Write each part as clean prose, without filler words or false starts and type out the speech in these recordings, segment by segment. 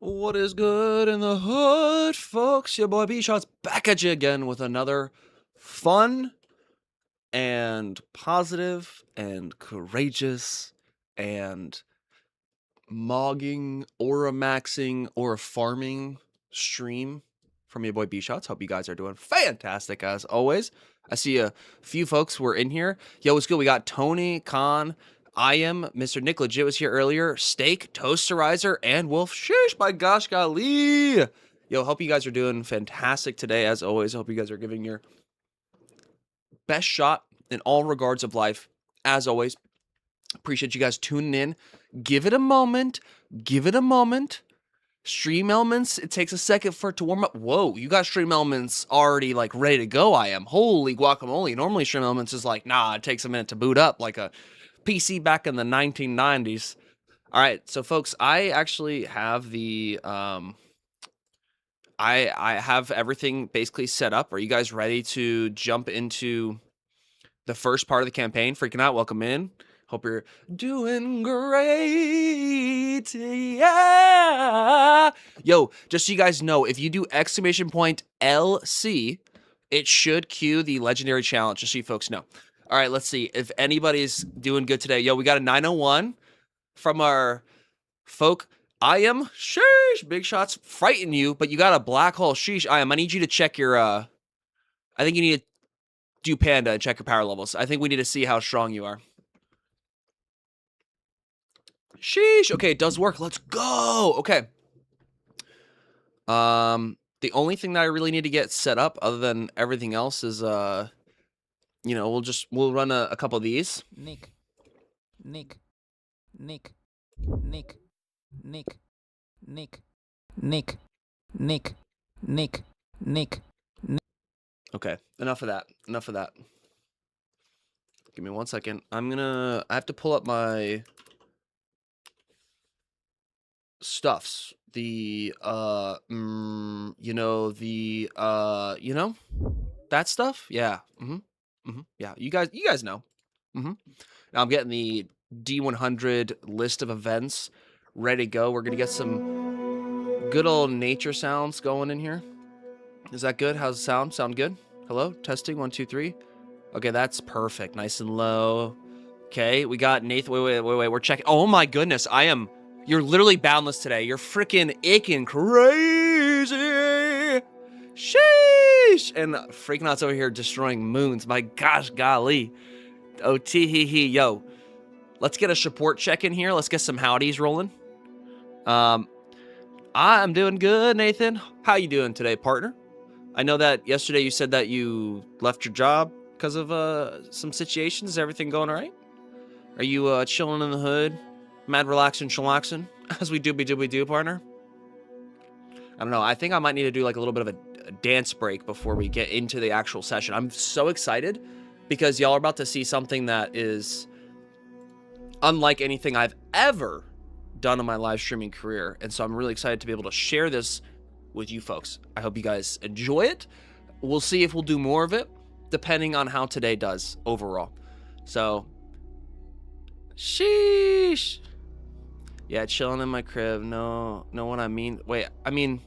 What is good in the hood, folks? Your boy Bshawts back at you again with another fun and positive and courageous and mogging, aura maxing, aura farming stream from your boy Bshawts. Hope you guys are doing fantastic as always. I see a few folks were in here. Yo, what's good? We got Tony, Khan, I am Mr. Nick Legit was here earlier. Steak, Toasterizer, and Wolf. Sheesh, my gosh, golly. Yo, hope you guys are doing fantastic today. As always, I hope you guys are giving your best shot in all regards of life. As always, appreciate you guys tuning in. Give it a moment. Give it a moment. Stream elements, it takes a second for it to warm up. Whoa, you got stream elements already like ready to go. I am. Holy guacamole. Normally stream elements is like, nah, it takes a minute to boot up like a PC back in the 1990s. All right, so folks, I actually have the I have everything basically set up. Are you guys ready to jump into the first part of the campaign? Freaking out, welcome in. Hope you're doing great. Yeah. Yo, just so you guys know, if you do exclamation point LC, it should cue the legendary challenge, just so you folks know. All right, let's see if anybody's doing good today. Yo, we got a 901 from our folk. I am sheesh. Big shots frighten you, but you got a black hole. Sheesh. I need you to check your I think you need to do panda and check your power levels. I think we need to see how strong you are. Sheesh. Okay, it does work. Let's go. Okay. The only thing that I really need to get set up other than everything else is you know, we'll run a couple of these. Nick. Okay, enough of that. Enough of that. Give me 1 second. I have to pull up my stuffs. The you know, that stuff? Yeah. Yeah, you guys know. Now I'm getting the D100 list of events ready to go. We're gonna get some good old nature sounds going in here. Is that good? How's it sound? Sound good? Hello? Testing 1 2 3. Okay, that's perfect. Nice and low. Okay, we got Nathan. Wait. We're checking. Oh my goodness, you're literally boundless today. You're freaking aching crazy. Sheesh! And Freaking Out's over here destroying moons. My gosh, golly. Oh, tee-hee-hee. Yo, let's get a shawport check in here. Let's get some howdies rolling. I'm doing good, Nathan. How you doing today, partner? I know that yesterday you said that you left your job because of some situations. Is everything going all right? Are you chilling in the hood? Mad relaxing, chillaxing? As we do, partner? I don't know. I think I might need to do like a little bit of a dance break before we get into the actual session. I'm so excited because y'all are about to see something that is unlike anything I've ever done in my live streaming career. And so I'm really excited to be able to share this with you folks. I hope you guys enjoy it. We'll see if we'll do more of it depending on how today does overall. So, sheesh. Yeah, chilling in my crib. No, what I mean. Wait, I mean,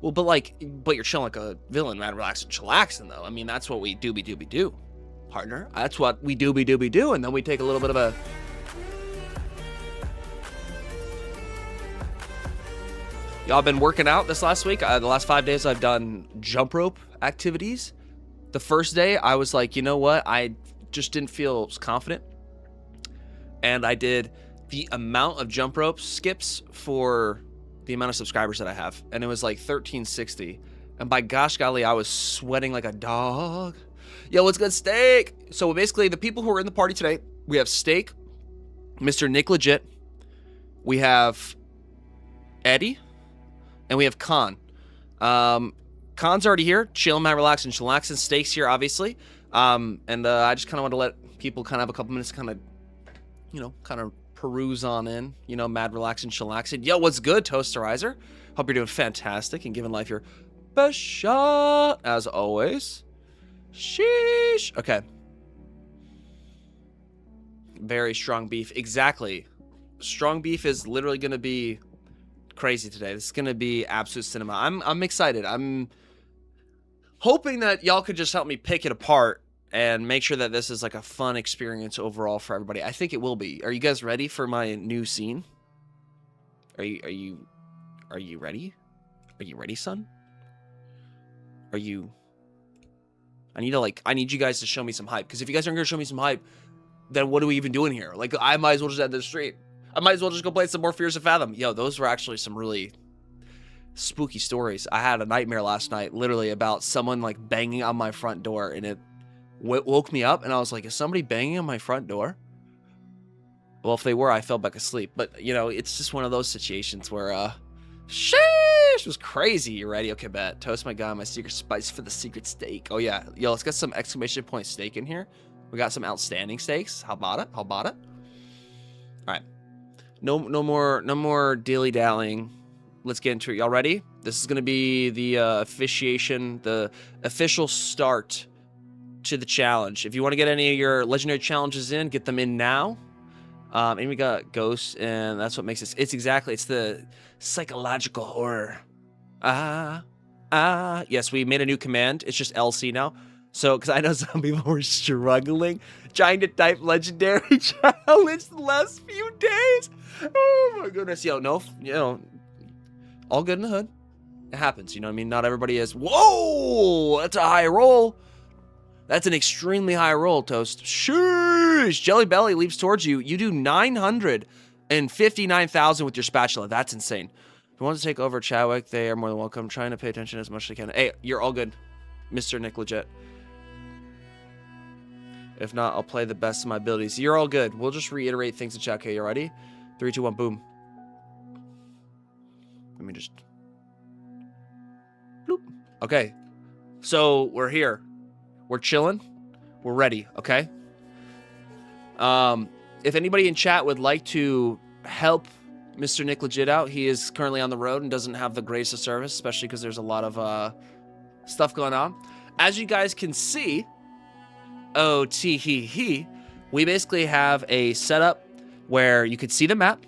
well, but you're chilling like a villain, man. Relaxing, chillaxing, though. I mean, that's what we do, partner. That's what we do, and then we take a little bit of a. Y'all been working out this last week. The last 5 days, I've done jump rope activities. The first day, I was like, you know what? I just didn't feel confident, and I did the amount of jump rope skips for the amount of subscribers that I have, and it was like 1360, and by gosh golly, I was sweating like a dog. Yo, what's good, Steak? So basically, the people who are in the party today, we have Steak, Mr. Nick Legit, we have Eddie, and we have Khan. Khan's already here, chilling, man, relaxing, chillaxing. Steak's here, obviously, and I just kind of want to let people kind of have a couple minutes, kind of peruse on in, mad relaxing, chillaxing. Yo, what's good, Toasterizer? Hope you're doing fantastic and giving life your best shot, as always. Sheesh. Okay. Very strong beef. Exactly. Strong beef is literally going to be crazy today. This is gonna be absolute cinema. I'm excited. I'm hoping that y'all could just help me pick it apart and make sure that this is like a fun experience overall for everybody. I think it will be. Are you guys ready for my new scene? Are you ready? Are you ready, son? Are you? I need you guys to show me some hype. Because if you guys aren't gonna show me some hype, then what are we even doing here? Like, I might as well just end the stream. I might as well just go play some more Fears of Fathom. Yo, those were actually some really spooky stories. I had a nightmare last night, literally, about someone like banging on my front door, and it woke me up, and I was like, is somebody banging on my front door? Well, if they were, I fell back asleep. But, you know, it's just one of those situations where, sheesh, was crazy. You ready? Okay, bet. Toast my guy, my secret spice for the secret steak. Oh, yeah. Yo, let's get some exclamation point steak in here. We got some outstanding steaks. How about it? How about it? All right. No more dilly-dallying. Let's get into it. Y'all ready? This is going to be the the official start to the challenge. If you want to get any of your legendary challenges in, get them in now. And we got ghosts, and that's what makes it. It's the psychological horror. Yes, we made a new command. It's just LC now. So, because I know some people were struggling trying to type legendary challenge the last few days. Oh my goodness. Yo, no, you know, all good in the hood. It happens, you know what I mean? Not everybody is. Whoa, that's a high roll. That's an extremely high roll, Toast. Sheesh. Jelly Belly leaps towards you. You do 959,000 with your spatula. That's insane. If you want to take over Chadwick, they are more than welcome. Trying to pay attention as much as they can. Hey, you're all good, Mr. Nick Legit. If not, I'll play the best of my abilities. You're all good. We'll just reiterate things in chat. Okay, you ready? 3, 2, 1, boom. Let me just... Bloop. Okay. So, we're here. We're chilling. We're ready, okay? If anybody in chat would like to help Mr. Nick Legit out, he is currently on the road and doesn't have the greatest of service, especially because there's a lot of stuff going on. As you guys can see, we basically have a setup where you could see the map.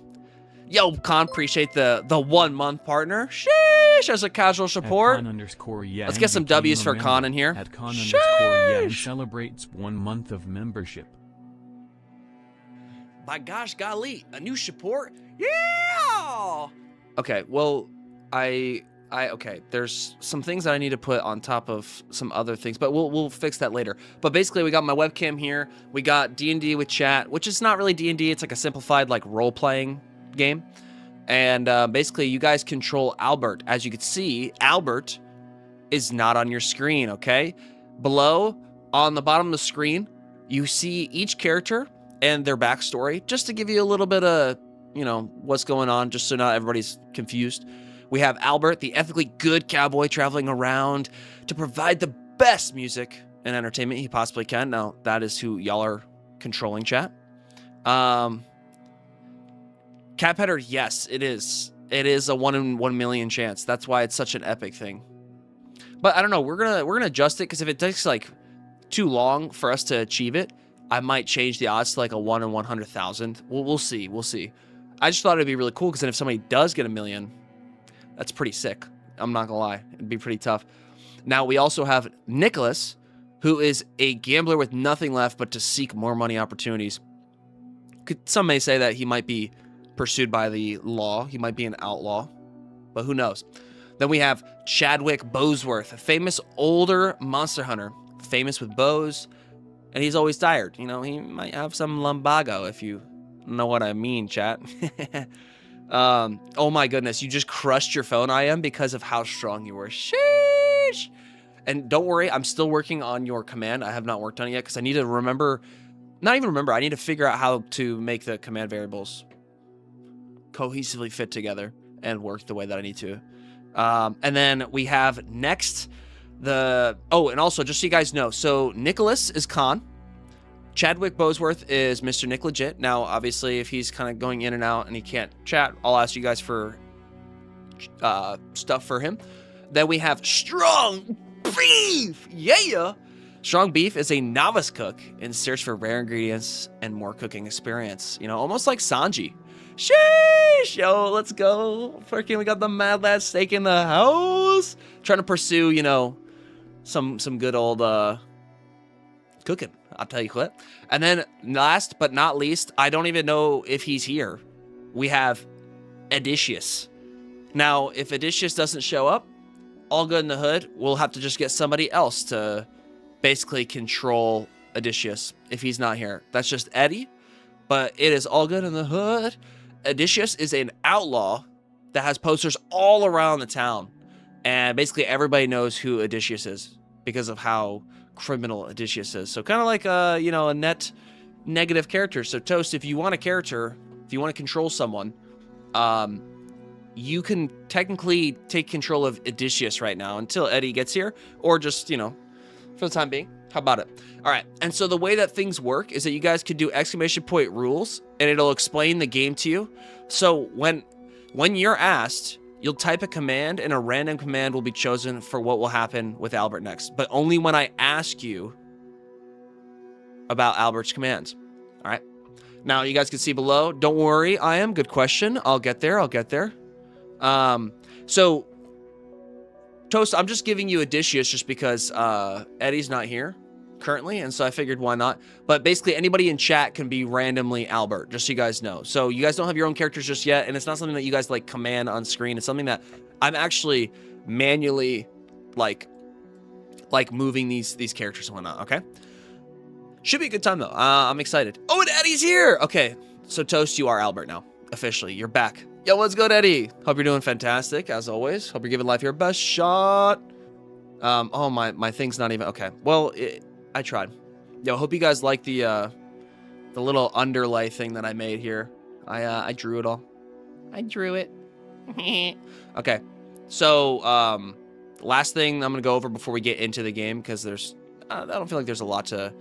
Yo, Con, appreciate the 1 month partner. Sheesh, as a casual support. Let's get some W's for Con in here. At Con_Yang celebrates 1 month of membership. My gosh, golly, a new support? Yeah! Okay, well, okay, there's some things that I need to put on top of some other things, but we'll fix that later. But basically, we got my webcam here. We got D&D with chat, which is not really D&D. It's like a simplified, like, role-playing game. And basically, you guys control Albert. As you can see, Albert is not on your screen, okay? Below, on the bottom of the screen, you see each character and their backstory, just to give you a little bit of, you know, what's going on, just so not everybody's confused. We have Albert, the ethically good cowboy traveling around to provide the best music and entertainment he possibly can. Now, that is who y'all are controlling, chat. Cat Petter, yes, it is. It is a 1 in 1 million chance. That's why it's such an epic thing. But I don't know. We're gonna adjust it, because if it takes like too long for us to achieve it, I might change the odds to like a 1 in 100,000. We'll see. We'll see. I just thought it'd be really cool, because then if somebody does get 1 million, that's pretty sick. I'm not gonna lie. It'd be pretty tough. Now, we also have Nicholas, who is a gambler with nothing left but to seek more money opportunities. Some may say that he might be pursued by the law. He might be an outlaw, but who knows? Then we have Chadwick Bowsworth, a famous older monster hunter, famous with bows, and he's always tired. You know, he might have some lumbago, if you know what I mean, chat. Oh my goodness, you just crushed your phone, I am, because of how strong you were. Sheesh! And don't worry, I'm still working on your command. I have not worked on it yet, because I need to remember, not even remember, I need to figure out how to make the command variables cohesively fit together and work the way that I need to. And then we have next and also just so you guys know, so Nicholas is Con, Chadwick Bowsworth is Mr. Nick Legit. Now, obviously, if he's kind of going in and out and he can't chat, I'll ask you guys for stuff for him. Then we have Strong Beef. Yeah. Strong Beef is a novice cook in search for rare ingredients and more cooking experience. You know, almost like Sanji. Sheesh! Yo, let's go. Freaking, we got the Mad Lad steak in the house. Trying to pursue, you know, some good old cooking. I'll tell you what. And then last but not least, I don't even know if he's here. We have Odysseus. Now, if Odysseus doesn't show up, all good in the hood. We'll have to just get somebody else to basically control Odysseus if he's not here. That's just Eddie, but it is all good in the hood. Odysseus is an outlaw that has posters all around the town, and basically everybody knows who Odysseus is because of how criminal Odysseus is. So kind of like you know, a net negative character. So Toast, if you want a character, if you want to control someone, you can technically take control of Odysseus right now until Eddie gets here, or just, you know, for the time being. How about it? All right. And so the way that things work is that you guys could do exclamation point rules, and it'll explain the game to you. So when you're asked, you'll type a command, and a random command will be chosen for what will happen with Albert next, but only when I ask you about Albert's commands. All right. Now you guys can see below. Don't worry, I am. Good question. I'll get there. I'll get there. So Toast, I'm just giving you Odysseus just because Eddie's not here currently, and so I figured why not. But basically anybody in chat can be randomly Albert, just so you guys know. So you guys don't have your own characters just yet, and it's not something that you guys like command on screen. It's something that I'm actually manually like moving these characters and whatnot. Okay, should be a good time though. I'm excited. Oh, and Eddie's here. Okay, so Toast, you are Albert now officially. You're back. Yo, what's good, Eddie? Hope you're doing fantastic, as always. Hope you're giving life your best shot. Oh, my thing's not even... Okay, well, I tried. Yo, hope you guys like the little underlay thing that I made here. I drew it all. I drew it. Okay, so, last thing I'm going to go over before we get into the game, because there's... I don't feel like there's a lot to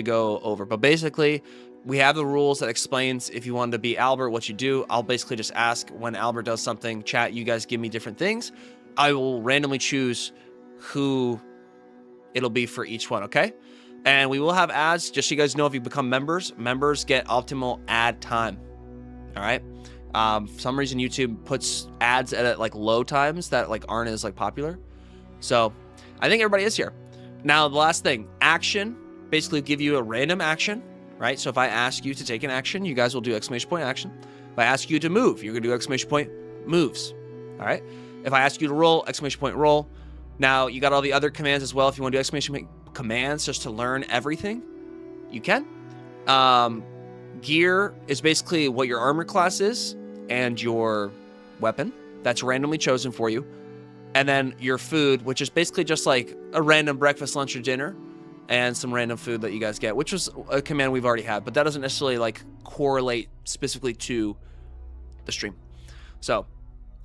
go over. But basically... we have the rules that explains if you wanted to be Albert, what you do. I'll basically just ask when Albert does something. Chat, you guys give me different things. I will randomly choose who it'll be for each one, okay? And we will have ads, just so you guys know, if you become members. Members get optimal ad time, all right? For some reason, YouTube puts ads at like low times that like aren't as like popular. So I think everybody is here. Now, the last thing, action, basically give you a random action. Right? So if I ask you to take an action, you guys will do exclamation point action. If I ask you to move, you're going to do exclamation point moves. All right? If I ask you to roll, exclamation point roll. Now, you got all the other commands as well. If you want to do exclamation point commands just to learn everything, you can. Gear is basically what your armor class is and your weapon. That's randomly chosen for you. And then your food, which is basically just like a random breakfast, lunch, or dinner. And some random food that you guys get, which was a command we've already had, but that doesn't necessarily like correlate specifically to the stream. So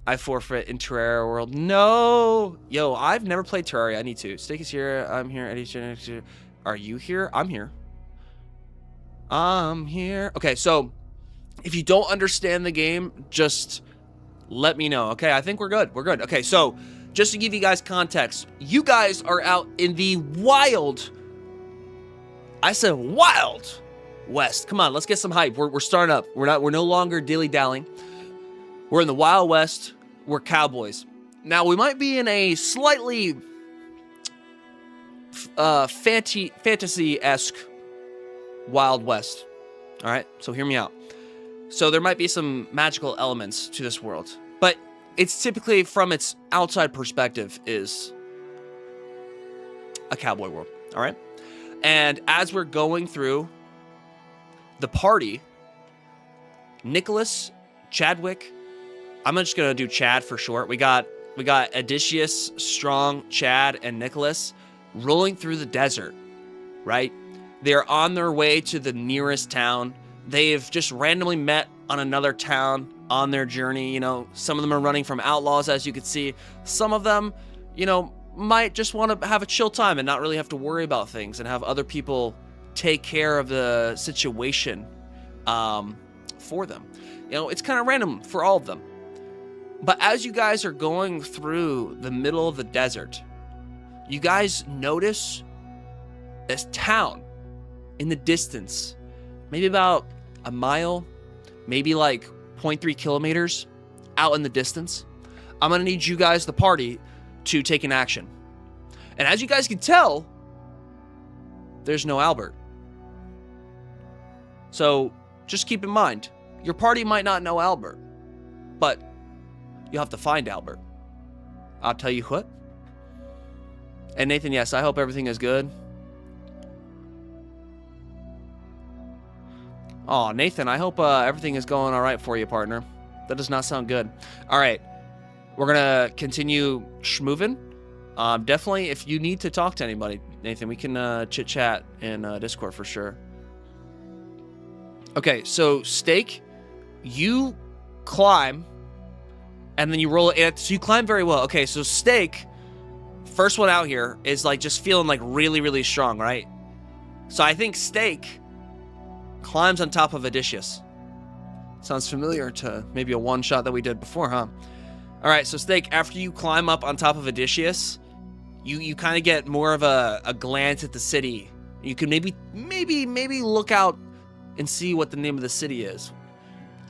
I forfeit in Terraria world. No, yo, I've never played Terraria. I need to. Steak is here. I'm here. Eddie's here. Are you here? I'm here. I'm here. Okay, so if you don't understand the game, just let me know. Okay, I think we're good. We're good. Okay, so just to give you guys context, you guys are out in the wild. I said wild west. Come on, let's get some hype. We're starting up. We're no longer dilly-dallying. We're in the Wild West. We're cowboys. Now, we might be in a slightly fantasy-esque Wild West. All right, so hear me out. So there might be some magical elements to this world, but it's typically, from its outside perspective, is a cowboy world. All right? And as we're going through the party, Nicholas, Chadwick, I'm just gonna do Chad for short. We got Odysseus, Strong, Chad, and Nicholas rolling through the desert, right? They're on their way to the nearest town. They've just randomly met on another town on their journey. You know, some of them are running from outlaws, as you can see. Some of them, you know, might just want to have a chill time and not really have to worry about things and have other people take care of the situation for them. You know, it's kind of random for all of them. But as you guys are going through the middle of the desert, you guys notice this town in the distance, maybe about a mile, maybe like 0.3 kilometers out in the distance. I'm going to need you guys, the party, to take an action. And as you guys can tell, there's no Albert. So just keep in mind, your party might not know Albert, but you'll have to find Albert. I'll tell you what. And Nathan, yes, I hope everything is good. Oh, Nathan, I hope everything is going all right for you, partner. That does not sound good. All right. We're going to continue schmoovin'. Definitely, if you need to talk to anybody, Nathan, we can chit-chat in Discord for sure. Okay, so Steak, you climb, and then you roll it. So you climb very well. Okay, so Steak, first one out here, is like just feeling like really, really strong, right? So I think Steak climbs on top of Odysseus. Sounds familiar to maybe a one-shot that we did before, huh? All right, so Steak, after you climb up on top of Odysseus, you kind of get more of a glance at the city. You can maybe look out and see what the name of the city is.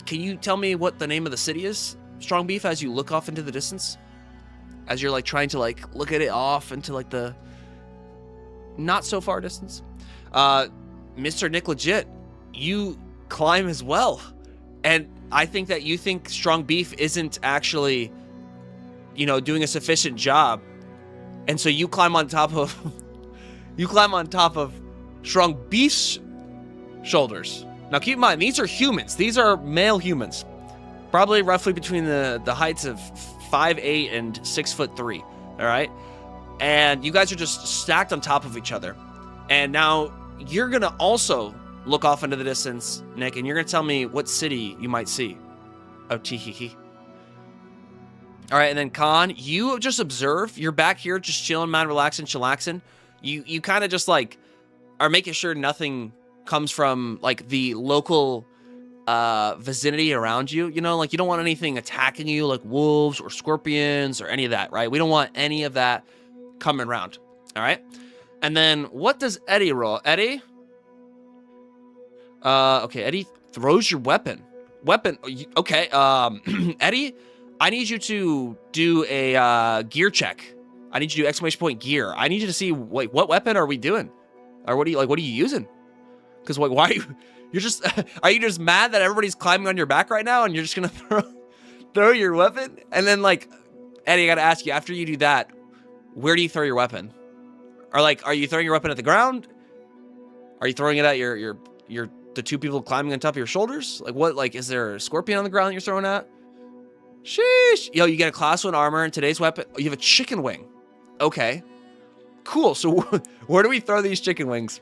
Can you tell me what the name of the city is, Strong Beef, as you look off into the distance? As you're like trying to like look at it off into like the not so far distance. Mr. Nick Legit, you climb as well. And I think that you think Strong Beef isn't actually, doing a sufficient job. And so you climb on top of Strong Beef's shoulders. Now keep in mind, these are humans. These are male humans. Probably roughly between the heights of 5'8" and 6'3". All right? And you guys are just stacked on top of each other. And now you're going to also look off into the distance, Nick, and you're going to tell me what city you might see. Oh, tee-hee-hee. All right, and then Khan, you just observe. You're back here just chilling, man, relaxing, chillaxing. You kind of just, like, are making sure nothing comes from, like, the local vicinity around you. Like, you don't want anything attacking you, like wolves or scorpions or any of that, right? We don't want any of that coming around, all right? And then what does Eddie roll? Eddie? Okay, Eddie throws your weapon. Okay, Eddie, I need you to do a gear check. I need you to do exclamation point gear. I need you to see, wait, what weapon are we doing? Or what are you using? Because why are you're just, are you just mad that everybody's climbing on your back right now and you're just gonna throw your weapon? And then like, Eddie, I gotta ask you, after you do that, where do you throw your weapon? Or like, are you throwing your weapon at the ground? Are you throwing it at the two people climbing on top of your shoulders? Like what, like, is there a scorpion on the ground that you're throwing at? Sheesh. Yo, you get a class 1 armor in today's weapon. Oh, you have a chicken wing. Okay. Cool. So where do we throw these chicken wings?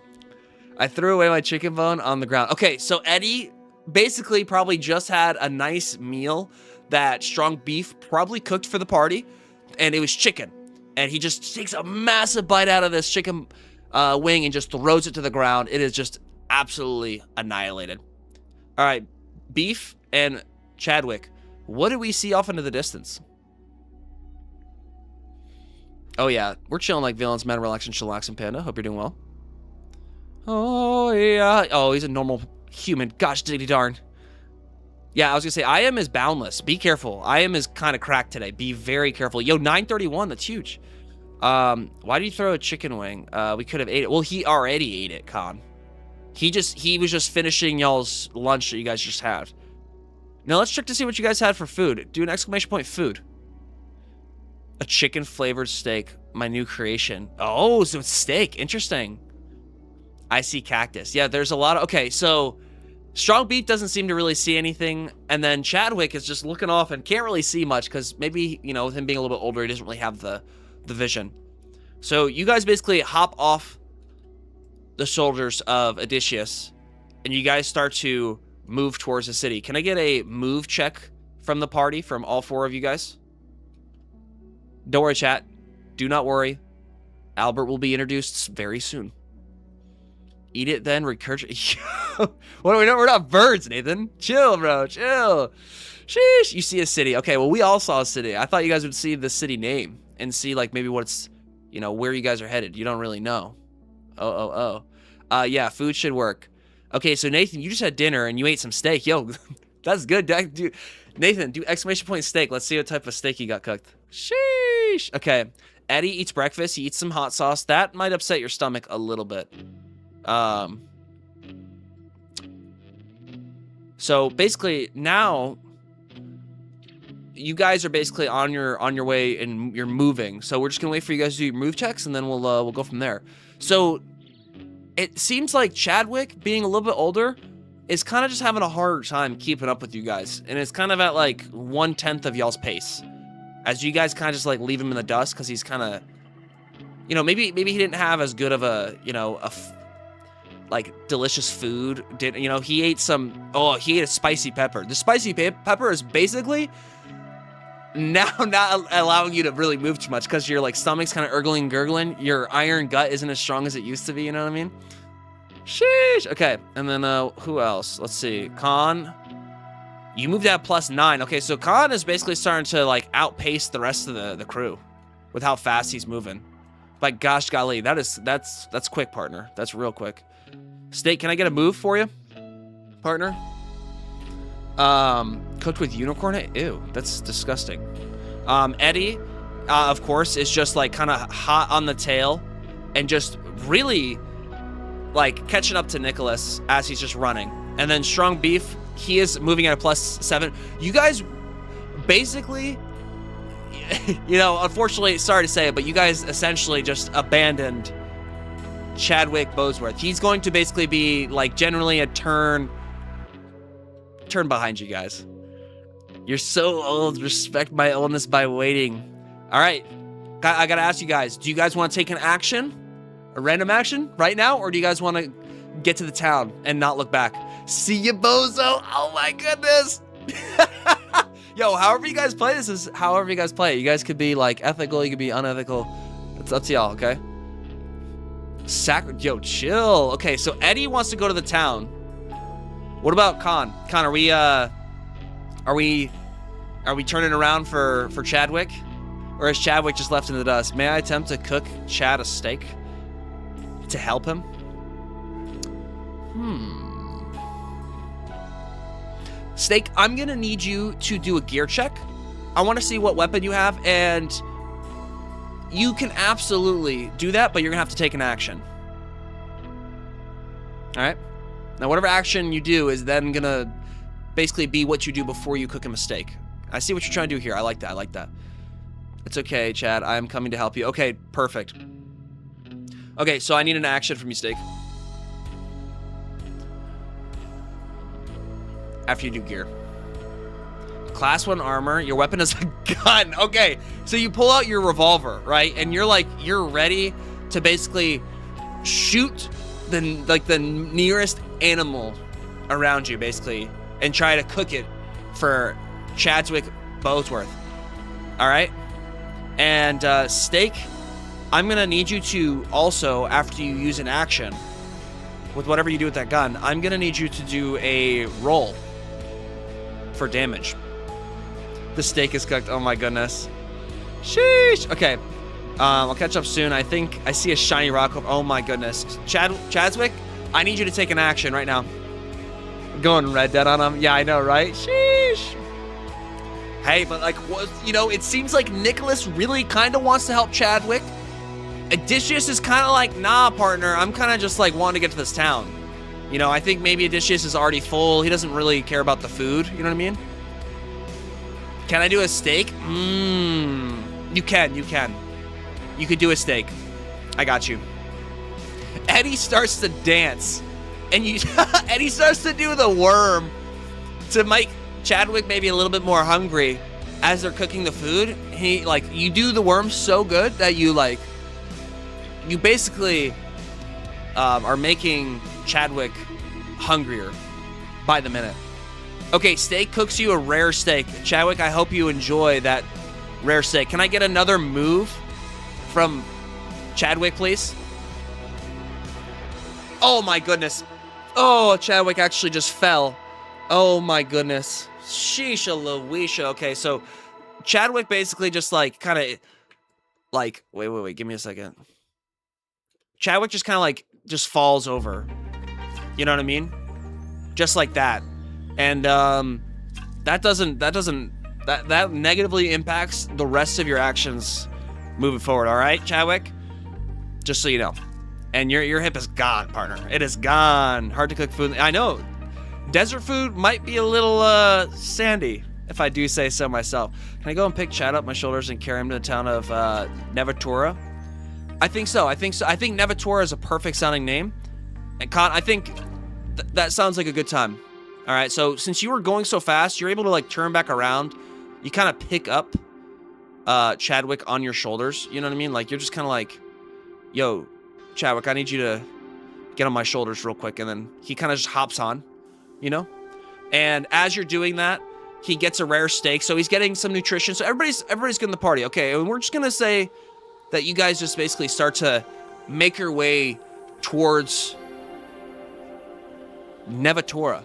I threw away my chicken bone on the ground. Okay, so Eddie basically probably just had a nice meal that Strong Beef probably cooked for the party, and it was chicken. And he just takes a massive bite out of this chicken wing and just throws it to the ground. It is just absolutely annihilated. All right, Beef and Chadwick, what do we see off into the distance? Oh yeah, we're chilling like villains, man, relaxing, chillaxing, panda. Hope you're doing well. Oh yeah. Oh, he's a normal human. Gosh, diggity darn. Yeah, I was gonna say, I am is boundless. Be careful. I am is kind of cracked today. Be very careful. Yo, 931, that's huge. Why do you throw a chicken wing? We could have ate it. Well, he already ate it, Khan. He was just finishing y'all's lunch that you guys just had. Now let's check to see what you guys had for food. Do an exclamation point food. A chicken flavored steak, my new creation. Oh, so it's steak. Interesting. I see cactus. Yeah, there's a lot of, okay, so Strong Beef doesn't seem to really see anything, and then Chadwick is just looking off and can't really see much because maybe, with him being a little bit older, he doesn't really have the vision. So you guys basically hop off the shoulders of Odysseus, and you guys start to move towards the city. Can I get a move check from the party, from all 4 of you guys? Don't worry, chat. Do not worry. Albert will be introduced very soon. Eat it, then recursion. We're not birds, Nathan. Chill, bro. Chill. Sheesh. You see a city. Okay, well, we all saw a city. I thought you guys would see the city name and see, like, maybe what's, where you guys are headed. You don't really know. Yeah, food should work. Okay, so Nathan, you just had dinner and you ate some steak. Yo, That's good, dude. Nathan, do exclamation point steak. Let's see what type of steak you got cooked. Sheesh. Okay. Eddie eats breakfast. He eats some hot sauce. That might upset your stomach a little bit. So basically now you guys are basically on your way and you're moving. So we're just gonna wait for you guys to do your move checks and then we'll go from there. So it seems like Chadwick, being a little bit older, is kind of just having a harder time keeping up with you guys. And it's kind of at like 1/10 of y'all's pace. As you guys kind of just like leave him in the dust because he's kind of, you know, maybe he didn't have as good of a, you know, like delicious food. He ate he ate a spicy pepper. The spicy pepper is basically now not allowing you to really move too much because your like stomach's kind of gurgling. Your iron gut isn't as strong as it used to be, you know what I mean? Sheesh. Okay, and then who else? Let's see. Khan, you moved at +9. Okay, so Khan is basically starting to like outpace the rest of the crew with how fast he's moving. But gosh golly, that's quick, partner. That's real quick. Steak, can I get a move for you, partner? Cooked with unicorn egg? Ew, that's disgusting. Eddie, of course, is just like kind of hot on the tail and just really like catching up to Nicholas as he's just running. And then Strong Beef, he is moving at a +7. You guys basically, you know, unfortunately, sorry to say it, but you guys essentially just abandoned Chadwick Bosworth. He's going to basically be like generally a turn behind you guys. You're so old. Respect my oldness by waiting. All right. I got to ask you guys, do you guys want to take an action? A random action right now? Or do you guys want to get to the town and not look back? See ya, bozo. Oh my goodness. Yo, however you guys play, this is however you guys play. You guys could be like ethical. You could be unethical. It's up to y'all, okay? Yo, chill. Okay, so Eddie wants to go to the town. What about Khan? Khan, are we turning around for Chadwick? Or is Chadwick just left in the dust? May I attempt to cook Chad a steak to help him? Steak, I'm gonna need you to do a gear check. I want to see what weapon you have, and you can absolutely do that, but you're gonna have to take an action. All right. Now, whatever action you do is then gonna basically be what you do before you cook a steak. I see what you're trying to do here. I like that. I like that. It's okay, Chad. I'm coming to help you. Okay, perfect. Okay, so I need an action from you, Steak. After you do gear. Class 1 armor. Your weapon is a gun. Okay, so you pull out your revolver, right? And you're ready to basically shoot the nearest animal around you, basically, and try to cook it for Chadwick Bosworth. All right? And Steak, I'm gonna need you to also, after you use an action with whatever you do with that gun, I'm gonna need you to do a roll for damage. The steak is cooked. Oh my goodness. Sheesh. Okay. I'll catch up soon. I think I see a shiny rock. Oh my goodness. Chadwick, I need you to take an action right now. Going Red Dead on him. Yeah, I know, right? Sheesh. Hey, but like, you know, it seems like Nicholas really kind of wants to help Chadwick. Odysseus is kind of like, nah, partner. I'm kind of just like wanting to get to this town. You know, I think maybe Odysseus is already full. He doesn't really care about the food. You know what I mean? Can I do a steak? You can. You could do a steak. I got you. Eddie starts to dance. And Eddie starts to do the worm to make Chadwick maybe a little bit more hungry as they're cooking the food. You do the worm so good that you basically are making Chadwick hungrier by the minute. Okay, Steak cooks you a rare steak. Chadwick, I hope you enjoy that rare steak. Can I get another move from Chadwick, please? Oh my goodness. Oh, Chadwick actually just fell. Oh my goodness. Sheesha Louisha. Okay, so Chadwick basically just wait, give me a second. Chadwick just kind of just falls over. You know what I mean? Just like that. And that negatively impacts the rest of your actions moving forward. All right, Chadwick, just so you know. And your hip is gone, partner. It is gone. Hard to cook food. I know desert food might be a little sandy, if I do say so myself. Can I go and pick Chad up my shoulders and carry him to the town of Nevatora? I think so. I think Nevatora is a perfect sounding name. And Con, I think that sounds like a good time. All right, so since you were going so fast, you're able to like turn back around. You kind of pick up Chadwick on your shoulders. You know what I mean? Like you're just kind of like, yo, Chadwick, I need you to get on my shoulders real quick. And then he kind of just hops on, you know? And as you're doing that, he gets a rare steak. So he's getting some nutrition. So everybody's getting the party. Okay, and we're just going to say that you guys just basically start to make your way towards Nevatora.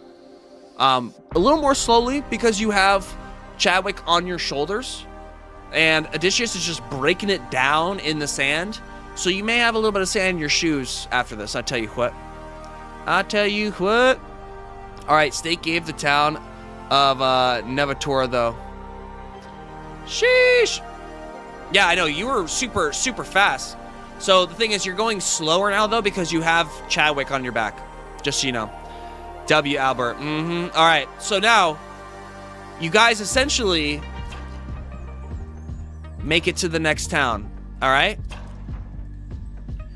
A little more slowly because you have Chadwick on your shoulders. And Odysseus is just breaking it down in the sand. So you may have a little bit of sand in your shoes after this. I tell you what. All right, Steak gave the town of Nevatora, though. Sheesh. Yeah, I know. You were super, super fast. So the thing is, you're going slower now, though, because you have Chadwick on your back. Just so you know. W. Albert. All right, so now you guys essentially make it to the next town. All right?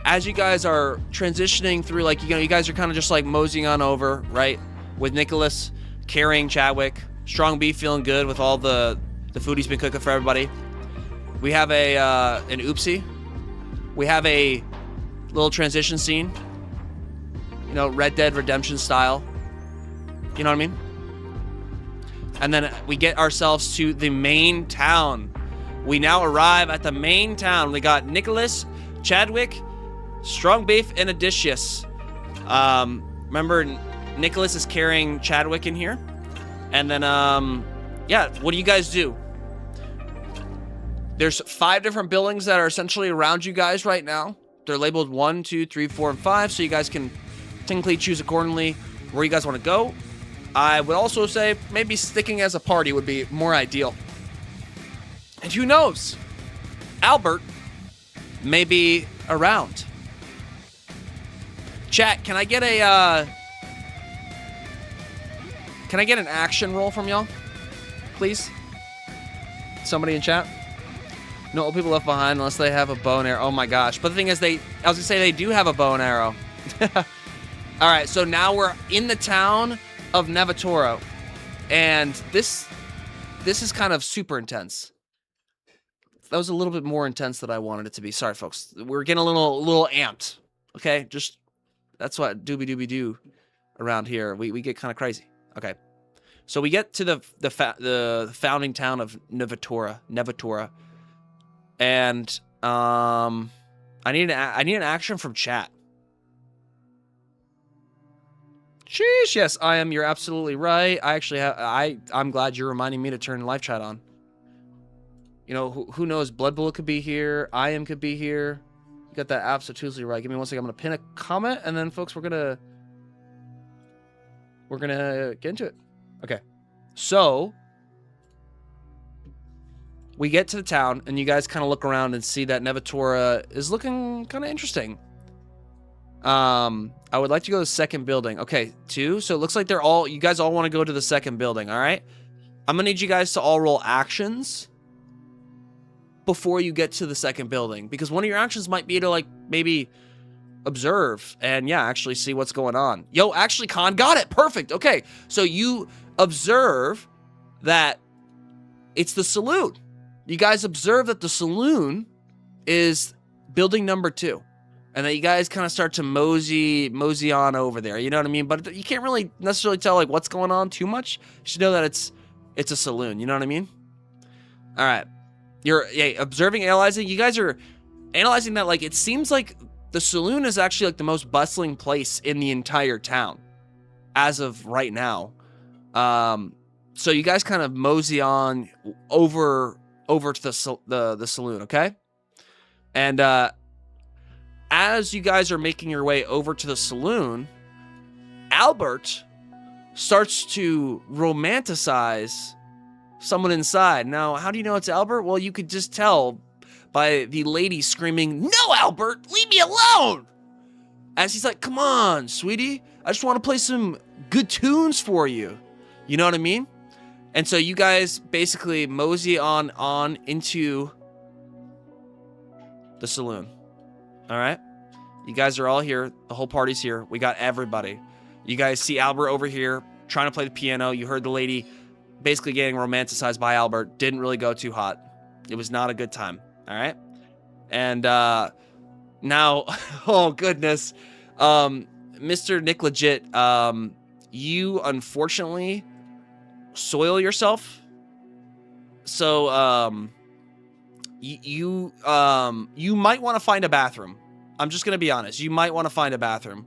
As you guys are transitioning through, like, you guys are kind of just like moseying on over, right? With Nicholas carrying Chadwick. Strong beef, feeling good with all the food he's been cooking for everybody. We have an oopsie. We have a little transition scene. You know, Red Dead Redemption style. You know what I mean? And then we get ourselves to the main town. We now arrive at the main town. We got Nicholas, Chadwick, Strong Beef, and Odysseus. Remember, Nicholas is carrying Chadwick in here. And then, yeah, what do you guys do? There's 5 different buildings that are essentially around you guys right now. They're labeled 1, 2, 3, 4, and 5, so you guys can technically choose accordingly where you guys want to go. I would also say maybe sticking as a party would be more ideal. And who knows? Albert may be around. Chat, can I get an action roll from y'all? Please? Somebody in chat? No old people left behind unless they have a bow and arrow. Oh my gosh. But the thing is, I was gonna say they do have a bow and arrow. All right, so now we're in the town of Nevatora, and this is kind of super intense. That was a little bit more intense than I wanted it to be. Sorry, folks. We're getting a little amped. Okay, just that's what doobie do around here. We get kind of crazy. Okay, so we get to the founding town of Nevatora, and I need an action from chat. Sheesh, yes, I am. You're absolutely right. I actually have. I'm glad you're reminding me to turn live chat on. You know, who knows? Blood Bullet could be here. I am could be here. You got that absolutely right. Give me one second. I'm gonna pin a comment, and then, folks, we're gonna get into it. Okay, so we get to the town, and you guys kind of look around and see that Nevatora is looking kind of interesting. I would like to go to the second building. Okay, 2. So it looks like you guys all want to go to the second building, all right? I'm going to need you guys to all roll actions before you get to the second building, because one of your actions might be to, like, maybe observe and, yeah, actually see what's going on. Yo, actually, Con, got it. Perfect. Okay, so you observe that it's the saloon. You guys observe that the saloon is building number 2. And then you guys kind of start to mosey on over there. You know what I mean? But you can't really necessarily tell like what's going on too much. You should know that it's a saloon. You know what I mean? All right. You're observing, analyzing. You guys are analyzing that like it seems like the saloon is actually like the most bustling place in the entire town as of right now. So you guys kind of mosey on over to the saloon, okay? And as you guys are making your way over to the saloon, Albert starts to romanticize someone inside. Now, how do you know it's Albert? Well, you could just tell by the lady screaming, "No, Albert, leave me alone!" As he's like, "Come on, sweetie, I just want to play some good tunes for you." You know what I mean? And so you guys basically mosey on into the saloon. All right? You guys are all here. The whole party's here. We got everybody. You guys see Albert over here trying to play the piano. You heard the lady basically getting romanticized by Albert. Didn't really go too hot. It was not a good time. All right? And now, oh goodness, Mr. Nick Legit, you unfortunately soil yourself. So you might want to find a bathroom. I'm just gonna be honest. You might want to find a bathroom.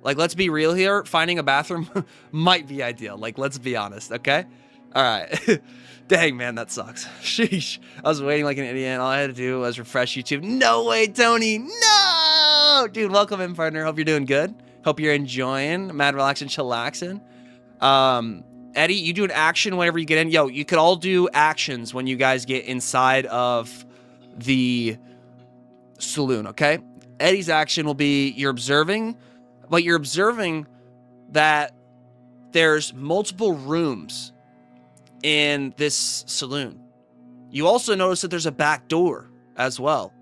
Like, let's be real here. Finding a bathroom might be ideal. Like, let's be honest, okay? All right. Dang, man, that sucks. Sheesh. I was waiting like an idiot. All I had to do was refresh YouTube. No way, Tony. No! Dude, welcome in, partner. Hope you're doing good. Hope you're enjoying Mad Relaxin' Chillaxin'. Eddie, you do an action whenever you get in. Yo, you could all do actions when you guys get inside of the saloon, okay? Eddie's action will be you're observing, but you're observing that there's multiple rooms in this saloon. You also notice that there's a back door as well.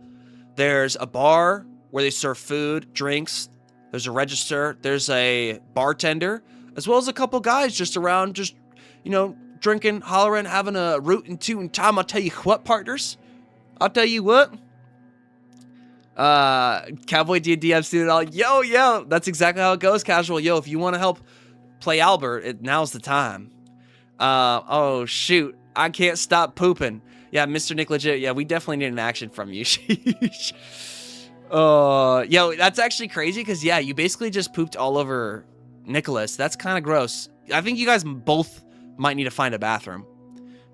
There's a bar where they serve food, drinks. There's a register. There's a bartender, as well as a couple guys just around, just, you know, drinking, hollering, having a rootin' tootin' time. I'll tell you what, partners. I'll tell you what. Cowboy D&D, I've seen it all. Yo, that's exactly how it goes, Casual. Yo, if you want to help play Albert, now's the time. Oh, shoot. I can't stop pooping. Yeah, Mr. Nick Legit. Yeah, we definitely need an action from you. Yo, that's actually crazy because, yeah, you basically just pooped all over Nicholas. That's kind of gross. I think you guys both might need to find a bathroom.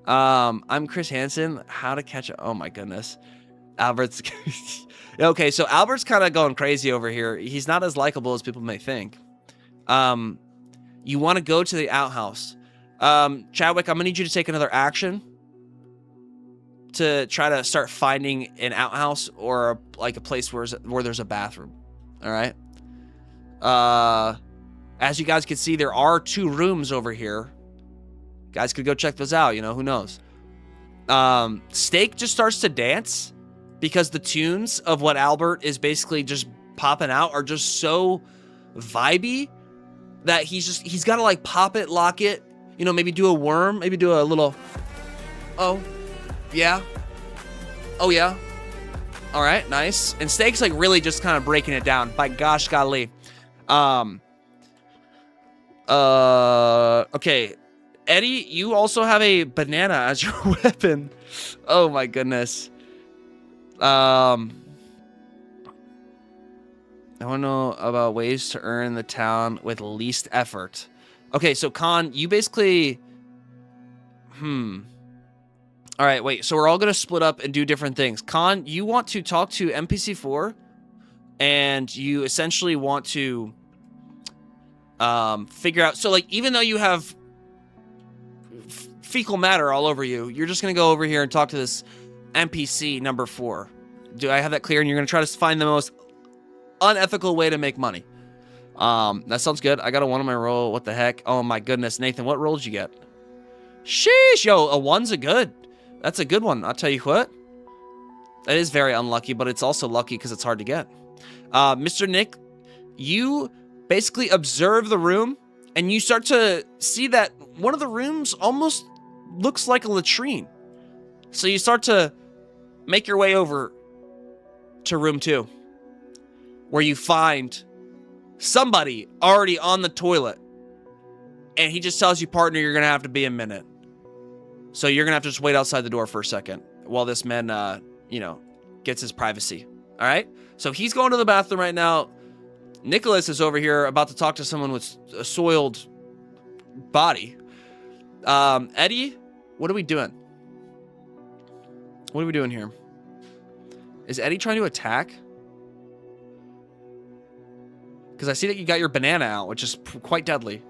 I'm Chris Hansen. How to catch a... Oh, my goodness. Albert's... Okay, so Albert's kind of going crazy over here. He's not as likable as people may think. You want to go to the outhouse. Chadwick, I'm going to need you to take another action to try to start finding an outhouse or like a place where there's a bathroom. All right. As you guys can see, there are 2 rooms over here. Guys could go check those out. You know, who knows? Steak just starts to dance because the tunes of what Albert is basically just popping out are just so vibey that he's got to like pop it, lock it, you know, maybe do a worm, maybe do a little, oh, yeah. Oh, yeah. All right, nice. And Steak's like really just kind of breaking it down. By gosh, golly. Okay. Eddie, you also have a banana as your weapon. Oh my goodness. I want to know about ways to earn the town with least effort. Okay, so Khan, you basically... All right, wait. So we're all going to split up and do different things. Khan, you want to talk to NPC4, and you essentially want to figure out... So, like, even though you have fecal matter all over you, you're just going to go over here and talk to this NPC number 4. Do I have that clear? And you're going to try to find the most unethical way to make money. That sounds good. I got a 1 on my roll. What the heck? Oh, my goodness. Nathan, what roll did you get? Sheesh. Yo, a 1's a good. That's a good one. I'll tell you what. That is very unlucky, but it's also lucky because it's hard to get. Mr. Nick, you basically observe the room, and you start to see that one of the rooms almost looks like a latrine. So you start to make your way over to room 2, where you find somebody already on the toilet. And he just tells you, partner, you're going to have to be a minute. So you're going to have to just wait outside the door for a second while this man, you know, gets his privacy. All right? So he's going to the bathroom right now. Nicholas is over here about to talk to someone with a soiled body. Eddie, what are we doing? What are we doing here? Is Eddie trying to attack? Because I see that you got your banana out, which is quite deadly.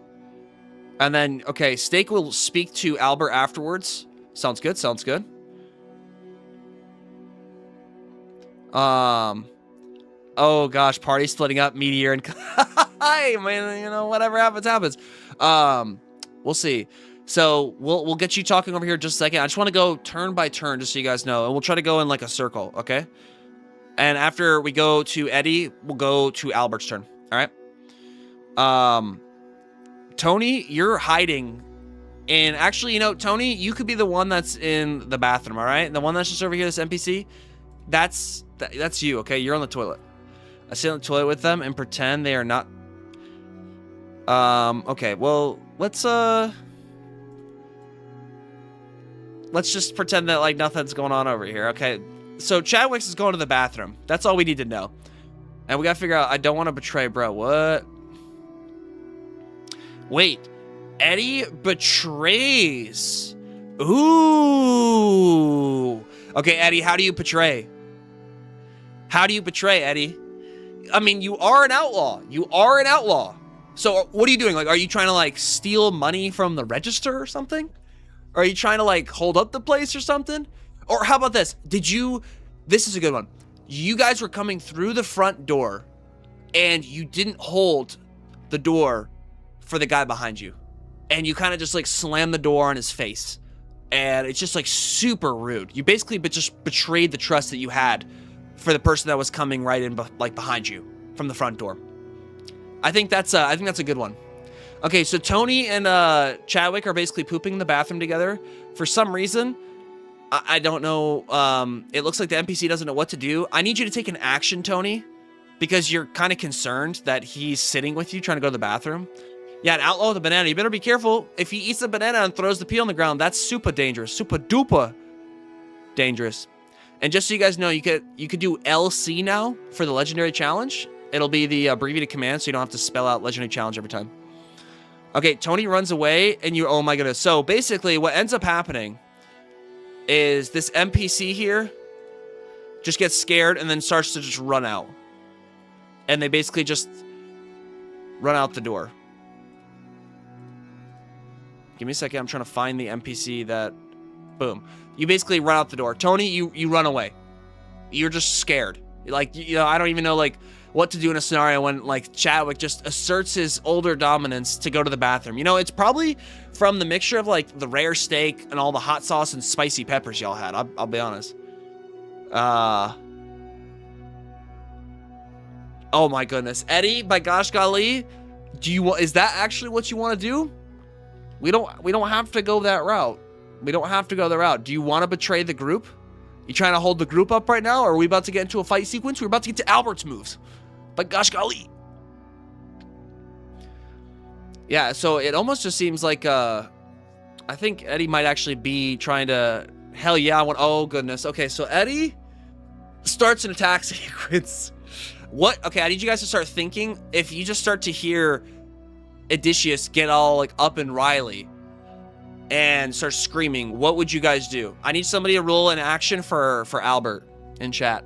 And then, okay, Steak will speak to Albert afterwards. Sounds good, sounds good. Oh gosh, party splitting up, Meteor and hi, man, you know, whatever happens, happens. We'll see. So we'll get you talking over here in just a second. I just want to go turn by turn, just so you guys know, and we'll try to go in like a circle, okay? And after we go to Eddie, we'll go to Albert's turn. All right. Tony, you're hiding. And actually, you know, Tony, you could be the one that's in the bathroom, all right? The one that's just over here, this NPC, that's you, okay? You're on the toilet. I sit on the toilet with them and pretend they are not. Okay, well, let's just pretend that, like, nothing's going on over here, okay? So Chadwick's is going to the bathroom. That's all we need to know. And we gotta figure out, I don't want to betray bro. What? Wait. Eddie betrays. Ooh. Okay, Eddie, how do you betray? How do you betray, Eddie? I mean, you are an outlaw. You are an outlaw. So what are you doing? Like, are you trying to, like, steal money from the register or something? Or are you trying to, like, hold up the place or something? Or how about this? This is a good one. You guys were coming through the front door and you didn't hold the door for the guy behind you. And you kind of just like slammed the door on his face. And it's just like super rude. You basically just betrayed the trust that you had for the person that was coming right in like behind you from the front door. I think that's a good one. Okay, so Tony and Chadwick are basically pooping in the bathroom together. For some reason, I don't know. It looks like the NPC doesn't know what to do. I need you to take an action, Tony, because you're kind of concerned that he's sitting with you trying to go to the bathroom. Yeah, an outlaw with a banana. You better be careful. If he eats a banana and throws the peel on the ground, that's super dangerous. Super duper dangerous. And just so you guys know, you could do LC now for the legendary challenge. It'll be the abbreviated command, so you don't have to spell out legendary challenge every time. Okay, Tony runs away, and oh my goodness. So basically, what ends up happening is this NPC here just gets scared and then starts to just run out. And they basically just run out the door. Give me a second. I'm trying to find the NPC that... Boom. You basically run out the door. Tony, you run away. You're just scared. Like, you know, I don't even know, like, what to do in a scenario when, like, Chadwick just asserts his older dominance to go to the bathroom. You know, it's probably from the mixture of, like, the rare steak and all the hot sauce and spicy peppers y'all had. I'll be honest. Oh, my goodness. Eddie, by gosh golly, is that actually what you want to do? We don't have to go that route. We don't have to go that route. Do you want to betray the group? You trying to hold the group up right now? Or are we about to get into a fight sequence? We're about to get to Albert's moves. But gosh golly. Yeah, so it almost just seems like I think Eddie might actually be trying to... Hell yeah, oh goodness. Okay, so Eddie starts an attack sequence. What? Okay, I need you guys to start thinking. If you just start to hear Odysseus get all like up and Riley and start screaming, what would you guys do? I need somebody to roll an action for Albert in chat.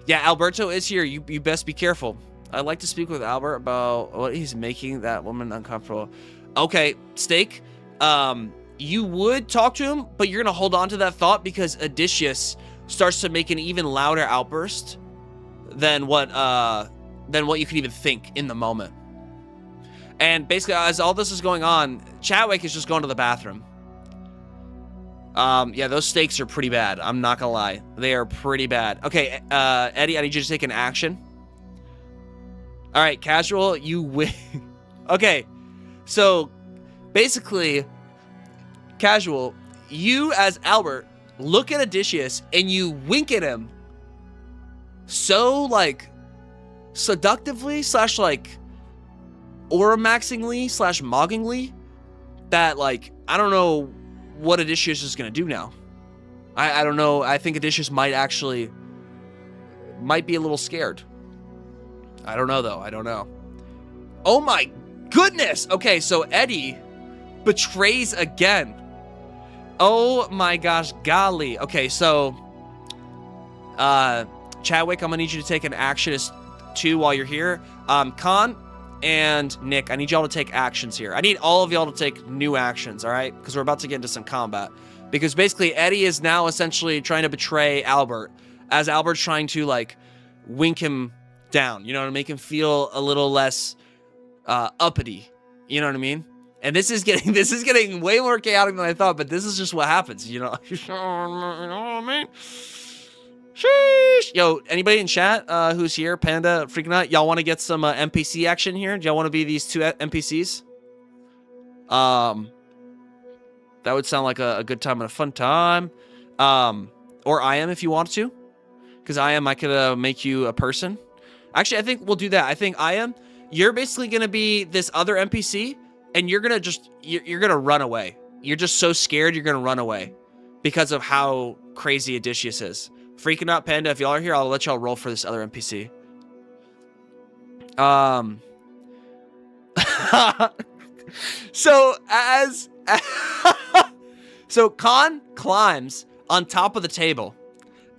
Yeah, Alberto is here. You best be careful. I'd like to speak with Albert about what he's making that woman uncomfortable. Okay, Steak, you would talk to him, but you're gonna hold on to that thought because Odysseus starts to make an even louder outburst than what you could even think in the moment. And basically, as all this is going on, Chadwick is just going to the bathroom. Yeah, those stakes are pretty bad. I'm not gonna lie. They are pretty bad. Okay, Eddie, I need you to take an action. All right, Casual, you win. Okay, so basically, Casual, you as Albert look at Odysseus and you wink at him so, like, seductively / like aura-maxingly / moggingly that, like, I don't know what Odysseus is gonna do now. I don't know. I think Odysseus might be a little scared. I don't know, though. I don't know. Oh, my goodness. Okay, so Eddie betrays again. Oh, my gosh. Golly. Okay, so Chadwick, I'm going to need you to take an action as 2 while you're here. Khan, and Nick, I need y'all to take actions here. I need all of y'all to take new actions, all right? Because we're about to get into some combat. Because basically, Eddie is now essentially trying to betray Albert, as Albert's trying to, like, wink him down, you know, to make him feel a little less uppity, you know what I mean? And this is getting way more chaotic than I thought, but this is just what happens, you know? You know what I mean? Sheesh. Yo, anybody in chat who's here, Panda, Freaking Out, y'all want to get some NPC action here? Do y'all want to be these two NPCs? That would sound like a good time and a fun time. Or I am if you want to. Because I could make you a person. Actually, I think we'll do that. I think you're basically going to be this other NPC, and you're going to you're going to run away. You're just so scared you're going to run away because of how crazy Odysseus is. Freaking Out, Panda, if y'all are here, I'll let y'all roll for this other NPC. So so Khan climbs on top of the table.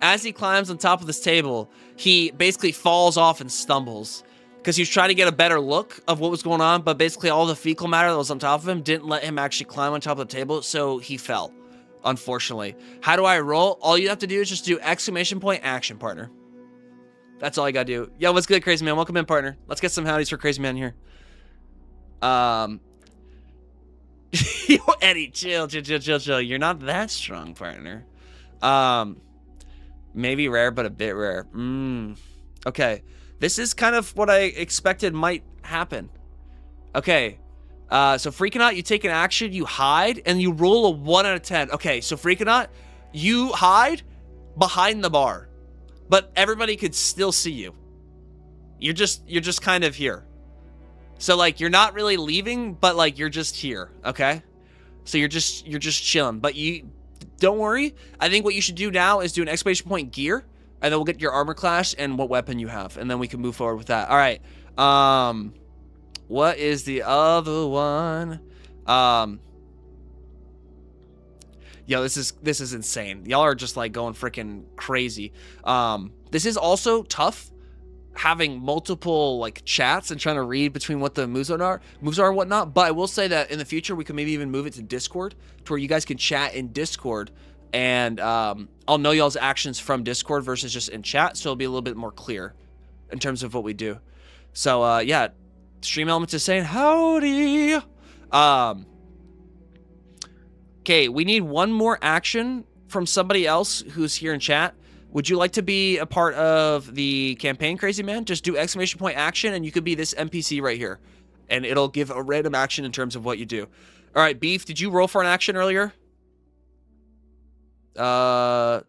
As he climbs on top of this table, he basically falls off and stumbles because he was trying to get a better look of what was going on, but basically all the fecal matter that was on top of him didn't let him actually climb on top of the table, so he fell, unfortunately. How do I roll? All you have to do is just do exclamation point action, partner. That's all I gotta do. Yo, what's good, Crazy Man? Welcome in, partner. Let's get some howdies for Crazy Man here. Yo, Eddie, chill. You're not that strong, partner. Maybe rare, but a bit rare. Okay. This is kind of what I expected might happen. Okay. So Freaking Out, you take an action, you hide, and you roll a 1 out of 10. Okay, so Freaking Out, you hide behind the bar, but everybody could still see you. You're just kind of here. So, like, you're not really leaving, but, like, you're just here, okay? So you're just chilling. But you don't worry. I think what you should do now is do an exclamation point gear, and then we'll get your armor class and what weapon you have, and then we can move forward with that. All right. What is the other one? Yo, this is insane. Y'all are just, like, going freaking crazy. This is also tough, having multiple, like, chats and trying to read between what the moves are and whatnot. But I will say that in the future we can maybe even move it to Discord, to where you guys can chat in Discord, and I'll know y'all's actions from Discord versus just in chat, so it'll be a little bit more clear in terms of what we do. So yeah, Stream Elements is saying howdy. Okay, we need one more action from somebody else who's here in chat. Would you like to be a part of the campaign, Crazy Man? Just do exclamation point action, and you could be this NPC right here. And it'll give a random action in terms of what you do. All right, Beef, did you roll for an action earlier? Okay,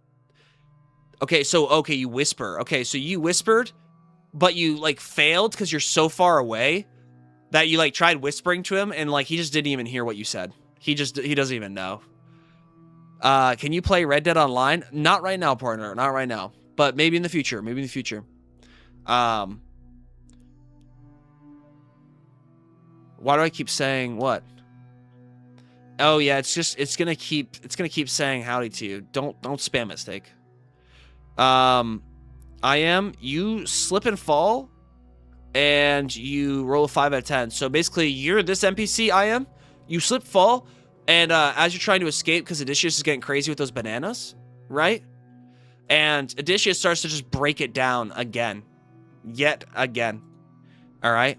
you whisper. Okay, so you whispered, but you, like, failed because you're so far away that you, like, tried whispering to him, and, like, he just didn't even hear what you said. He doesn't even know. Can you play Red Dead Online? Not right now, partner. Not right now. But maybe in the future. Maybe in the future. Why do I keep saying what? Oh yeah, it's gonna keep saying howdy to you. Don't spam mistake. You slip and fall, and you roll a 5 out of 10. So basically, you're this NPC. You slip, fall, and as you're trying to escape, because Odysseus is getting crazy with those bananas, right? And Odysseus starts to just break it down again. Yet again. Alright?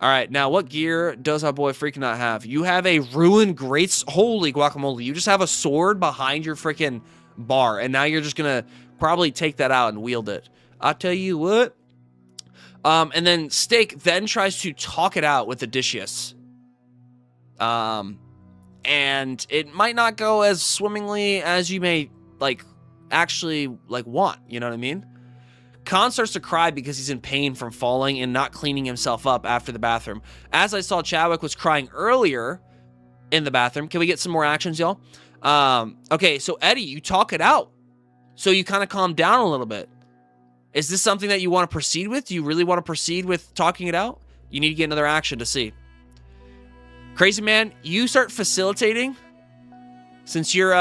Alright, now what gear does our boy Freaking Out have? You have a ruined greats. Holy guacamole. You just have a sword behind your freaking bar, and now you're just gonna probably take that out and wield it. I'll tell you what. And then Steak then tries to talk it out with Odysseus. And it might not go as swimmingly as you may, like, actually, like, want. You know what I mean? Khan starts to cry because he's in pain from falling and not cleaning himself up after the bathroom. As I saw, Chadwick was crying earlier in the bathroom. Can we get some more actions, y'all? Okay, so Eddie, you talk it out. So you kind of calm down a little bit. Is this something that you want to proceed with? Do you really want to proceed with talking it out? You need to get another action to see. Crazy Man, you start facilitating. Since you're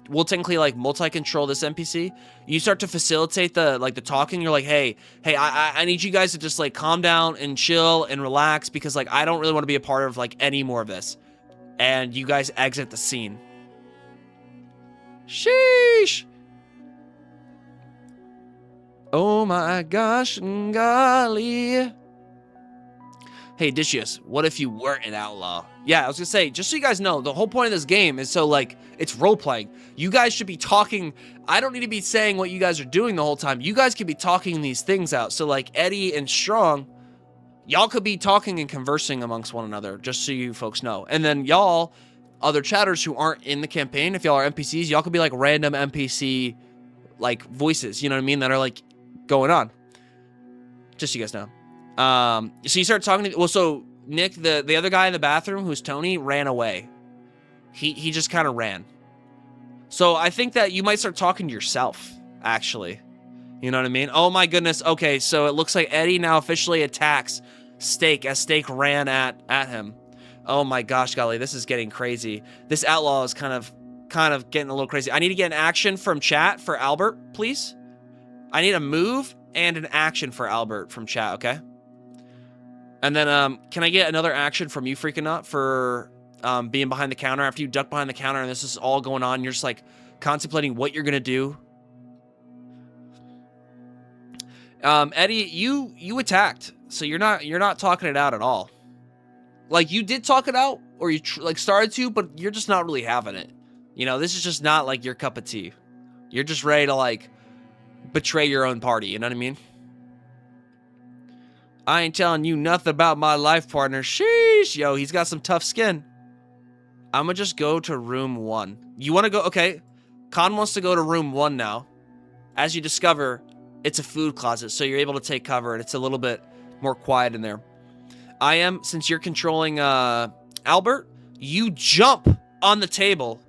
we'll technically like multi-control this NPC. You start to facilitate the talking. You're like, hey, I need you guys to just like calm down and chill and relax because like I don't really want to be a part of like any more of this. And you guys exit the scene. Sheesh. Oh my gosh, golly. Hey, Dishius, what if you weren't an outlaw? Yeah, I was gonna say, just so you guys know, the whole point of this game is so, like, it's role-playing. You guys should be talking. I don't need to be saying what you guys are doing the whole time. You guys could be talking these things out. So, like, Eddie and Strong, y'all could be talking and conversing amongst one another, just so you folks know. And then y'all, other chatters who aren't in the campaign, if y'all are NPCs, y'all could be, like, random NPC, like, voices, you know what I mean, that are, like, going on. Just so you guys know. So you start talking to, well, so Nick, the other guy in the bathroom, who's Tony, ran away. He just kind of ran. So I think that you might start talking to yourself, actually. You know what I mean? Oh my goodness. Okay, so it looks like Eddie now officially attacks Steak as Steak ran at him. Oh my gosh, golly, this is getting crazy. This outlaw is kind of getting a little crazy. I need to get an action from chat for Albert, please. I need a move and an action for Albert from chat, okay? And then, can I get another action from you, Freaking Nut, for being behind the counter? After you duck behind the counter and this is all going on, you're just, like, contemplating what you're gonna do. Eddie, you attacked, so you're not talking it out at all. Like, you did talk it out, or you, like, started to, but you're just not really having it. You know, this is just not, like, your cup of tea. You're just ready to, like, betray your own party, you know what I mean? I ain't telling you nothing about my life partner. Sheesh. Yo, he's got some tough skin. I'm gonna just go to room 1. You want to go? Okay. Khan wants to go to room 1 now. As you discover, it's a food closet, so you're able to take cover, and it's a little bit more quiet in there. I am, since you're controlling Albert, you jump on the table,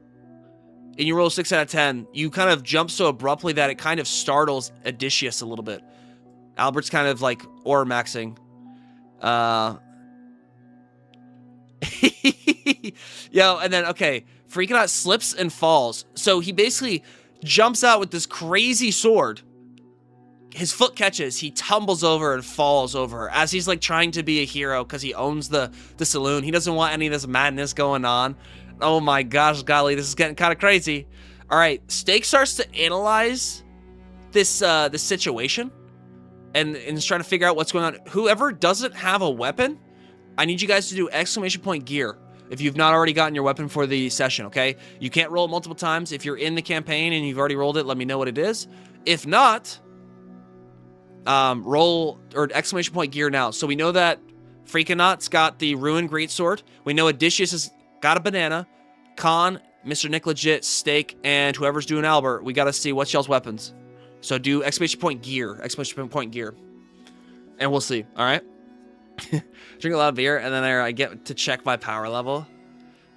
and you roll 6 out of 10. You kind of jump so abruptly that it kind of startles Odysseus a little bit. Albert's kind of like aura maxing. Yo, and then, okay, Freaking Out slips and falls. So he basically jumps out with this crazy sword. His foot catches, he tumbles over and falls over as he's like trying to be a hero because he owns the saloon. He doesn't want any of this madness going on. Oh my gosh, golly, this is getting kind of crazy. All right, Steak starts to analyze this situation. And is trying to figure out what's going on. Whoever doesn't have a weapon, I need you guys to do exclamation point gear if you've not already gotten your weapon for the session, okay? You can't roll it multiple times. If you're in the campaign and you've already rolled it, let me know what it is. If not, roll or exclamation point gear now. So we know that Freaking Nut's got the Ruined Greatsword. We know Odysseus has got a banana. Khan, Mr. Nick Legit, Steak, and whoever's doing Albert, we got to see what's y'all's weapons. So do exclamation point gear, and we'll see. All right. Drink a lot of beer, and then I get to check my power level.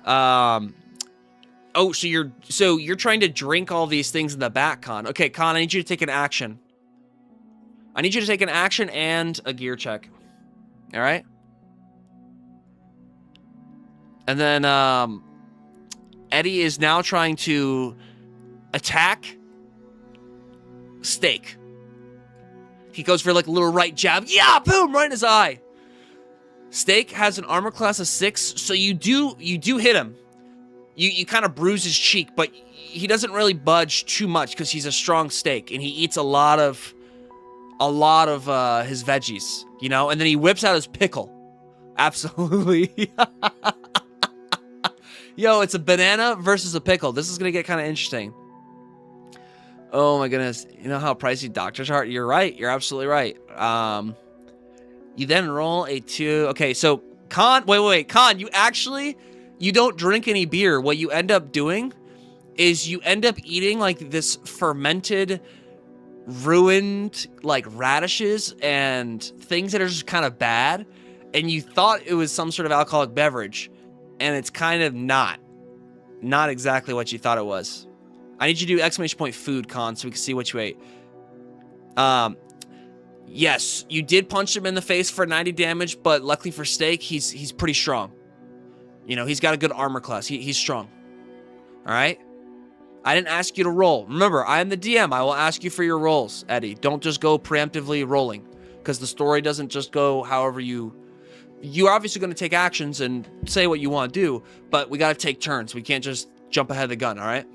Oh, so you're trying to drink all these things in the back, Khan. Okay, Khan, I need you to take an action. I need you to take an action and a gear check. All right. And then Eddie is now trying to attack Steak. He goes for like a little right jab. Yeah, boom, right in his eye. Steak has an armor class of 6, so you do hit him. You kind of bruise his cheek, but he doesn't really budge too much because he's a strong Steak and he eats a lot of his veggies, you know. And then he whips out his pickle. Absolutely. Yo, it's a banana versus a pickle. This is gonna get kind of interesting. Oh my goodness. You know how pricey doctors are? You're right. You're absolutely right. You then roll a 2. Okay, so Khan, wait. Khan, you don't drink any beer. What you end up doing is you end up eating like this fermented, ruined like radishes and things that are just kind of bad. And you thought it was some sort of alcoholic beverage. And it's kind of not exactly what you thought it was. I need you to do exclamation point food, Khan, so we can see what you ate. Yes, you did punch him in the face for 90 damage, but luckily for Steak, he's pretty strong. You know, he's got a good armor class. He's strong. All right? I didn't ask you to roll. Remember, I am the DM. I will ask you for your rolls, Eddie. Don't just go preemptively rolling, because the story doesn't just go however you... You're obviously going to take actions and say what you want to do, but we got to take turns. We can't just jump ahead of the gun, all right?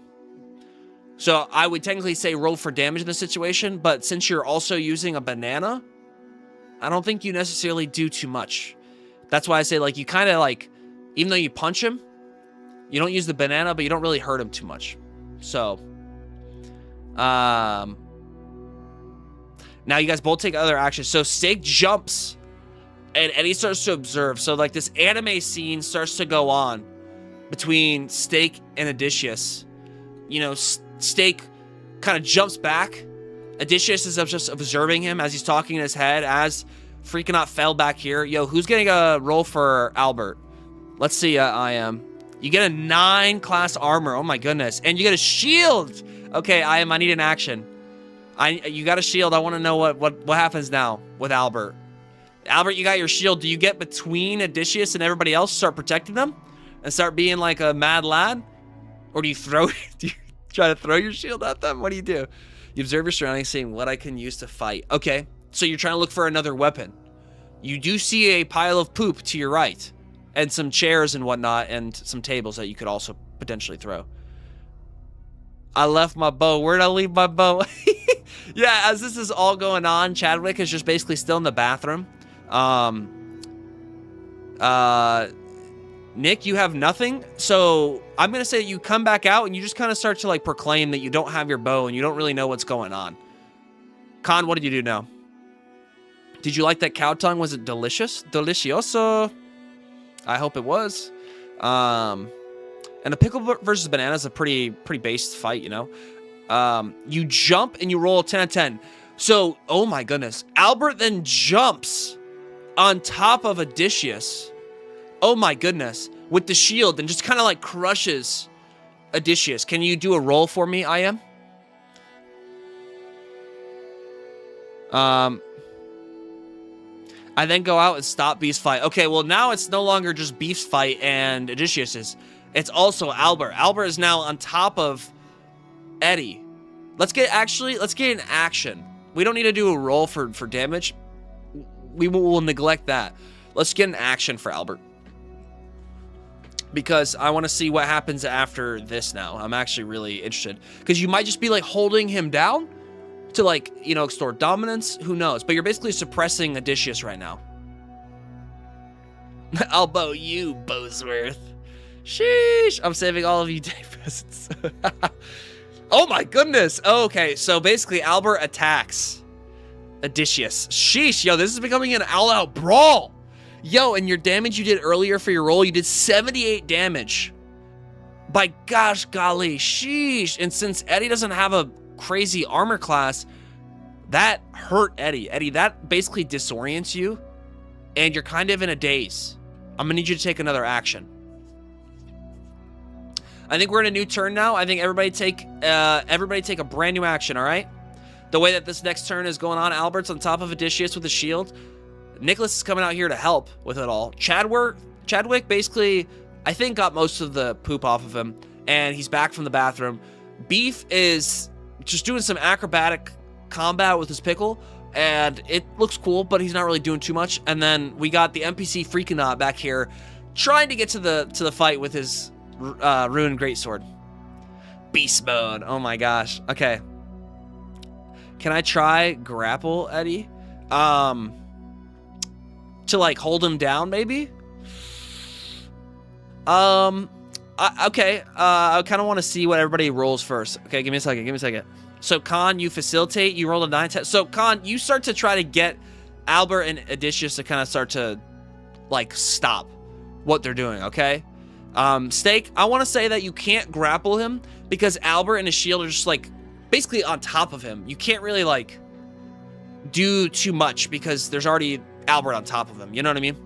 So I would technically say roll for damage in this situation, but since you're also using a banana, I don't think you necessarily do too much. That's why I say, like, you kind of, like, even though you punch him, you don't use the banana, but you don't really hurt him too much. So, now you guys both take other actions. So Steak jumps, and Eddie starts to observe. So, like, this anime scene starts to go on between Steak and Odysseus. You know, Steak kind of jumps back. Odysseus is just observing him as he's talking in his head, as freaking out fell back here. Yo, who's getting a roll for Albert? Let's see, I am. You get a 9 class armor. Oh my goodness. And you get a shield. Okay, I need an action. You got a shield. I want to know what happens now with Albert. Albert, you got your shield. Do you get between Odysseus and everybody else, start protecting them and start being like a mad lad? Or do you do you try to throw your shield at them? What do? You observe your surroundings, seeing what I can use to fight. Okay, so you're trying to look for another weapon. You do see a pile of poop to your right, and some chairs and whatnot, and some tables that you could also potentially throw. I left my bow. Where'd I leave my bow? Yeah, as this is all going on, Chadwick is just basically still in the bathroom. Nick, you have nothing. So I'm going to say you come back out and you just kind of start to, like, proclaim that you don't have your bow and you don't really know what's going on. Con, what did you do now? Did you like that cow tongue? Was it delicious? Delicioso. I hope it was. And the pickle versus banana is a pretty based fight, you know. You jump and you roll a 10 out of 10. So, oh my goodness. Albert then jumps on top of Odysseus. Oh my goodness. With the shield and just kind of like crushes Odysseus. Can you do a roll for me, I am? I then go out and stop Beef's fight. Okay, well now it's no longer just Beef's fight and Odysseus's. It's also Albert. Albert is now on top of Eddie. Let's get an action. We don't need to do a roll for damage. We'll neglect that. Let's get an action for Albert. Because I want to see what happens after this now. I'm actually really interested. Because you might just be like holding him down to, like, you know, extort dominance. Who knows? But you're basically suppressing Odysseus right now. I'll bow you, Bowsworth. Sheesh. I'm saving all of you day peasants. Oh my goodness. Okay, so basically Albert attacks Odysseus. Sheesh. Yo, this is becoming an all-out brawl. Yo, and your damage you did earlier for your roll, you did 78 damage. By gosh golly, sheesh. And since Eddie doesn't have a crazy armor class, that hurt Eddie. Eddie, that basically disorients you, and you're kind of in a daze. I'm gonna need you to take another action. I think we're in a new turn now. I think everybody take a brand new action, all right? The way that this next turn is going on, Albert's on top of Odysseus with a shield. Nicholas is coming out here to help with it all. Chadwick basically, I think, got most of the poop off of him, and he's back from the bathroom. Beef is just doing some acrobatic combat with his pickle, and it looks cool, but he's not really doing too much. And then we got the NPC Freakonaut back here trying to get to the fight with his ruined greatsword. Beast mode. Oh my gosh. Okay. Can I try grapple Eddie? To, like, hold him down, maybe? Okay. I kind of want to see what everybody rolls first. Okay, give me a second. So, Khan, you facilitate. You roll a 9, 10. So, Khan, you start to try to get Albert and Odysseus to kind of start to, like, stop what they're doing, okay? Steak, I want to say that you can't grapple him because Albert and his shield are just, like, basically on top of him. You can't really, like, do too much because there's already Albert on top of him. You know what I mean?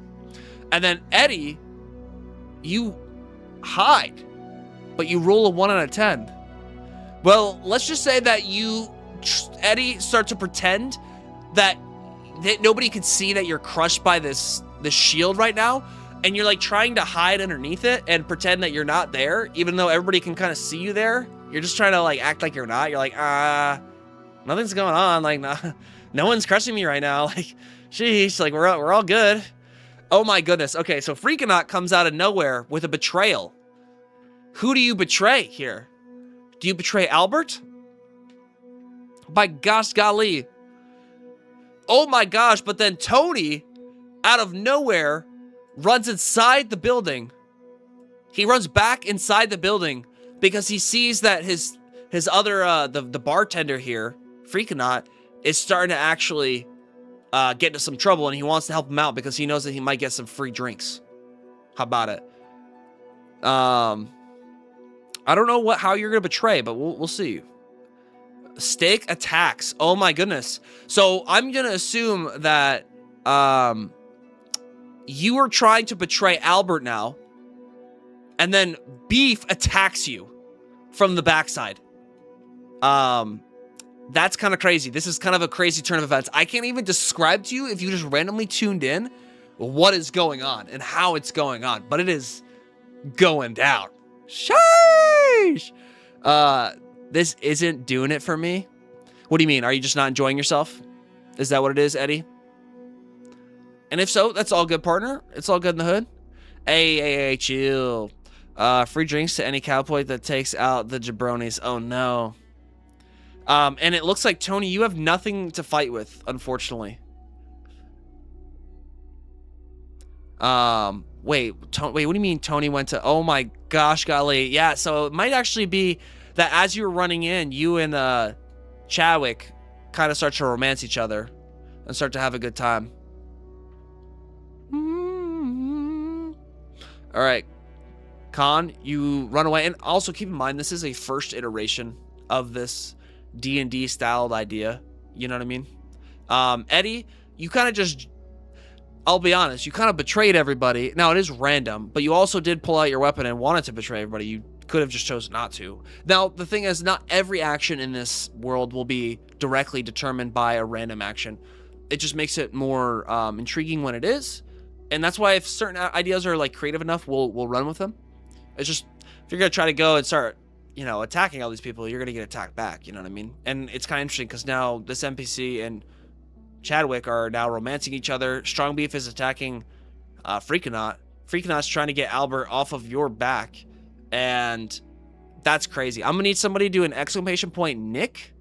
And then Eddie, you hide, but you roll a 1 out of 10. Well, let's just say that Eddie, start to pretend that nobody can see that you're crushed by this shield right now, and you're like trying to hide underneath it and pretend that you're not there, even though everybody can kind of see you there. You're just trying to like act like you're not. You're like, nothing's going on. Like, no one's crushing me right now. Like, sheesh, like we're all good. Oh my goodness. Okay, so Freakonaut comes out of nowhere with a betrayal. Who do you betray here? Do you betray Albert? By gosh golly. Oh my gosh, but then Tony, out of nowhere, runs inside the building. He runs back inside the building because he sees that his other, the bartender here, Freakonaut, is starting to actually get into some trouble, and he wants to help him out because he knows that he might get some free drinks. How about it? I don't know how you're gonna betray, but we'll see. Steak attacks. Oh my goodness. So I'm gonna assume that you are trying to betray Albert now, and then Beef attacks you from the backside. That's kind of crazy. This is kind of a crazy turn of events. I can't even describe to you, if you just randomly tuned in, what is going on and how it's going on, but it is going down. Sheesh! This isn't doing it for me. What do you mean? Are you just not enjoying yourself? Is that what it is, Eddie? And if so, that's all good, partner. It's all good in the hood. Hey, chill. Free drinks to any cowboy that takes out the jabronis. Oh, no. And it looks like, Tony, you have nothing to fight with, unfortunately. Wait, what do you mean Tony went to... Oh, my gosh, golly. Yeah, so it might actually be that as you were running in, you and Chadwick kind of start to romance each other and start to have a good time. All right. Khan, you run away. And also keep in mind, this is a first iteration of this D&D styled idea. You know what I mean? Eddie, you kind of just... I'll be honest, you kind of betrayed everybody. Now, it is random, but you also did pull out your weapon and wanted to betray everybody. You could have just chosen not to. Now, the thing is, not every action in this world will be directly determined by a random action. It just makes it more intriguing when it is. And that's why if certain ideas are like creative enough, we'll run with them. It's just, if you're going to try to go and start, you know, attacking all these people, you're going to get attacked back. You know what I mean? And it's kind of interesting because now this NPC and Chadwick are now romancing each other. Strong Beef is attacking Freakonaut. Freakonaut's trying to get Albert off of your back. And that's crazy. I'm going to need somebody to do an exclamation point Nick.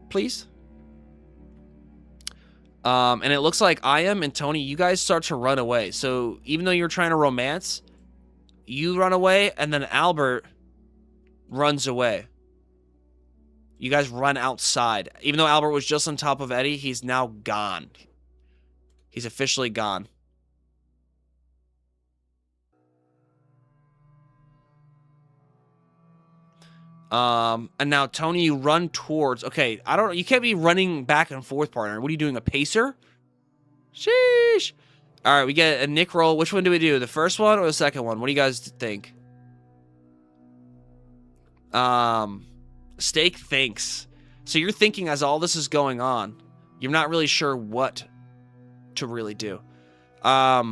Please. And it looks like I am and Tony, you guys start to run away. So even though you're trying to romance, you run away and then Albert runs away. You guys run outside. Even though Albert was just on top of Eddie, he's now gone. He's officially gone. And now Tony, you run towards... Okay, I don't... You can't be running back and forth, partner. What are you doing, a pacer? Sheesh. All right, we get a Nick roll. Which one do we do? The first one or the second one? What do you guys think? Steak thinks. So you're thinking as all this is going on, you're not really sure what to really do. I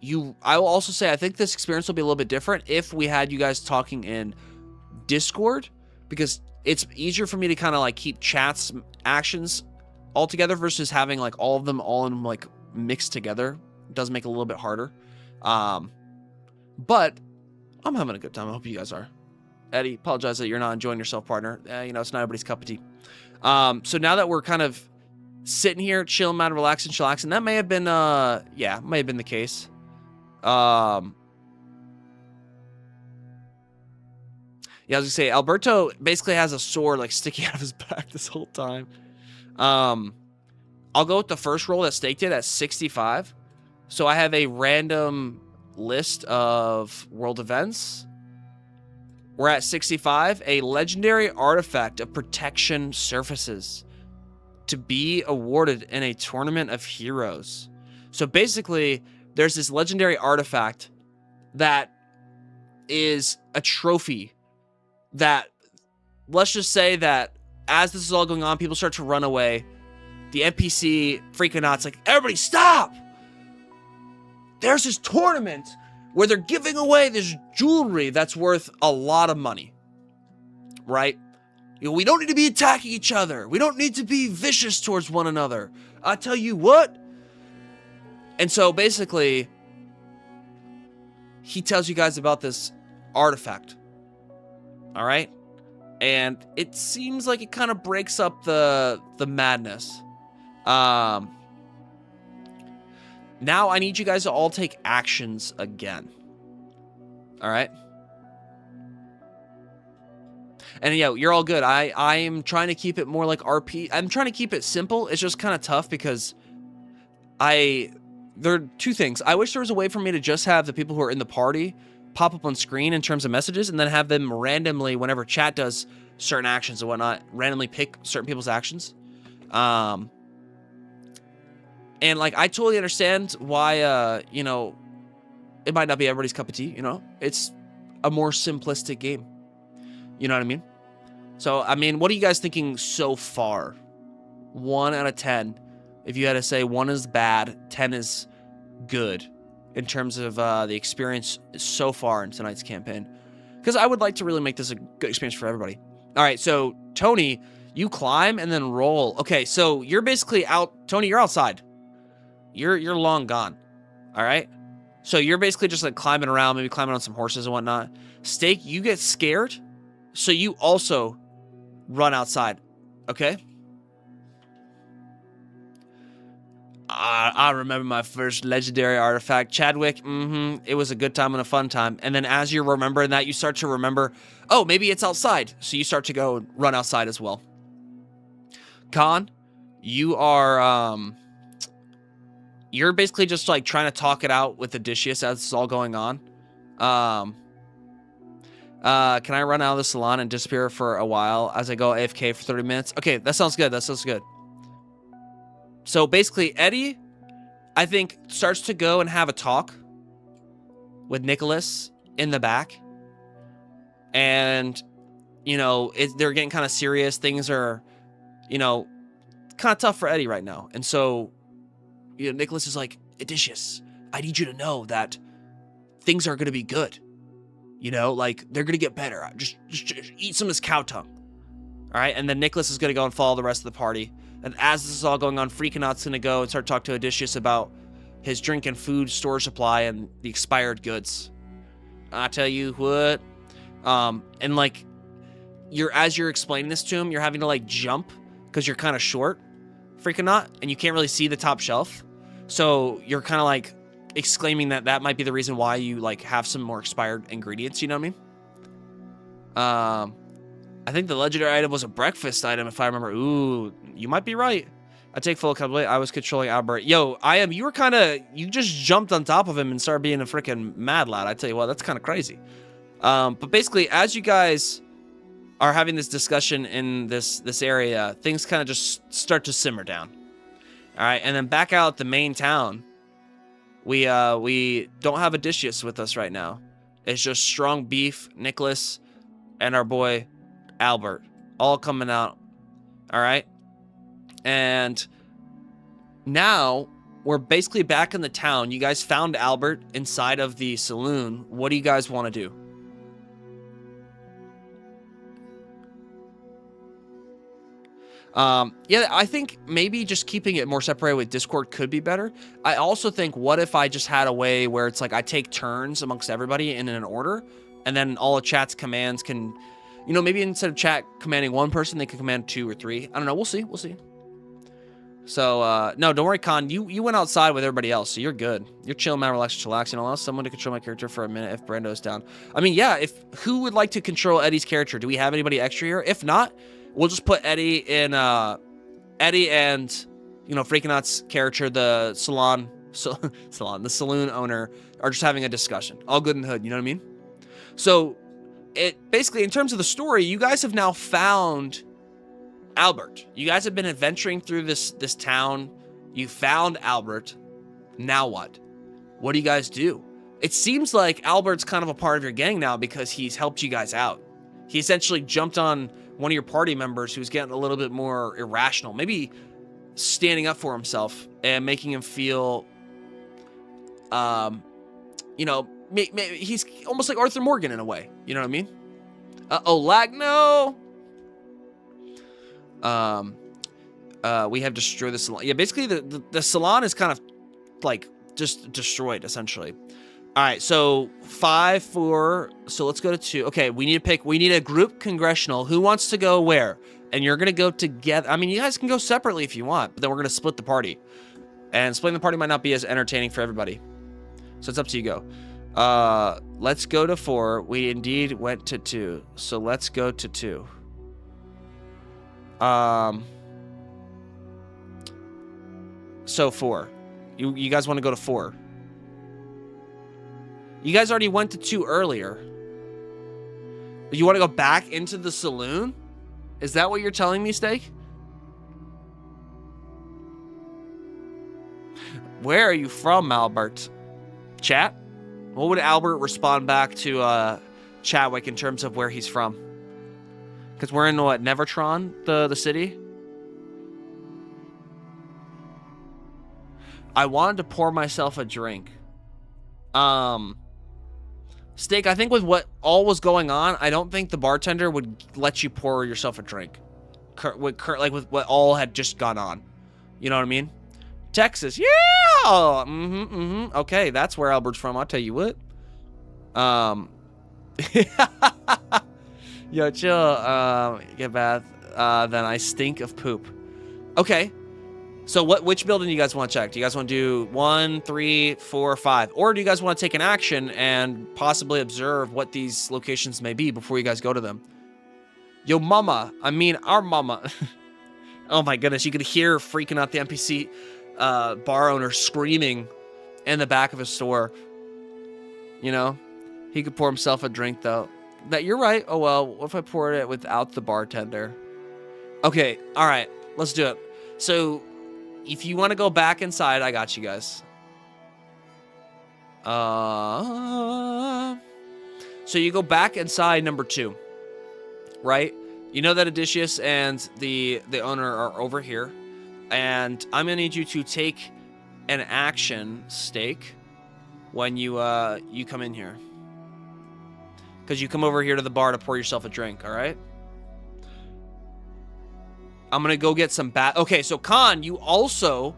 will also say I think this experience will be a little bit different if we had you guys talking in Discord, because it's easier for me to kind of like keep chats actions all together versus having like all of them all in like mixed together. It does make it a little bit harder. But I'm having a good time. I hope you guys are. Eddie, apologize that you're not enjoying yourself, partner. You know, it's not everybody's cup of tea. So now that we're kind of sitting here, chilling, man, relaxing, chillaxing, that may have been, yeah, may have been the case. Yeah, I was gonna say, Alberto basically has a sword, like, sticking out of his back this whole time. I'll go with the first roll that Steak did at 65. So I have a random list of world events. We're at 65. A legendary artifact of protection surfaces to be awarded in a tournament of heroes. So basically, there's this legendary artifact that is a trophy that, let's just say that as this is all going on, people start to run away. The NPC Freakonaut's like, everybody stop! There's this tournament where they're giving away this jewelry that's worth a lot of money, right? You know, we don't need to be attacking each other. We don't need to be vicious towards one another. I tell you what. And so basically, he tells you guys about this artifact. All right? And it seems like it kind of breaks up the madness. Now I need you guys to all take actions again. All right? And yeah, you're all good. I am trying to keep it more like RP. I'm trying to keep it simple. It's just kind of tough because there are two things. I wish there was a way for me to just have the people who are in the party pop up on screen in terms of messages, and then have them randomly, whenever chat does certain actions and whatnot, randomly pick certain people's actions. And like, I totally understand why, you know, it might not be everybody's cup of tea, you know? It's a more simplistic game. You know what I mean? So, I mean, what are you guys thinking so far? 1 out of 10. If you had to say 1 is bad, 10 is good in terms of the experience so far in tonight's campaign. Because I would like to really make this a good experience for everybody. All right, so Tony, you climb and then roll. Okay, so you're basically out. Tony, you're outside. You're long gone. All right? So you're basically just like climbing around, maybe climbing on some horses and whatnot. Steak, you get scared, so you also run outside. Okay? I remember my first legendary artifact, Chadwick. It was a good time and a fun time. And then as you're remembering that, you start to remember, oh, maybe it's outside. So you start to go and run outside as well. Khan, you are, you're basically just like trying to talk it out with Odysseus as it's all going on. Can I run out of the salon and disappear for a while as I go AFK for 30 minutes? Okay, that sounds good. That sounds good. So basically, Eddie, I think, starts to go and have a talk with Nicholas in the back. And, you know, they're getting kind of serious. Things are, you know, kind of tough for Eddie right now. And so, you know, Nicholas is like, Odysseus, I need you to know that things are going to be good. You know, like, they're going to get better. Just eat some of this cow tongue. All right? And then Nicholas is going to go and follow the rest of the party. And as this is all going on, Freakonaut's going to go and start talking to Odysseus about his drink and food store supply and the expired goods. I tell you what. And like, as you're explaining this to him, you're having to like jump because you're kind of short, Freakonaut, and you can't really see the top shelf. So you're kind of like exclaiming that might be the reason why you like have some more expired ingredients. You know what I mean? I think the legendary item was a breakfast item, if I remember. Ooh, you might be right. I take full accountability. I was controlling Albert. Yo, you just jumped on top of him and started being a freaking mad lad. I tell you what, that's kind of crazy. But basically, as you guys are having this discussion in this area, things kind of just start to simmer down. All right, and then back out the main town, we don't have Odysseus with us right now. It's just Strong Beef, Nicholas, and our boy Albert, all coming out. All right. And now we're basically back in the town. You guys found Albert inside of the saloon. What do you guys want to do? Yeah, I think maybe just keeping it more separated with Discord could be better. I also think, what if I just had a way where it's like I take turns amongst everybody in an order, and then all of chat's commands can, you know, maybe instead of chat commanding one person, they can command 2 or 3. I don't know. We'll see. We'll see. So, no, don't worry, Khan. You went outside with everybody else, so you're good. You're chilling, man, relax, chillaxing. Allow someone to control my character for a minute if Brando's down. I mean, yeah, who would like to control Eddie's character? Do we have anybody extra here? If not, we'll just put Eddie in, Eddie and, you know, Freakonaut's character, the the saloon owner, are just having a discussion. All good in the hood, you know what I mean? So, it basically, in terms of the story, you guys have now found Albert. You guys have been adventuring through this town. You found Albert. Now what? What do you guys do? It seems like Albert's kind of a part of your gang now because he's helped you guys out. He essentially jumped on one of your party members who's getting a little bit more irrational, maybe standing up for himself and making him feel, you know, He's almost like Arthur Morgan in a way. You know what I mean? Uh-oh, lag, no! We have destroyed the salon. Yeah, basically the salon is kind of like just destroyed essentially. All right, so 5, 4. So let's go to 2. Okay, we need to pick. We need a group congressional. Who wants to go where? And you're gonna go together. I mean, you guys can go separately if you want, but then we're gonna split the party. And splitting the party might not be as entertaining for everybody. So it's up to you. Go. Let's go to 4. We indeed went to 2. So let's go to 2. So 4. You guys want to go to 4? You guys already went to 2 earlier. You want to go back into the saloon? Is that what you're telling me, Steak? Where are you from, Albert? Chat? What would Albert respond back to Chadwick in terms of where he's from? Because we're in, what, Nevertron, the city? I wanted to pour myself a drink. Steak, I think with what all was going on, I don't think the bartender would let you pour yourself a drink. Like with what all had just gone on. You know what I mean? Texas, yeah! Okay, that's where Albert's from, I'll tell you what. Yo, chill, get a bath, then I stink of poop. Okay. So which building do you guys want to check? Do you guys want to do 1, 3, 4, 5? Or do you guys want to take an action and possibly observe what these locations may be before you guys go to them? Yo, mama. I mean, our mama. Oh my goodness, you could hear freaking out the NPC bar owner screaming in the back of his store. You know? He could pour himself a drink, though. That you're right. Oh, well, what if I poured it without the bartender? Okay, all right. Let's do it. So... if you want to go back inside, I got you guys. So you go back inside number 2, right? You know that Odysseus and the owner are over here, and I'm gonna need you to take an action, Steak, when you come in here, because you come over here to the bar to pour yourself a drink. All right. I'm going to go get some bath. Okay, so Khan, you also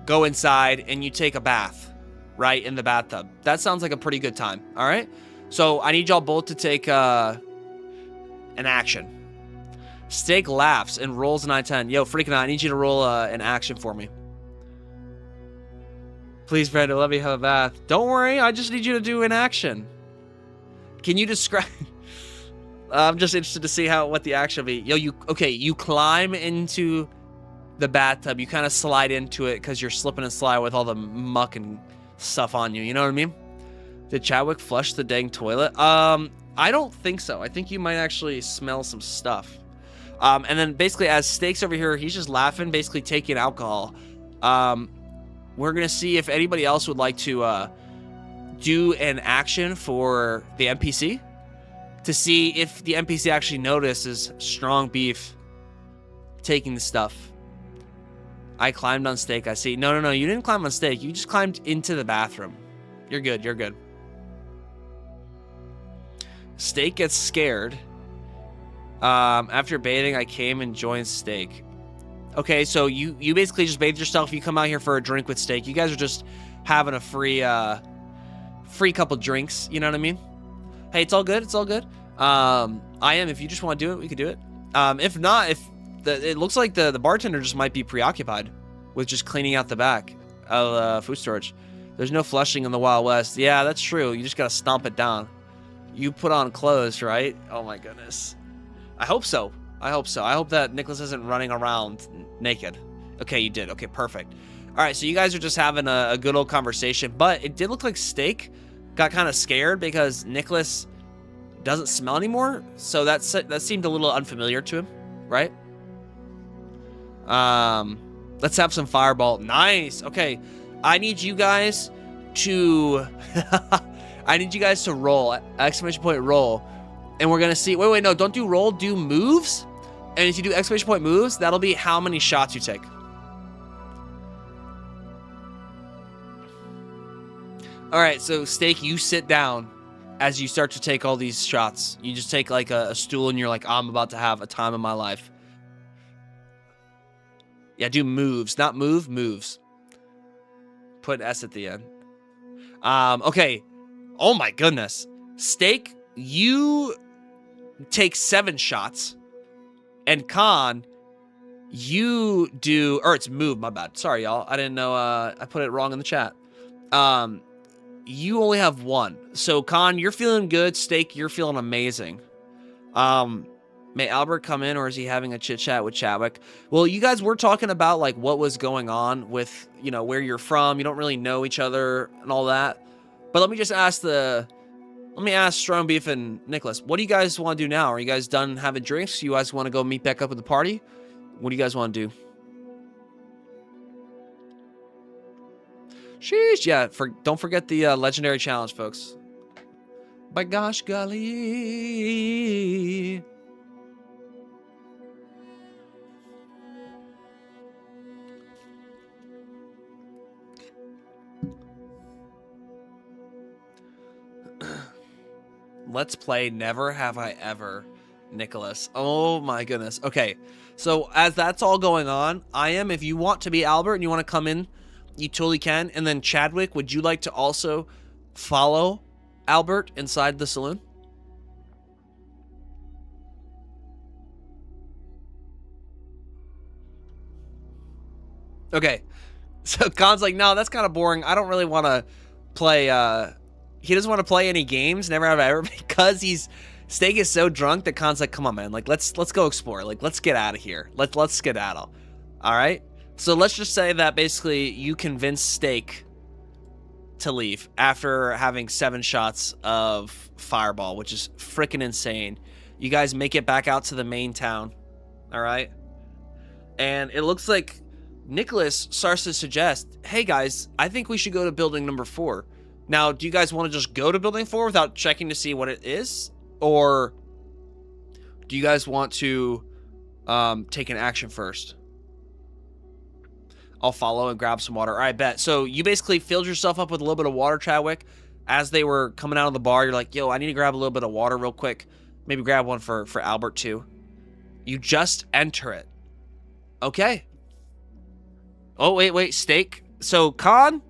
go inside and you take a bath, right, in the bathtub. That sounds like a pretty good time, all right? So I need y'all both to take an action. Steak laughs and rolls an I-10. Yo, freaking out, I need you to roll an action for me. Please, Brando, let me have a bath. Don't worry, I just need you to do an action. Can you describe... I'm just interested to see what the action will be. Yo, you climb into the bathtub. You kind of slide into it because you're slipping and slide with all the muck and stuff on you. You know what I mean? Did Chadwick flush the dang toilet? I don't think so. I think you might actually smell some stuff. And then basically as Steak's over here, he's just laughing, basically taking alcohol. We're going to see if anybody else would like to do an action for the NPC. To see if the NPC actually notices strong beef taking the stuff. I climbed on Steak, I see. No, you didn't climb on Steak. You just climbed into the bathroom. You're good, you're good. Steak gets scared. After bathing, I came and joined Steak. Okay, so you basically just bathed yourself. You come out here for a drink with Steak. You guys are just having a free couple drinks. You know what I mean? Hey, it's all good. It's all good. If you just want to do it, we could do it. If not, it looks like the bartender just might be preoccupied with just cleaning out the back of food storage. There's no flushing in the Wild West. Yeah, that's true. You just got to stomp it down. You put on clothes, right? Oh my goodness. I hope so. I hope so. I hope that Nicholas isn't running around naked. Okay, you did. Okay, perfect. All right, so you guys are just having a good old conversation, but it did look like Steak got kind of scared because Nicholas doesn't smell anymore, so that seemed a little unfamiliar to him, right? Let's have some fireball. Nice. Okay, I need you guys to roll, exclamation point roll, and we're gonna see. Wait, no, don't do roll. Do moves, and if you do exclamation point moves, that'll be how many shots you take. All right, so Steak, you sit down as you start to take all these shots. You just take like a stool and you're like, I'm about to have a time of my life. Yeah, do moves, not moves. Put S at the end. Okay. Oh my goodness. Steak, you take 7 shots. And Khan, you do, or it's move, my bad. Sorry, y'all. I didn't know, I put it wrong in the chat. You only have 1. So Khan, you're feeling good. Steak, you're feeling amazing. May Albert come in, or is he having a chit chat with Chadwick? Well, you guys were talking about like what was going on with, you know, where you're from. You don't really know each other and all that. But let me just ask Strong Beef and Nicholas, what do you guys want to do now? Are you guys done having drinks? You guys want to go meet back up with the party? What do you guys want to do? Sheesh, yeah, don't forget the legendary challenge, folks. By gosh golly. Let's play Never Have I Ever, Nicholas. Oh my goodness. Okay, so as that's all going on, if you want to be Albert and you want to come in, you totally can. And then Chadwick, would you like to also follow Albert inside the saloon? Okay, so Khan's like, no, that's kind of boring. I don't really want to play, he doesn't want to play any games, Never Have I Ever, because Steak is so drunk that Khan's like, come on, man, like, let's go explore. Like, let's get out of here. Let's skedaddle. All right? So let's just say that basically you convince Steak to leave after having 7 shots of Fireball, which is freaking insane. You guys make it back out to the main town. All right? And it looks like Nicholas starts to suggest, hey guys, I think we should go to building number 4. Now, do you guys want to just go to building 4 without checking to see what it is? Or do you guys want to take an action first? I'll follow and grab some water. All right, bet. So you basically filled yourself up with a little bit of water, Chadwick. As they were coming out of the bar, you're like, yo, I need to grab a little bit of water real quick. Maybe grab one for Albert, too. You just enter it. Okay. Oh, wait, Steak. So, Khan,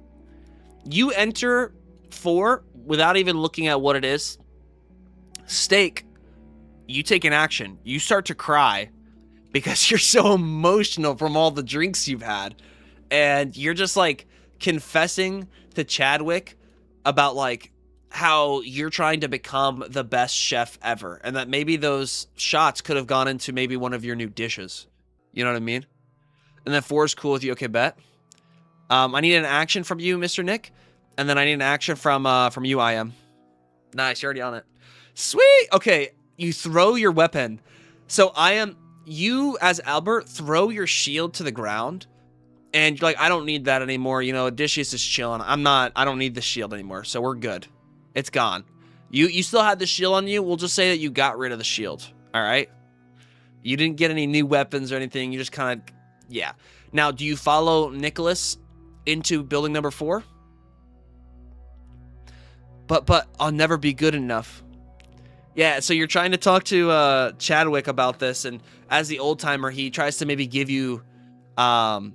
you enter 4 without even looking at what it is. Steak, you take an action. You start to cry because you're so emotional from all the drinks you've had. And you're just like confessing to Chadwick about like how you're trying to become the best chef ever. And that maybe those shots could have gone into maybe one of your new dishes. You know what I mean? And then 4 is cool with you. Okay, bet. I need an action from you, Mr. Nick. And then I need an action from you, I am. Nice, you're already on it. Sweet. Okay, you throw your weapon. So you as Albert throw your shield to the ground. And you're like, I don't need that anymore. You know, Odysseus is chilling. I don't need the shield anymore. So we're good. It's gone. You still had the shield on you. We'll just say that you got rid of the shield. All right. You didn't get any new weapons or anything. You just kind of, yeah. Now, do you follow Nicholas into building number 4? But I'll never be good enough. Yeah, so you're trying to talk to Chadwick about this, and as the old timer, he tries to maybe give you some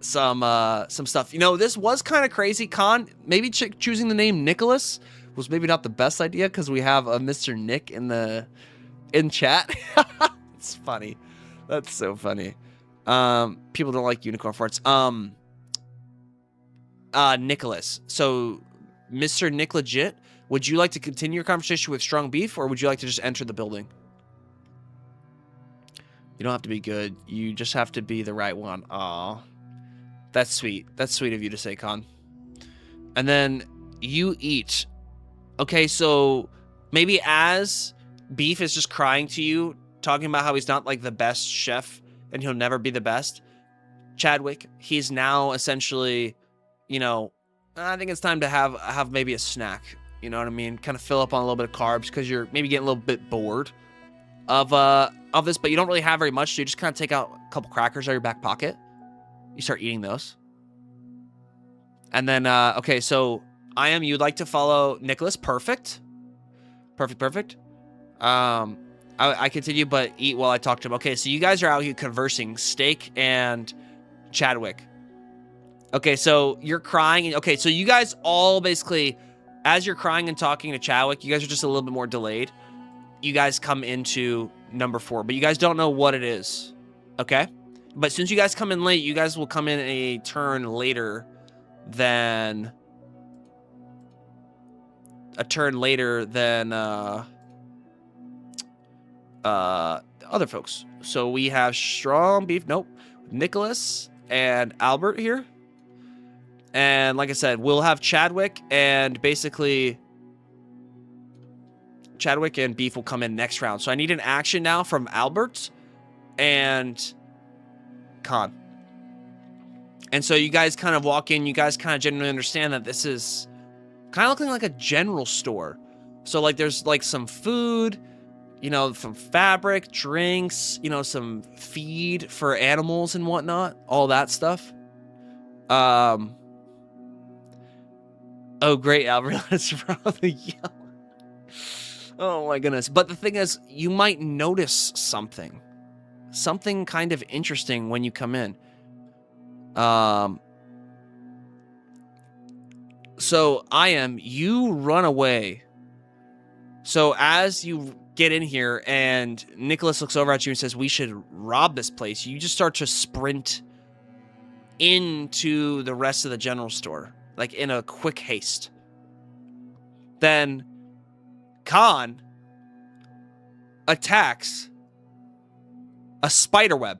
stuff. You know, this was kind of crazy. Khan, maybe choosing the name Nicholas was maybe not the best idea because we have a Mr. Nick in chat. It's funny. That's so funny. People don't like unicorn farts. Nicholas. So, Mr. Nick Legit, would you like to continue your conversation with Strong Beef, or would you like to just enter the building? You don't have to be good. You just have to be the right one. Aw. That's sweet. That's sweet of you to say, Khan. And then you eat. Okay, so maybe as Beef is just crying to you, talking about how he's not like the best chef and he'll never be the best, Chadwick, he's now essentially, you know, I think it's time to have maybe a snack. You know what I mean? Kind of fill up on a little bit of carbs because you're maybe getting a little bit bored of this, but you don't really have very much. So you just kind of take out a couple crackers out of your back pocket. You start eating those. And then, okay, so you'd like to follow Nicholas. Perfect. Perfect. I continue, but eat while I talk to him. Okay, so you guys are out here conversing, Steak and Chadwick. Okay, so you're crying. Okay, so you guys all basically, as you're crying and talking to Chadwick, you guys are just a little bit more delayed. You guys come into number 4, but you guys don't know what it is. Okay? But since you guys come in late, you guys will come in a turn later than other folks. So we have strong beef. Nope. Nicholas and Albert here. And like I said, we'll have Chadwick and basically Chadwick and Beef will come in next round. So I need an action now from Albert and Khan. And so you guys kind of walk in. You guys kind of genuinely understand that this is kind of looking like a general store. So like there's like some food, you know, some fabric, drinks, you know, some feed for animals and whatnot, all that stuff. Oh, great, Albert. That's probably yellow. Oh my goodness. But the thing is, you might notice something kind of interesting when you come in. So you run away. So as you get in here and Nicholas looks over at you and says, we should rob this place, you just start to sprint into the rest of the general store, like in a quick haste. Then Khan attacks a spider web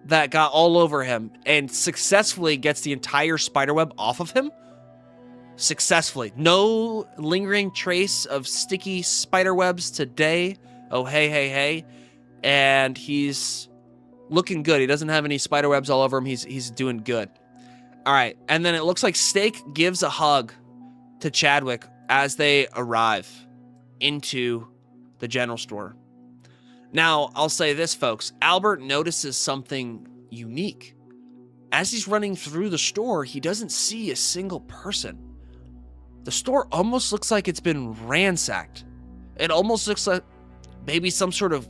that got all over him and successfully gets the entire spider web off of him. Successfully. No lingering trace of sticky spider webs today. Oh, hey. And he's looking good. He doesn't have any spider webs all over him. He's doing good. All right. And then it looks like Steak gives a hug to Chadwick as they arrive into the general store. Now, I'll say this, folks. Albert notices something unique. As he's running through the store, he doesn't see a single person. The store almost looks like it's been ransacked. It almost looks like maybe some sort of,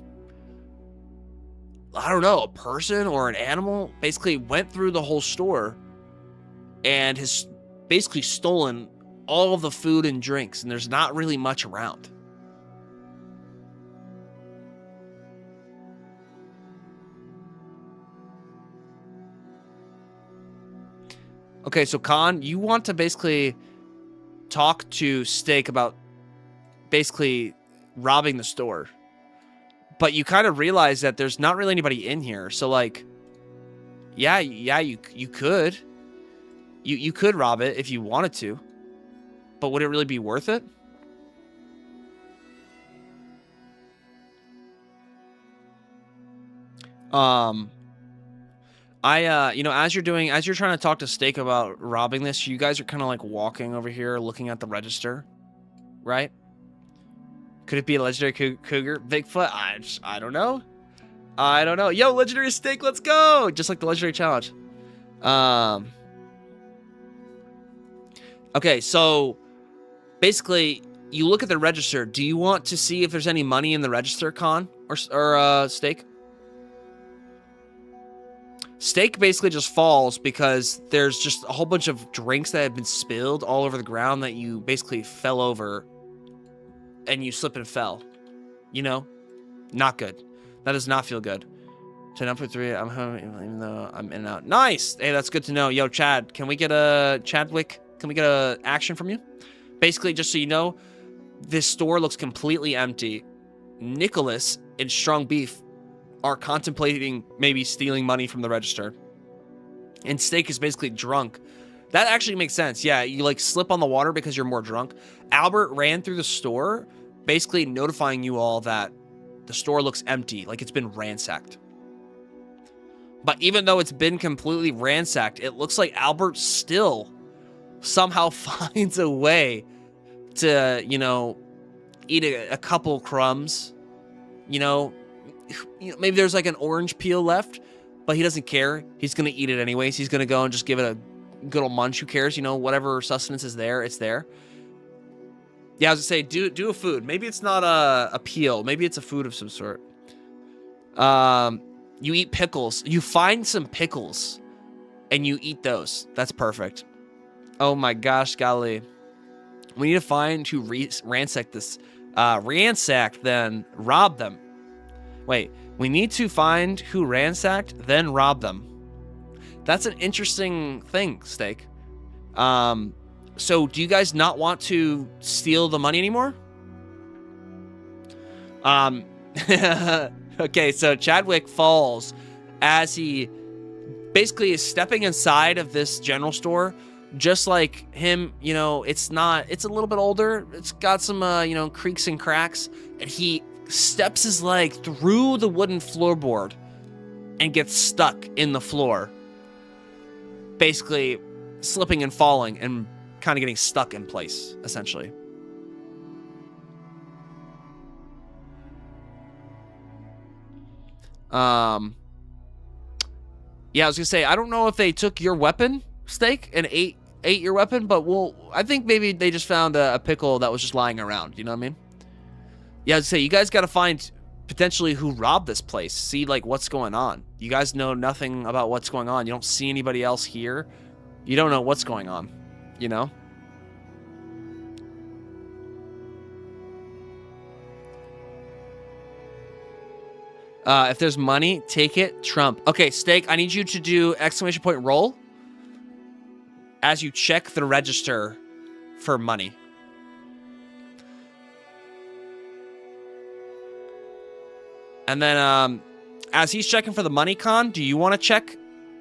I don't know, a person or an animal basically went through the whole store and has basically stolen all of the food and drinks, and there's not really much around. Okay, so Khan, you want to basically talk to Steak about basically robbing the store. But you kind of realize that there's not really anybody in here. So like, yeah, you could. You could rob it if you wanted to. But would it really be worth it? You know, as you're trying to talk to Steak about robbing this, you guys are kind of like walking over here, looking at the register, right? Could it be a legendary cougar, Bigfoot? I don't know. Yo, legendary Steak, let's go! Just like the legendary challenge. Okay, so basically, you look at the register. Do you want to see if there's any money in the register, Khan or Steak? Steak basically just falls because there's just a whole bunch of drinks that have been spilled all over the ground that you basically fell over and you slip and fell. You know? Not good. That does not feel good. 10 up for 3. I'm home even though I'm in and out. Nice! Hey, that's good to know. Yo, Chad, can we get a Chadwick? Can we get a action from you? Basically, just so you know, this store looks completely empty. Nicholas and Strong Beef are contemplating maybe stealing money from the register. And Steak is basically drunk. That actually makes sense. Yeah, you like slip on the water because you're more drunk. Albert ran through the store, basically notifying you all that the store looks empty, like it's been ransacked. But even though it's been completely ransacked, it looks like Albert still somehow finds a way to, you know, eat a couple crumbs, you know, maybe there's like an orange peel left, but he doesn't care. He's going to eat it anyways. He's going to go and just give it a good old munch. Who cares? You know, whatever sustenance is there, it's there. Yeah, I was gonna say, do a food. Maybe it's not a peel. Maybe it's a food of some sort. You eat pickles. You find some pickles, and you eat those. That's perfect. Oh my gosh, golly. We need to find who ransacked this. Ransacked, then rob them. Wait, we need to find who ransacked, then rob them. That's an interesting thing, Steak. So do you guys not want to steal the money anymore? Okay, so Chadwick falls as he basically is stepping inside of this general store. Just like him, you know, it's a little bit older. It's got some, you know, creaks and cracks. And he steps his leg through the wooden floorboard and gets stuck in the floor. Basically slipping and falling and kind of getting stuck in place, essentially. Yeah, I was gonna say, I don't know if they took your weapon, Steak, and ate your weapon, but I think maybe they just found a pickle that was just lying around. You know what I mean? Yeah, I was gonna say, you guys got to find potentially who robbed this place. See, like, what's going on. You guys know nothing about what's going on. You don't see anybody else here. You don't know what's going on, you know? If there's money, take it, Trump. Okay, Steak, I need you to do exclamation point roll as you check the register for money. And then, as he's checking for the money, Con, do you want to check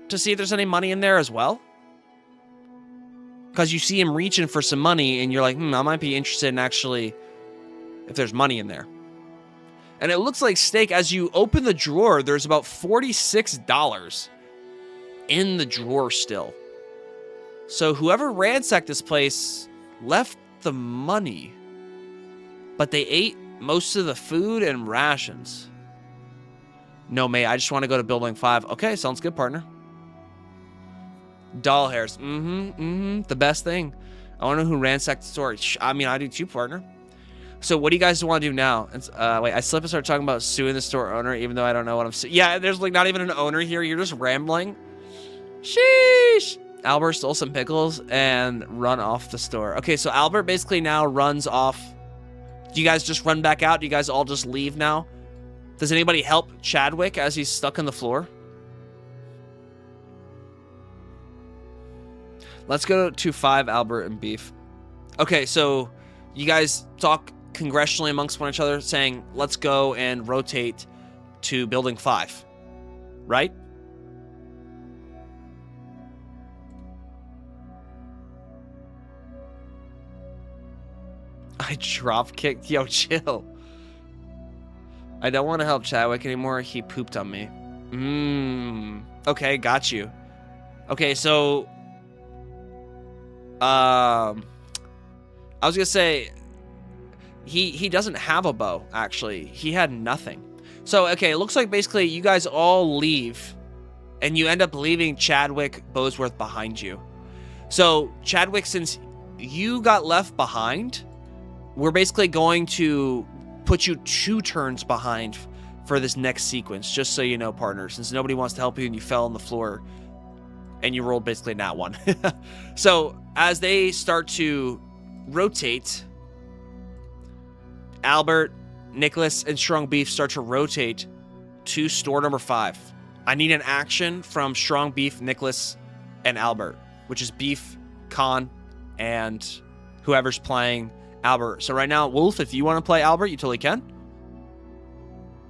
to see if there's any money in there as well? Because you see him reaching for some money, and you're like, I might be interested in actually if there's money in there. And it looks like, Steak, as you open the drawer, there's about $46 in the drawer still. So whoever ransacked this place left the money, but they ate most of the food and rations. No, mate, I just want to go to building 5. Okay, sounds good, partner. Doll hairs. The best thing. I want to know who ransacked the store. I mean, I do too, partner. So what do you guys want to do now? Wait, I slip and start talking about suing the store owner, even though I don't know what I'm suing. Yeah, there's like not even an owner here. You're just rambling. Sheesh. Albert stole some pickles and run off the store. Okay, so Albert basically now runs off. Do you guys just run back out? Do you guys all just leave now? Does anybody help Chadwick as he's stuck on the floor? Let's go to 5, Albert and Beef. Okay, so you guys talk congressionally amongst one each other, saying, let's go and rotate to building 5. Right? I drop kicked. Yo, chill. I don't want to help Chadwick anymore. He pooped on me. Okay, got you. Okay, so I was gonna say he doesn't have a bow, actually. He had nothing. So okay, it looks like basically you guys all leave and you end up leaving Chadwick Bosworth behind you. So Chadwick, since you got left behind, we're basically going to put you 2 turns behind for this next sequence, just so you know, partner, since nobody wants to help you and you fell on the floor and you rolled basically nat 1. So as they start to rotate, Albert, Nicholas, and Strong Beef start to rotate to store number 5. I need an action from Strong Beef, Nicholas, and Albert, which is Beef, Con, and whoever's playing Albert. So right now, Wolf, if you want to play Albert, you totally can.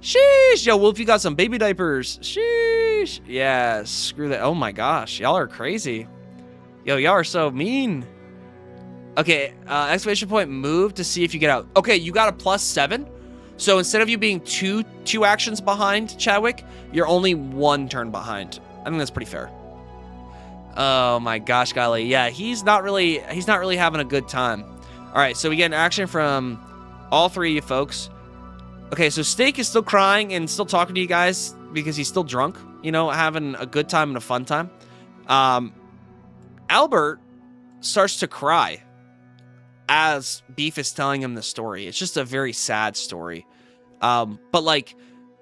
Sheesh. Yo, Wolf, you got some baby diapers. Sheesh. Yeah, screw that. Oh my gosh, y'all are crazy. Yo, y'all are so mean. Okay, exclamation point move to see if you get out. Okay, you got a +7. So instead of you being two actions behind Chadwick, you're only 1 turn behind. I think that's pretty fair. Oh my gosh, golly. Yeah, he's not really having a good time. All right, so we get an action from all 3 of you folks. Okay, so Steak is still crying and still talking to you guys because he's still drunk, you know, having a good time and a fun time. Albert starts to cry as Beef is telling him the story. It's just a very sad story. But like,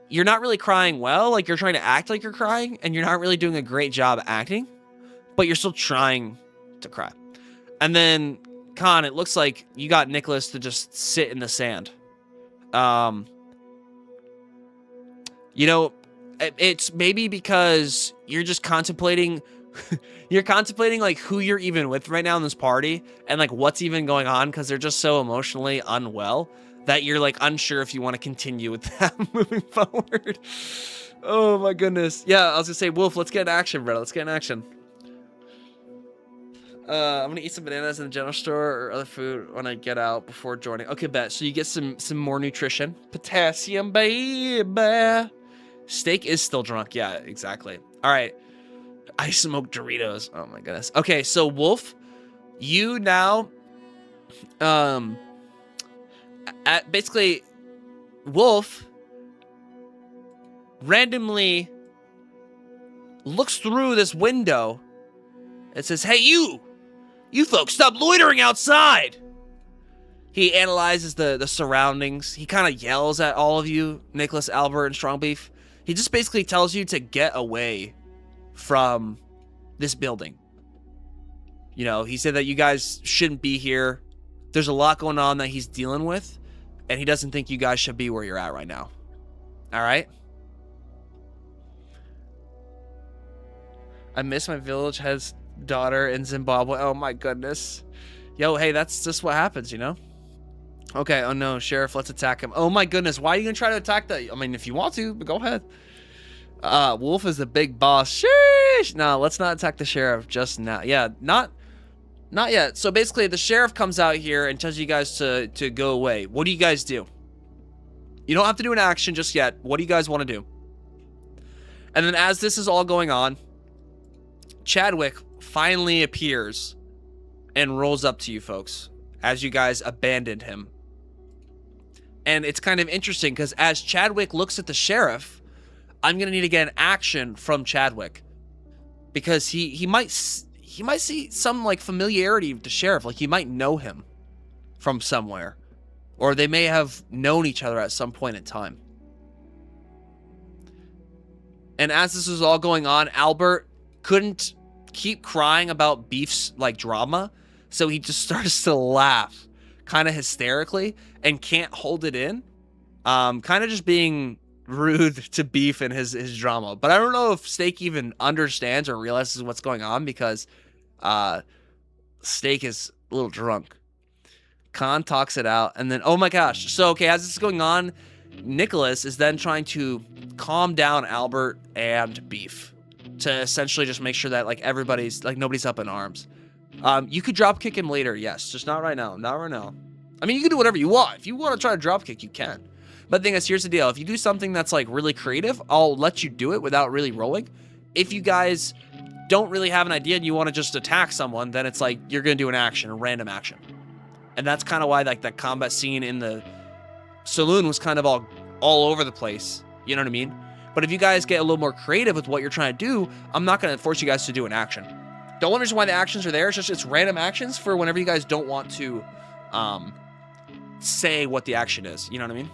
you're not really crying well. Like, you're trying to act like you're crying, and you're not really doing a great job acting, but you're still trying to cry. And then, Khan, it looks like you got Nicholas to just sit in the sand. You know, it's maybe because you're just contemplating, you're contemplating like who you're even with right now in this party and like what's even going on, because they're just so emotionally unwell that you're like unsure if you want to continue with that moving forward. Oh my goodness. Yeah, I was gonna say, Wolf, let's get in action, bro. Let's get in action. I'm gonna eat some bananas in the general store or other food when I get out before joining. Okay, bet. So you get some more nutrition. Potassium, baby. Steak is still drunk. Yeah, exactly. All right. I smoked Doritos. Oh my goodness. Okay, so Wolf, you now, basically, Wolf randomly looks through this window and says, "Hey, you folks, stop loitering outside." He analyzes the surroundings. He kind of yells at all of you, Nicholas, Albert, and Strong Beef. He just basically tells you to get away from this building. You know, he said that you guys shouldn't be here. There's a lot going on that he's dealing with, and he doesn't think you guys should be where you're at right now. All right? I miss my village head's daughter in Zimbabwe. Oh my goodness. Yo, hey, that's just what happens, you know? Okay, oh no, Sheriff, let's attack him. Oh my goodness, why are you gonna try to attack that? I mean, if you want to, but go ahead. Wolf is the big boss. Sheesh! No, let's not attack the Sheriff just now. Yeah, not yet. So basically, the Sheriff comes out here and tells you guys to go away. What do you guys do? You don't have to do an action just yet. What do you guys want to do? And then as this is all going on, Chadwick finally appears and rolls up to you folks as you guys abandoned him. And it's kind of interesting because as Chadwick looks at the Sheriff, I'm going to need to get an action from Chadwick, because he might see some like familiarity with the Sheriff. Like he might know him from somewhere, or they may have known each other at some point in time. And as this is all going on, Albert couldn't keep crying about Beef's like drama, so he just starts to laugh kind of hysterically and can't hold it in, kind of just being rude to Beef and his drama. But I don't know if Steak even understands or realizes what's going on, because Steak is a little drunk. Khan talks it out, and then, oh my gosh. So, okay, as this is going on, Nicholas is then trying to calm down Albert and Beef to essentially just make sure that, like, everybody's, like, nobody's up in arms. You could drop kick him later, yes, just not right now. Not right now. I mean, you can do whatever you want. If you want to try to drop kick, you can. But the thing is, here's the deal. If you do something that's, like, really creative, I'll let you do it without really rolling. If you guys don't really have an idea and you want to just attack someone, then it's like you're going to do an action, a random action. And that's kind of why, like, that combat scene in the saloon was kind of all over the place. You know what I mean? But if you guys get a little more creative with what you're trying to do, I'm not going to force you guys to do an action. The only reason why the actions are there is just it's random actions for whenever you guys don't want to say what the action is. You know what I mean?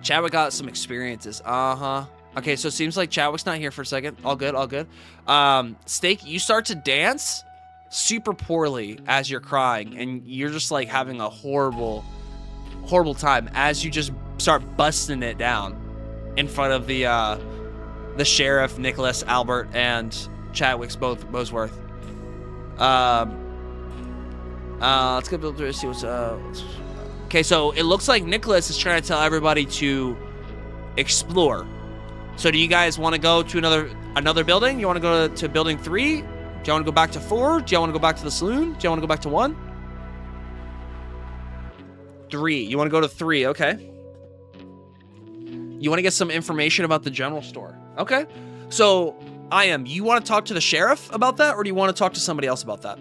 Chadwick got some experiences. Okay, so it seems like Chadwick's not here for a second. All good, all good. Steak, you start to dance super poorly as you're crying, and you're just like having a horrible time as you just start busting it down in front of the Sheriff, Nicholas, Albert, and Chadwick's Bosworth. Let's go build through and see what's okay, so it looks like Nicholas is trying to tell everybody to explore. So do you guys want to go to another building? You want to go to building 3? Do you want to go back to 4? Do you want to go back to the saloon? Do you want to go back to 1? 3. You want to go to 3, okay. You want to get some information about the general store. Okay. So, you want to talk to the Sheriff about that, or do you want to talk to somebody else about that?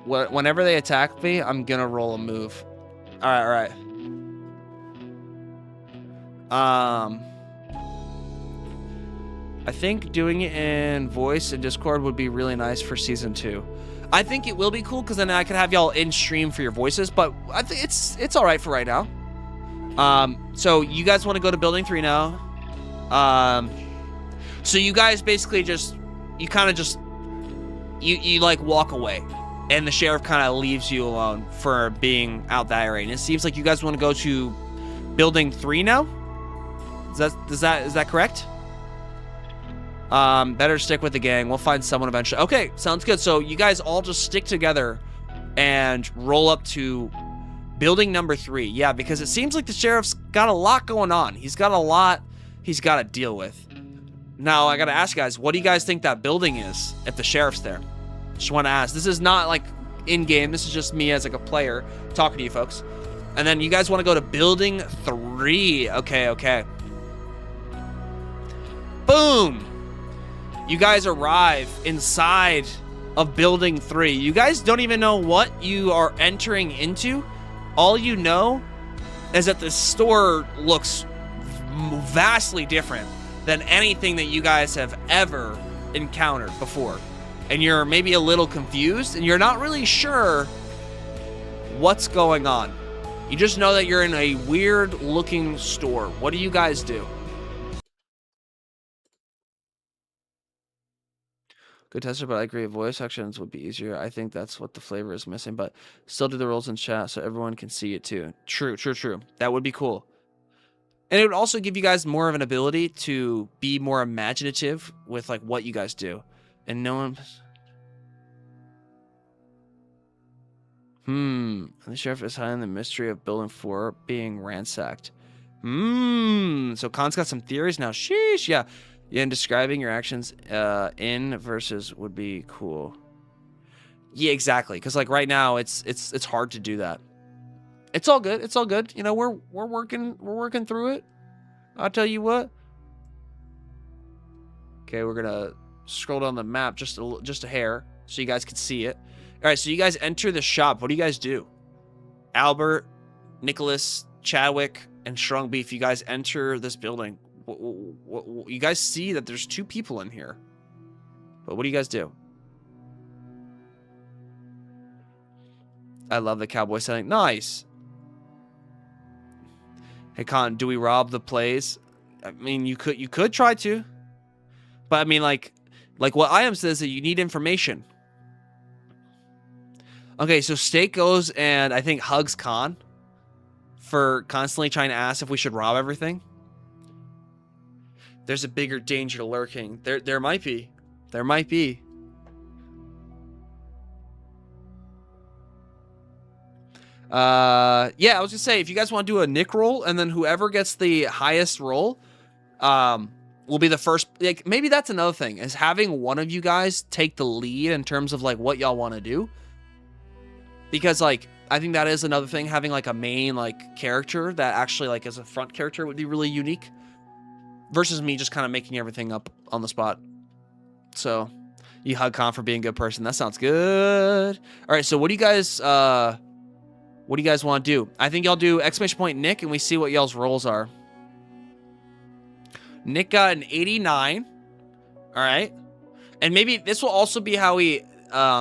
Whenever they attack me, I'm gonna roll a move. All right. I think doing it in voice and Discord would be really nice for season 2. I think it will be cool because then I could have y'all in stream for your voices, but I think it's all right for right now. So you guys want to go to building 3 now? So you guys basically just, you like walk away, and the sheriff kind of leaves you alone for being out that area. And it seems like you guys want to go to building 3 now. Is that correct? Better stick with the gang. We'll find someone eventually. Okay, sounds good. So you guys all just stick together and roll up to building number 3. Yeah, because it seems like the sheriff's got a lot going on. He's got a lot he's got to deal with. Now, I got to ask you guys, what do you guys think that building is if the sheriff's there? Just want to ask. This is not like in-game. This is just me as like a player talking to you folks. And then you guys want to go to building 3. Okay. Boom! You guys arrive inside of building 3. You guys don't even know what you are entering into. All you know is that the store looks vastly different than anything that you guys have ever encountered before. And you're maybe a little confused, and you're not really sure what's going on. You just know that you're in a weird-looking store. What do you guys do? Good tester, but I agree. Voice actions would be easier. I think that's what the flavor is missing, but still do the roles in chat so everyone can see it too. True. That would be cool. And it would also give you guys more of an ability to be more imaginative with like what you guys do. And no one... And the sheriff is hiding the mystery of building 4 being ransacked. So Khan's got some theories now. Sheesh, yeah. Yeah, and describing your actions in versus would be cool. Yeah, exactly. Because like right now, it's hard to do that. It's all good. It's all good. You know, we're working through it. I'll tell you what. Okay, we're gonna scroll down the map just a hair so you guys can see it. All right, so you guys enter the shop. What do you guys do? Albert, Nicholas, Chadwick, and Strong Beef. You guys enter this building. You guys see that there's 2 people in here. But what do you guys do? I love the cowboy setting. Nice. Hey, Khan, do we rob the place? I mean, you could try to. But I mean, like what I am says that you need information. Okay, so Steak goes and I think hugs Khan for constantly trying to ask if we should rob everything. There's a bigger danger lurking. There might be. There might be. Yeah, I was gonna say, if you guys want to do a Nick roll, and then whoever gets the highest roll, will be the first. Like, maybe that's another thing, is having one of you guys take the lead in terms of like what y'all want to do. Because like, I think that is another thing, having like a main like character that actually like is a front character would be really unique. Versus me just kind of making everything up on the spot. So, you hug Khan for being a good person. That sounds good. All right, so what do you guys want to do? I think y'all do exclamation point Nick, and we see what y'all's rolls are. Nick got an 89. All right. And maybe this will also be how we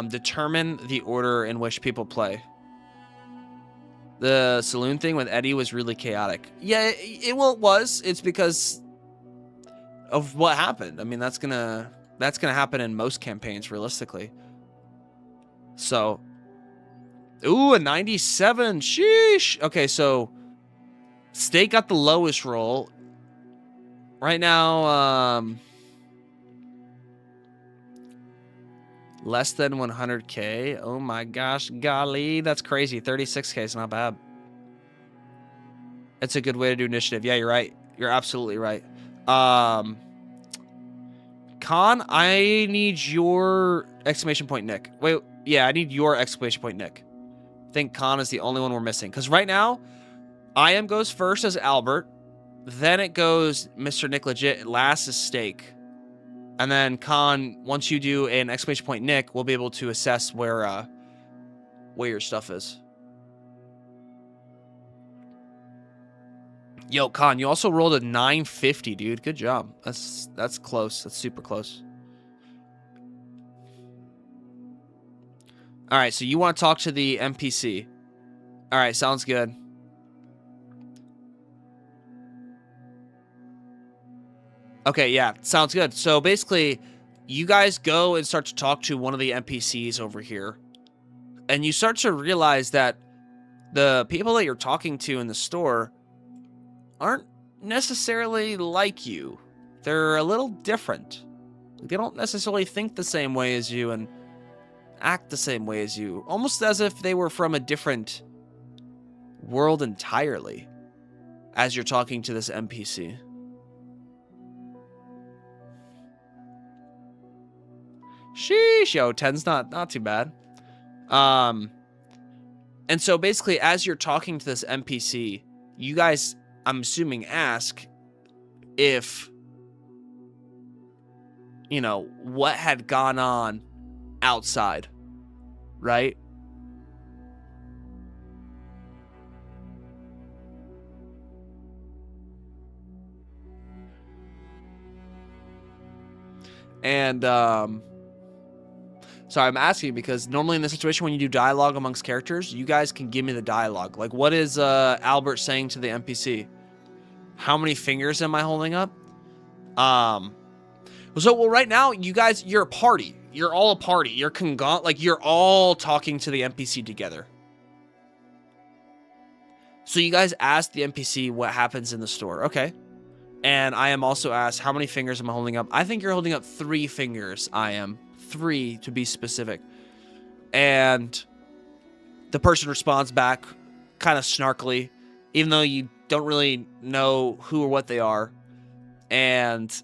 determine the order in which people play. The saloon thing with Eddie was really chaotic. Yeah, it was. It's because of what happened. I mean, that's gonna happen in most campaigns, realistically. So, ooh, a 97. Sheesh. Okay, so Steak got the lowest roll. Right now, less than 100k. Oh my gosh, golly, that's crazy. 36k is not bad. It's a good way to do initiative. Yeah, you're right. You're absolutely right. Khan, I need your exclamation point Nick. Wait, yeah, I need your exclamation point Nick. I think Khan is the only one we're missing. Because right now, IM goes first as Albert. Then it goes Mr. Nick Legit. Last is Steak. And then Khan, once you do an exclamation point Nick, we'll be able to assess where your stuff is. Yo, Con, you also rolled a 950, dude. Good job. That's close. That's super close. All right, so you want to talk to the NPC. All right, sounds good. Okay, yeah, sounds good. So basically, you guys go and start to talk to one of the NPCs over here. And you start to realize that the people that you're talking to in the store aren't necessarily like you. They're a little different. They don't necessarily think the same way as you and act the same way as you. Almost as if they were from a different world entirely as you're talking to this NPC. Sheesh, yo, 10's not too bad. And so basically, as you're talking to this NPC, you guys, I'm assuming, ask if, you know, what had gone on outside, right? And, sorry, I'm asking because normally in this situation when you do dialogue amongst characters, you guys can give me the dialogue. Like, what is Albert saying to the NPC? How many fingers am I holding up? So, well, right now, you guys, you're a party. You're all a party. You're you're all talking to the NPC together. So you guys ask the NPC what happens in the store. Okay. And I am also asked, how many fingers am I holding up? I think you're holding up 3 fingers. I am. 3 to be specific. And the person responds back kind of snarkily, even though you don't really know who or what they are. And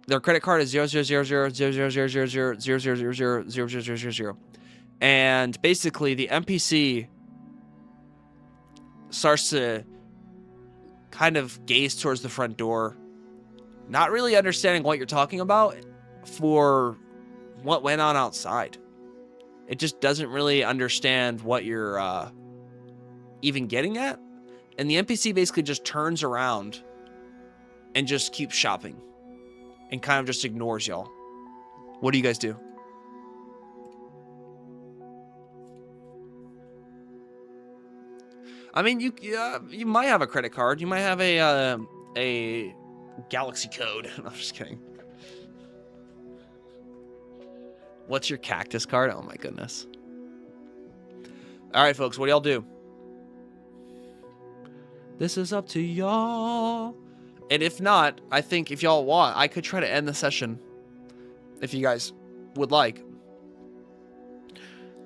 their credit card is 0000000000000000000. And basically the NPC starts to kind of gaze towards the front door, not really understanding what you're talking about for what went on outside. It just doesn't really understand what you're even getting at. And the NPC basically just turns around and just keeps shopping and kind of just ignores y'all. What do you guys do? I mean, you might have a credit card. You might have a galaxy code. I'm just kidding. What's your cactus card? Oh my goodness. All right, folks, what do y'all do? This is up to y'all. And if not, I think if y'all want, I could try to end the session if you guys would like.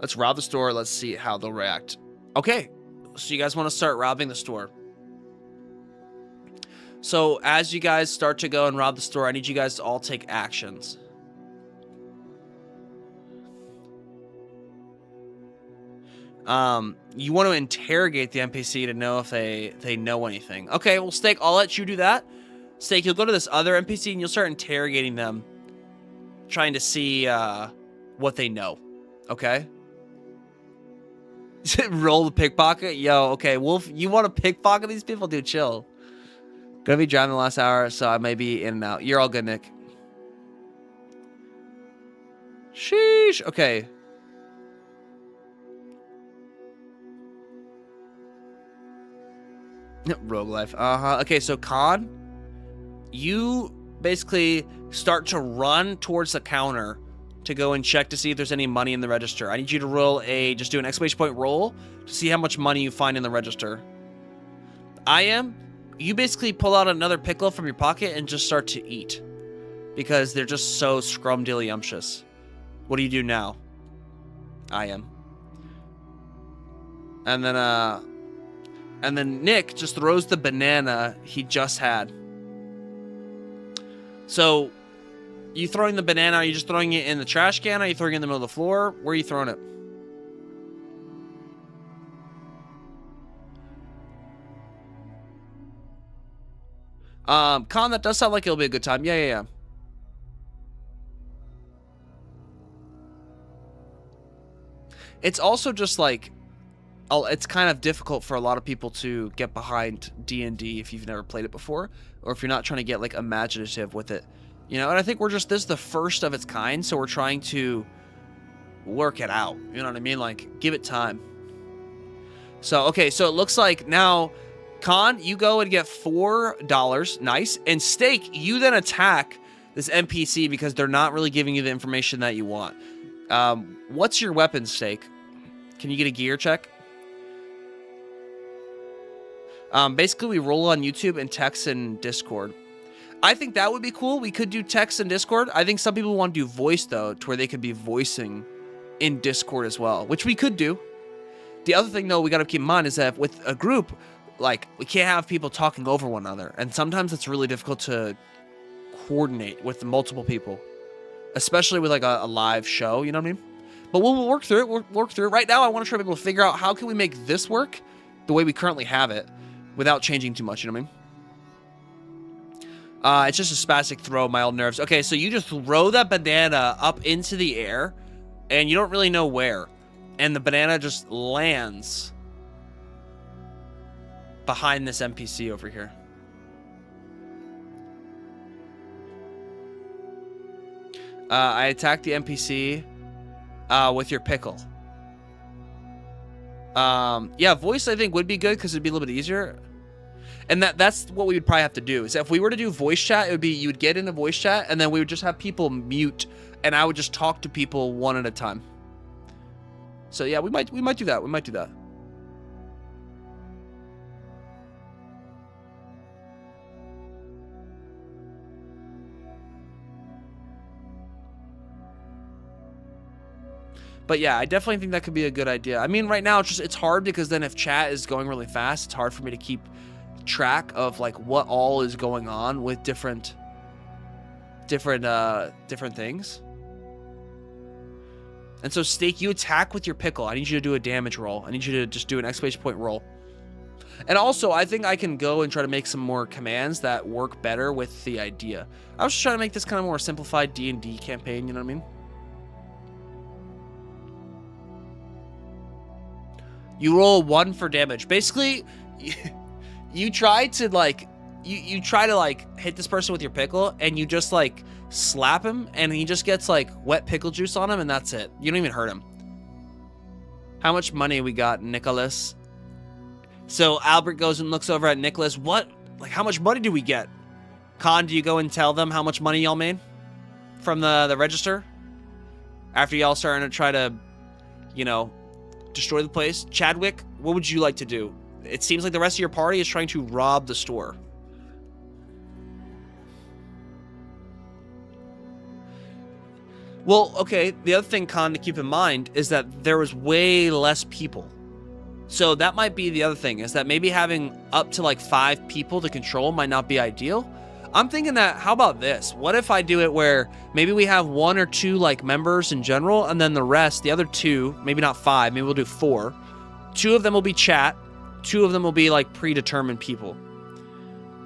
Let's rob the store. Let's see how they'll react. Okay. So you guys want to start robbing the store. So as you guys start to go and rob the store, I need you guys to all take actions. You want to interrogate the NPC to know if they know anything. Okay, well, Steak, I'll let you do that. Steak, you'll go to this other NPC and you'll start interrogating them, trying to see what they know. Okay? Roll the pickpocket? Yo, okay, Wolf, you want to pickpocket these people? Dude, chill. Gonna be driving the last hour, so I may be in and out. You're all good, Nick. Sheesh. Okay. Rogue life. Okay, so Khan, you basically start to run towards the counter to go and check to see if there's any money in the register. I need you to roll just do an exclamation point roll to see how much money you find in the register. You basically pull out another pickle from your pocket and just start to eat because they're just so scrumdiddlyumptious. What do you do now? And then Nick just throws the banana he just had. So, you throwing the banana, are you just throwing it in the trash can? Are you throwing it in the middle of the floor? Where are you throwing it? Con, that does sound like it'll be a good time. Yeah. It's also just like, it's kind of difficult for a lot of people to get behind D&D if you've never played it before, or if you're not trying to get like imaginative with it, you know. And I think this is the first of its kind, so we're trying to work it out, you know what I mean, like give it time. So okay, so it looks like now, Con, you go and get $4, nice, and Steak, you then attack this NPC because they're not really giving you the information that you want. What's your weapon, Steak? Can you get a gear check? Basically, we roll on YouTube and text in Discord. I think that would be cool. We could do text in Discord. I think some people want to do voice, though, to where they could be voicing in Discord as well, which we could do. The other thing, though, we got to keep in mind is that with a group, like, we can't have people talking over one another. And sometimes it's really difficult to coordinate with multiple people, especially with, like, a live show, you know what I mean? But we'll work through it. We'll work through it. Right now, I want to try to be able to figure out how can we make this work the way we currently have it without changing too much, you know what I mean? It's just a spastic throw, mild nerves. Okay, so you just throw that banana up into the air, and you don't really know where. And the banana just lands behind this NPC over here. I attacked the NPC with your pickle. Yeah, voice I think would be good because it'd be a little bit easier. And that's what we would probably have to do. Is if we were to do voice chat, it would be you would get into voice chat and then we would just have people mute and I would just talk to people one at a time. So yeah, we might do that. We might do that. But yeah, I definitely think that could be a good idea. I mean, right now it's hard because then if chat is going really fast, it's hard for me to keep track of like what all is going on with different things. And so Steak, you attack with your pickle. I need you to do a damage roll. I need you to just do an exclamation point roll. And also, I think I can go and try to make some more commands that work better with the idea. I was just trying to make this kind of more simplified D&D campaign, you know what I mean? You roll 1 for damage. Basically, you try to like hit this person with your pickle and you just like slap him and he just gets like wet pickle juice on him and that's it. You don't even hurt him. How much money we got, Nicholas? So Albert goes and looks over at Nicholas. What? Like, how much money do we get? Con, do you go and tell them how much money y'all made from the register? After y'all starting to try to, you know, destroy the place. Chadwick, what would you like to do? It seems like the rest of your party is trying to rob the store. Well, okay, the other thing, Con, to keep in mind is that there was way less people. So that might be the other thing, is that maybe having up to like 5 people to control might not be ideal. I'm thinking that, how about this? What if I do it where maybe we have 1 or 2 like members in general, and then the rest, the other 2, maybe not 5, maybe we'll do 4. 2 of them will be chat. 2 of them will be like predetermined people.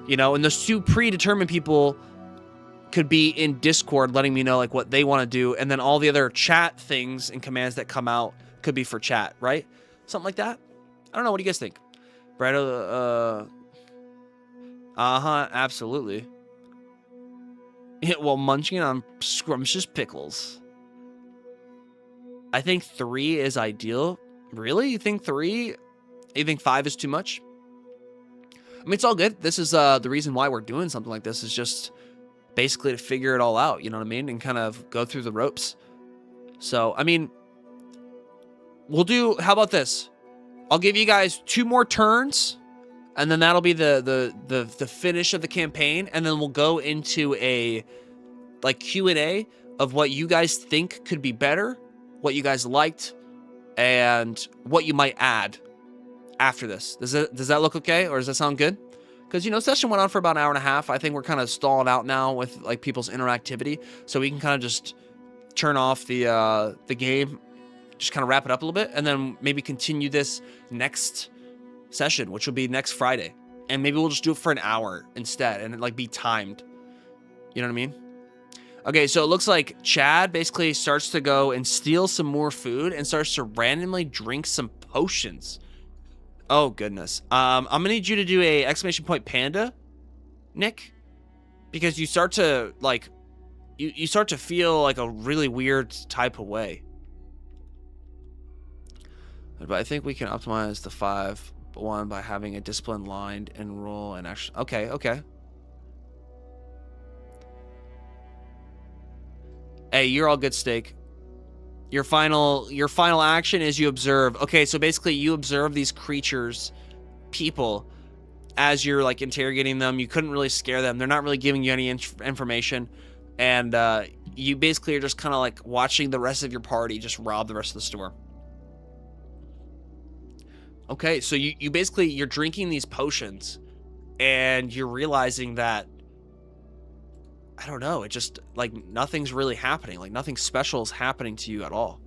You know, and those 2 predetermined people could be in Discord letting me know like what they want to do, and then all the other chat things and commands that come out could be for chat, right? Something like that. I don't know. What do you guys think? Brad, absolutely. Yeah, well, munching on scrumptious pickles. I think 3 is ideal. Really? You think 3? You think 5 is too much? I mean, it's all good. This is the reason why we're doing something like this, is just basically to figure it all out, you know what I mean? And kind of go through the ropes. So, I mean, we'll do, how about this? I'll give you guys 2 more turns, and then that'll be the finish of the campaign, and then we'll go into a like Q&A of what you guys think could be better, what you guys liked, and what you might add after this. Does that look okay, or does that sound good? Because, you know, session went on for about an hour and a half. I think we're kind of stalling out now with like people's interactivity, so we can kind of just turn off the game, just kind of wrap it up a little bit, and then maybe continue this next session, which will be next Friday. And maybe we'll just do it for an hour instead and like be timed. You know what I mean? Okay, so it looks like Chad basically starts to go and steal some more food and starts to randomly drink some potions Oh goodness. I'm gonna need you to do a exclamation point panda, Nick, because you start to like, you start to feel like a really weird type of way. But I think we can optimize the 5-1 by having a disciplined line and roll and action. Okay, okay. Hey, you're all good, Steak. Your final action is you observe. Okay, so basically you observe these creatures, people, as you're like interrogating them. You couldn't really scare them. They're not really giving you any information. And you basically are just kind of like watching the rest of your party just rob the rest of the store. Okay, so you basically, you're drinking these potions and you're realizing that, I don't know, it just, like, nothing's really happening. Like, nothing special is happening to you at all.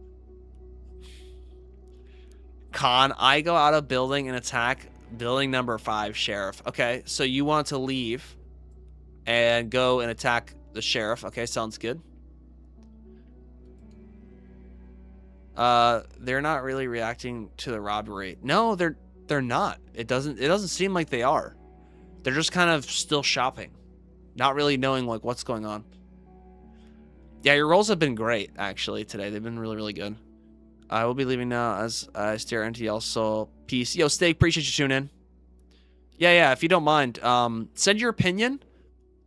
Con, I go out of building and attack building number 5, Sheriff. Okay, so you want to leave and go and attack the Sheriff. Okay, sounds good. They're not really reacting to the robbery. No, they're not. It doesn't seem like they are. They're just kind of still shopping. Not really knowing like what's going on. Yeah, your rolls have been great actually today. They've been really, really good. I will be leaving now as I stare into y'all's soul. Peace. Yo, Steak, appreciate you tuning in. Yeah, if you don't mind, send your opinion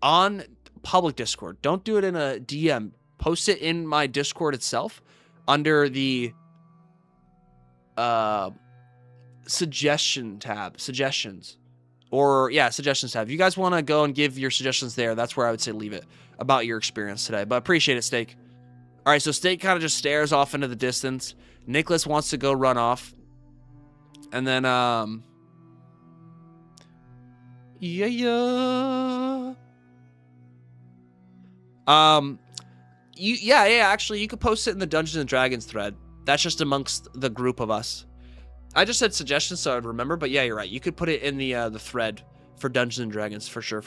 on public Discord. Don't do it in a DM. Post it in my Discord itself under the suggestion tab. Suggestions. Or, yeah, suggestions tab. If you guys want to go and give your suggestions there, that's where I would say leave it about your experience today. But appreciate it, Steak. All right, so Steak kind of just stares off into the distance. Nicholas wants to go run off. And then, yeah. Actually, you could post it in the Dungeons and Dragons thread. That's just amongst the group of us. I just said suggestions so I'd remember, but yeah, you're right. You could put it in the thread for Dungeons and Dragons for sure.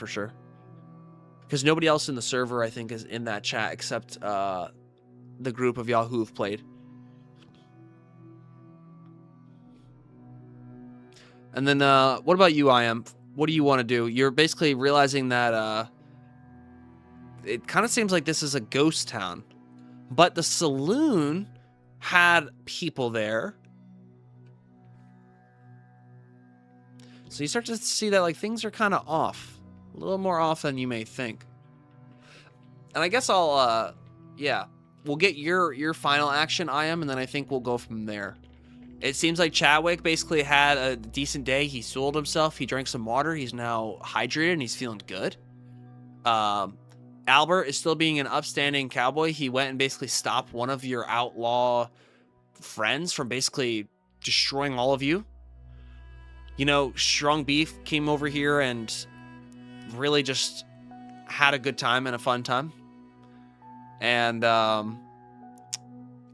Because nobody else in the server, I think, is in that chat except the group of y'all who've played. And then, what about you, IM? What do you want to do? You're basically realizing that it kind of seems like this is a ghost town, but the saloon had people there. So you start to see that like things are kind of off, a little more off than you may think. And I guess I'll, we'll get your final action, IM, and then I think we'll go from there. It seems like Chadwick basically had a decent day. He soiled himself. He drank some water. He's now hydrated and he's feeling good. Albert is still being an upstanding cowboy. He went and basically stopped one of your outlaw friends from basically destroying all of you. You know, Strong Beef came over here and really just had a good time and a fun time. And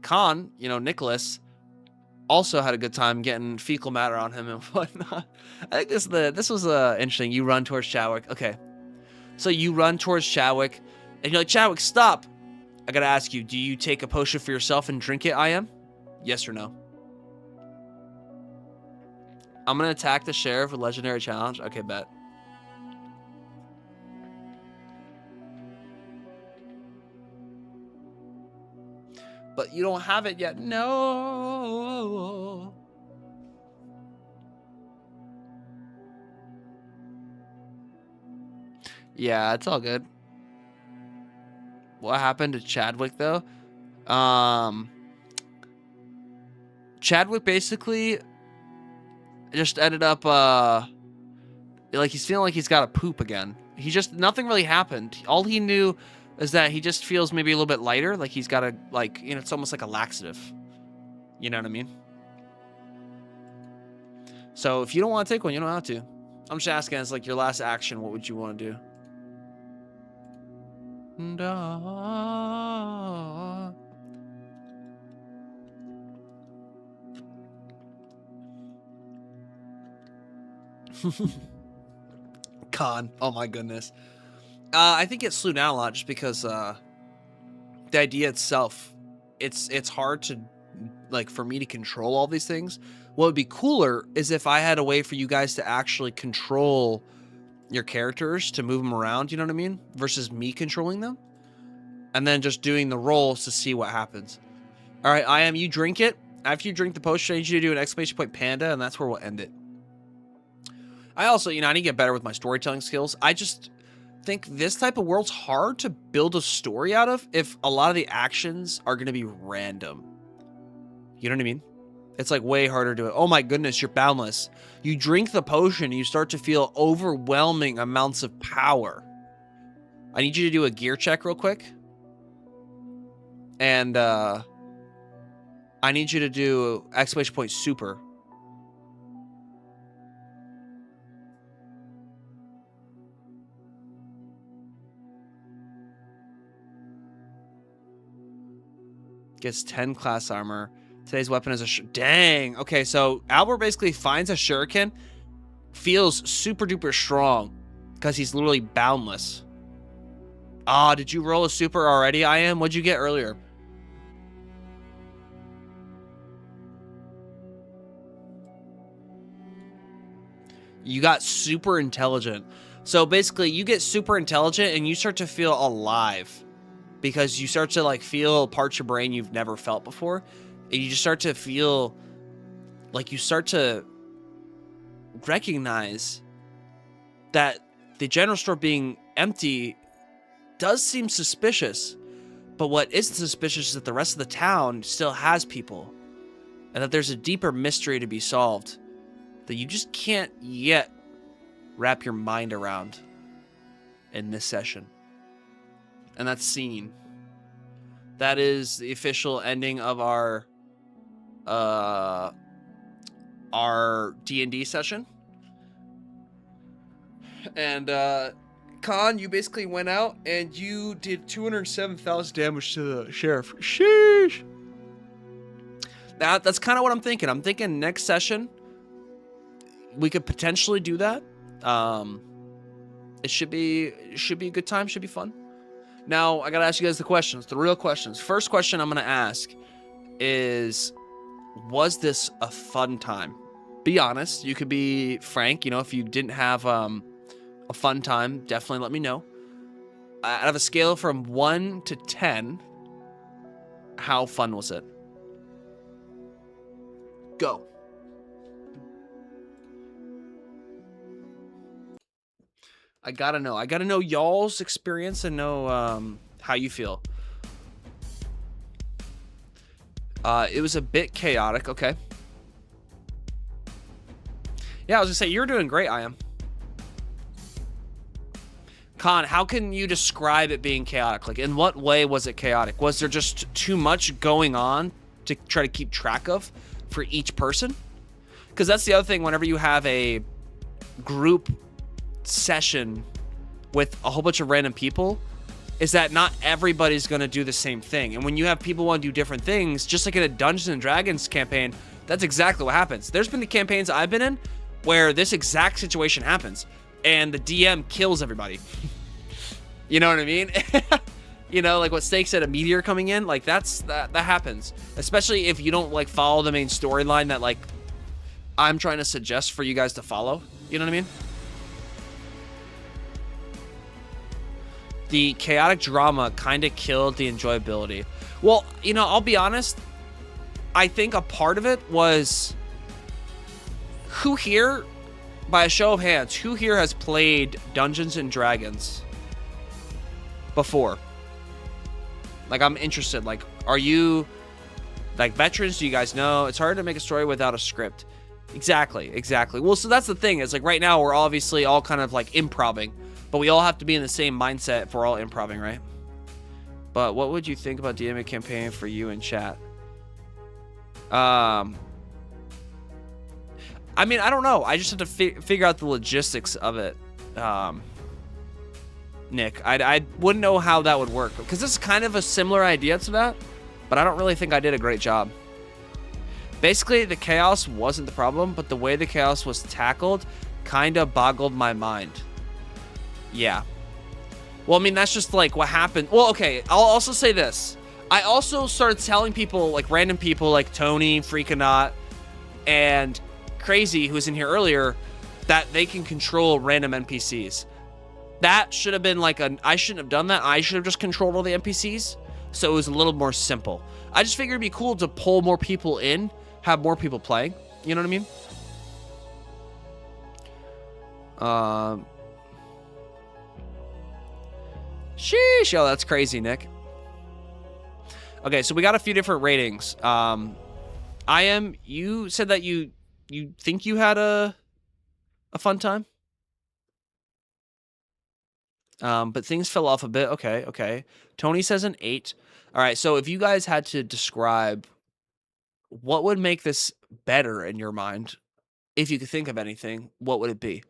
Khan, you know, Nicholas, also had a good time getting fecal matter on him and whatnot. I think this was interesting. You run towards Chadwick. Okay. So you run towards Chadwick, and you're like, Chadwick, stop. I gotta ask you, do you take a potion for yourself and drink it, IM? Yes or no? I'm gonna attack the sheriff with legendary challenge. Okay, bet. But you don't have it yet. No. Yeah, it's all good. What happened to Chadwick though? Chadwick basically just ended up like he's feeling like he's got to poop again. He just, nothing really happened. All he knew is that he just feels maybe a little bit lighter, like he's got to, like, you know, it's almost like a laxative. You know what I mean? So if you don't want to take one, you don't have to. I'm just asking, as like your last action, what would you want to do? Con. Oh my goodness. I think it slowed down a lot just because the idea itself, it's hard to like for me to control all these things. What would be cooler is if I had a way for you guys to actually control your characters, to move them around, you know what I mean? Versus me controlling them. And then just doing the rolls to see what happens. All right, I am, you drink it. After you drink the potion, I need you to do an exclamation point panda, and that's where we'll end it. I also, I need to get better with my storytelling skills. I just think this type of world's hard to build a story out of if a lot of the actions are going to be random. You know what I mean? It's like way harder to, oh my goodness, you're boundless. You drink the potion and you start to feel overwhelming amounts of power. I need you to do a gear check real quick. And I need you to do exclamation point super. Gets 10 class armor. Today's weapon is a dang. Okay, so Albert basically finds a shuriken, feels super duper strong because he's literally boundless. Ah, did you roll a super already? I am. What'd you get earlier? You got super intelligent. So basically, you get super intelligent and you start to feel alive because you start to like feel parts of your brain you've never felt before. And you just start to feel like you start to recognize that the general store being empty does seem suspicious. But what isn't suspicious is that the rest of the town still has people. And that there's a deeper mystery to be solved that you just can't yet wrap your mind around in this session. And that's scene. That is the official ending of our D&D session. And Khan, you basically went out and you did 207,000 damage to the sheriff. Sheesh. That's kind of what I'm thinking. I'm thinking next session we could potentially do that. It should be a good time, should be fun. Now, I gotta ask you guys the questions, the real questions. First question I'm gonna ask is, was this a fun time? Be honest. You could be frank. If you didn't have a fun time, definitely let me know. Out of a scale from 1 to 10, how fun was it? Go. I gotta know y'all's experience and know how you feel. It was a bit chaotic. Okay. Yeah, I was gonna say, you're doing great, I am. Khan, how can you describe it being chaotic? Like, in what way was it chaotic? Was there just too much going on to try to keep track of for each person? Because that's the other thing whenever you have a group session with a whole bunch of random people, is that not everybody's going to do the same thing. And when you have people want to do different things, just like in a Dungeons and Dragons campaign, that's exactly what happens. There's been the campaigns I've been in where this exact situation happens and the DM kills everybody. You know what I mean? Like what Steak said, a meteor coming in, like that happens. Especially if you don't like follow the main storyline that like I'm trying to suggest for you guys to follow. You know what I mean? The chaotic drama kind of killed the enjoyability. Well, I'll be honest. I think a part of it was who here, by a show of hands, who here has played Dungeons and Dragons before? Like, I'm interested. Like, are you like veterans? Do you guys know? It's hard to make a story without a script. Exactly. Well, so that's the thing. Is like right now we're obviously all kind of like improving. But we all have to be in the same mindset if we're all improving, right? But what would you think about DMA campaign for you in chat? I mean, I don't know. I just have to figure out the logistics of it. Nick, I wouldn't know how that would work. Because this is kind of a similar idea to that. But I don't really think I did a great job. Basically, the chaos wasn't the problem. But the way the chaos was tackled kind of boggled my mind. Yeah. Well, I mean, that's just like what happened. Well, okay. I'll also say this. I also started telling people, like random people like Tony, Freakonaut, and Crazy, who was in here earlier, that they can control random NPCs. That should have been like I shouldn't have done that. I should have just controlled all the NPCs. So it was a little more simple. I just figured it'd be cool to pull more people in, have more people playing. You know what I mean? Sheesh, yo, that's crazy, Nick. Okay, so we got a few different ratings. You said that you think you had a fun time? But things fell off a bit. Okay. Tony says an 8. All right, so if you guys had to describe what would make this better in your mind, if you could think of anything, what would it be?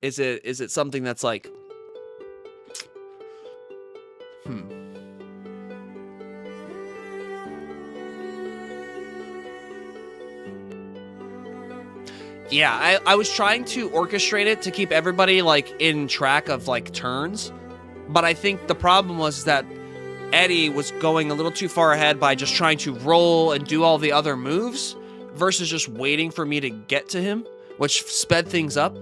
Is it something that's like, Yeah, I was trying to orchestrate it to keep everybody like in track of like turns, but I think the problem was that Eddie was going a little too far ahead by just trying to roll and do all the other moves versus just waiting for me to get to him, which sped things up.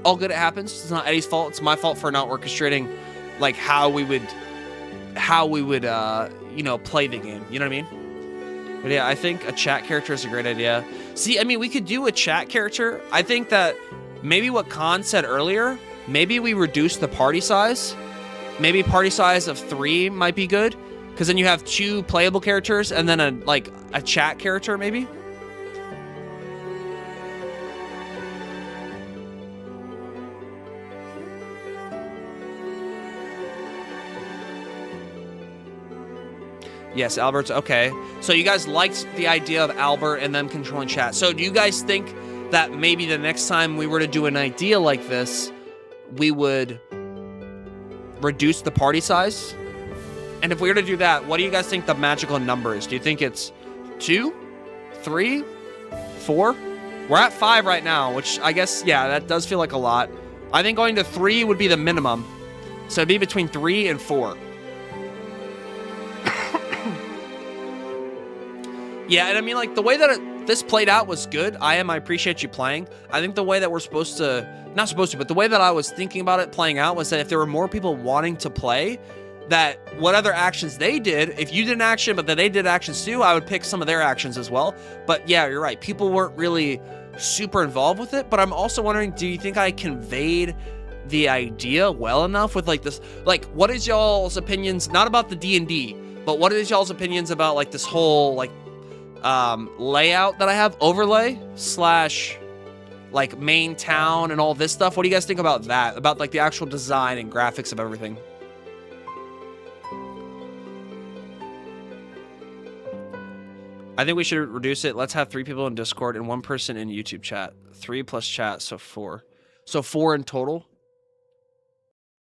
All good, it happens. It's not Eddie's fault. It's my fault for not orchestrating like how we would you know, play the game. You know what I mean? But yeah, I think a chat character is a great idea. See, I mean, we could do a chat character. I think that maybe what Khan said earlier, maybe we reduce the party size. Maybe party size of 3 might be good, because then you have 2 playable characters and then a chat character, maybe. Yes, Albert's okay. So you guys liked the idea of Albert and them controlling chat. So do you guys think that maybe the next time we were to do an idea like this, we would reduce the party size? And if we were to do that, what do you guys think the magical number is? Do you think it's 2, 3, 4? We're at 5 right now, which I guess, yeah, that does feel like a lot. I think going to 3 would be the minimum. So it'd be between 3 and 4. Yeah, and I mean, like, the way that this played out was good. I appreciate you playing. I think the way that we're supposed to, not supposed to, but the way that I was thinking about it playing out was that if there were more people wanting to play, that what other actions they did, if you did an action, but that they did actions too, I would pick some of their actions as well. But yeah, you're right. People weren't really super involved with it, but I'm also wondering, do you think I conveyed the idea well enough with like this, like, what is y'all's opinions, not about the D&D, but what is y'all's opinions about like this whole like layout that I have, overlay / like main town and all this stuff? What do you guys think about that? About like the actual design and graphics of everything? I think we should reduce it. Let's have 3 people in Discord and 1 person in YouTube chat. 3 plus chat, so 4. So 4 in total.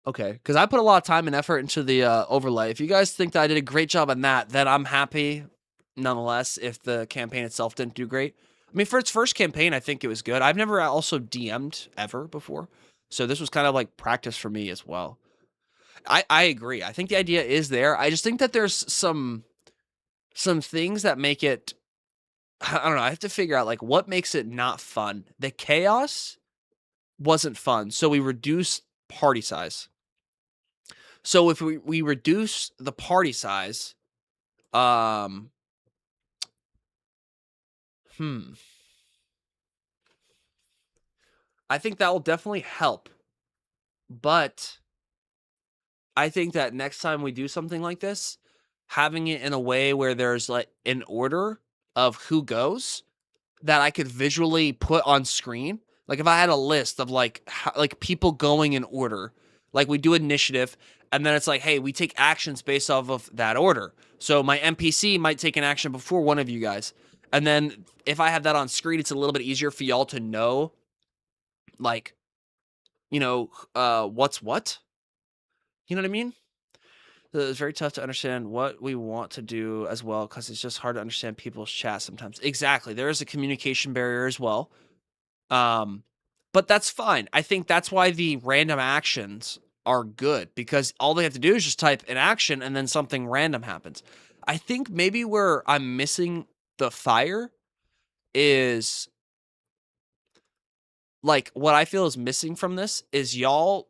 Okay, because I put a lot of time and effort into the overlay. If you guys think that I did a great job on that, then I'm happy. Nonetheless, if the campaign itself didn't do great. I mean, for its first campaign, I think it was good. I've never also DM'd ever before, so this was kind of like practice for me as well. I agree. I think the idea is there. I just think that there's some things that make it, I don't know, I have to figure out like what makes it not fun. The chaos wasn't fun, so we reduced party size. So if we reduce the party size, I think that will definitely help. But I think that next time we do something like this, having it in a way where there's like an order of who goes that I could visually put on screen. Like if I had a list of like people going in order, like we do initiative, and then it's like, hey, we take actions based off of that order. So my NPC might take an action before one of you guys. And then if I have that on screen, it's a little bit easier for y'all to know, like, you know, what's what. You know what I mean? It's very tough to understand what we want to do as well, because it's just hard to understand people's chat sometimes. Exactly. There is a communication barrier as well. But that's fine. I think that's why the random actions are good because all they have to do is just type an action and then something random happens. I think maybe where I'm missing the fire is like what I feel is missing from this is y'all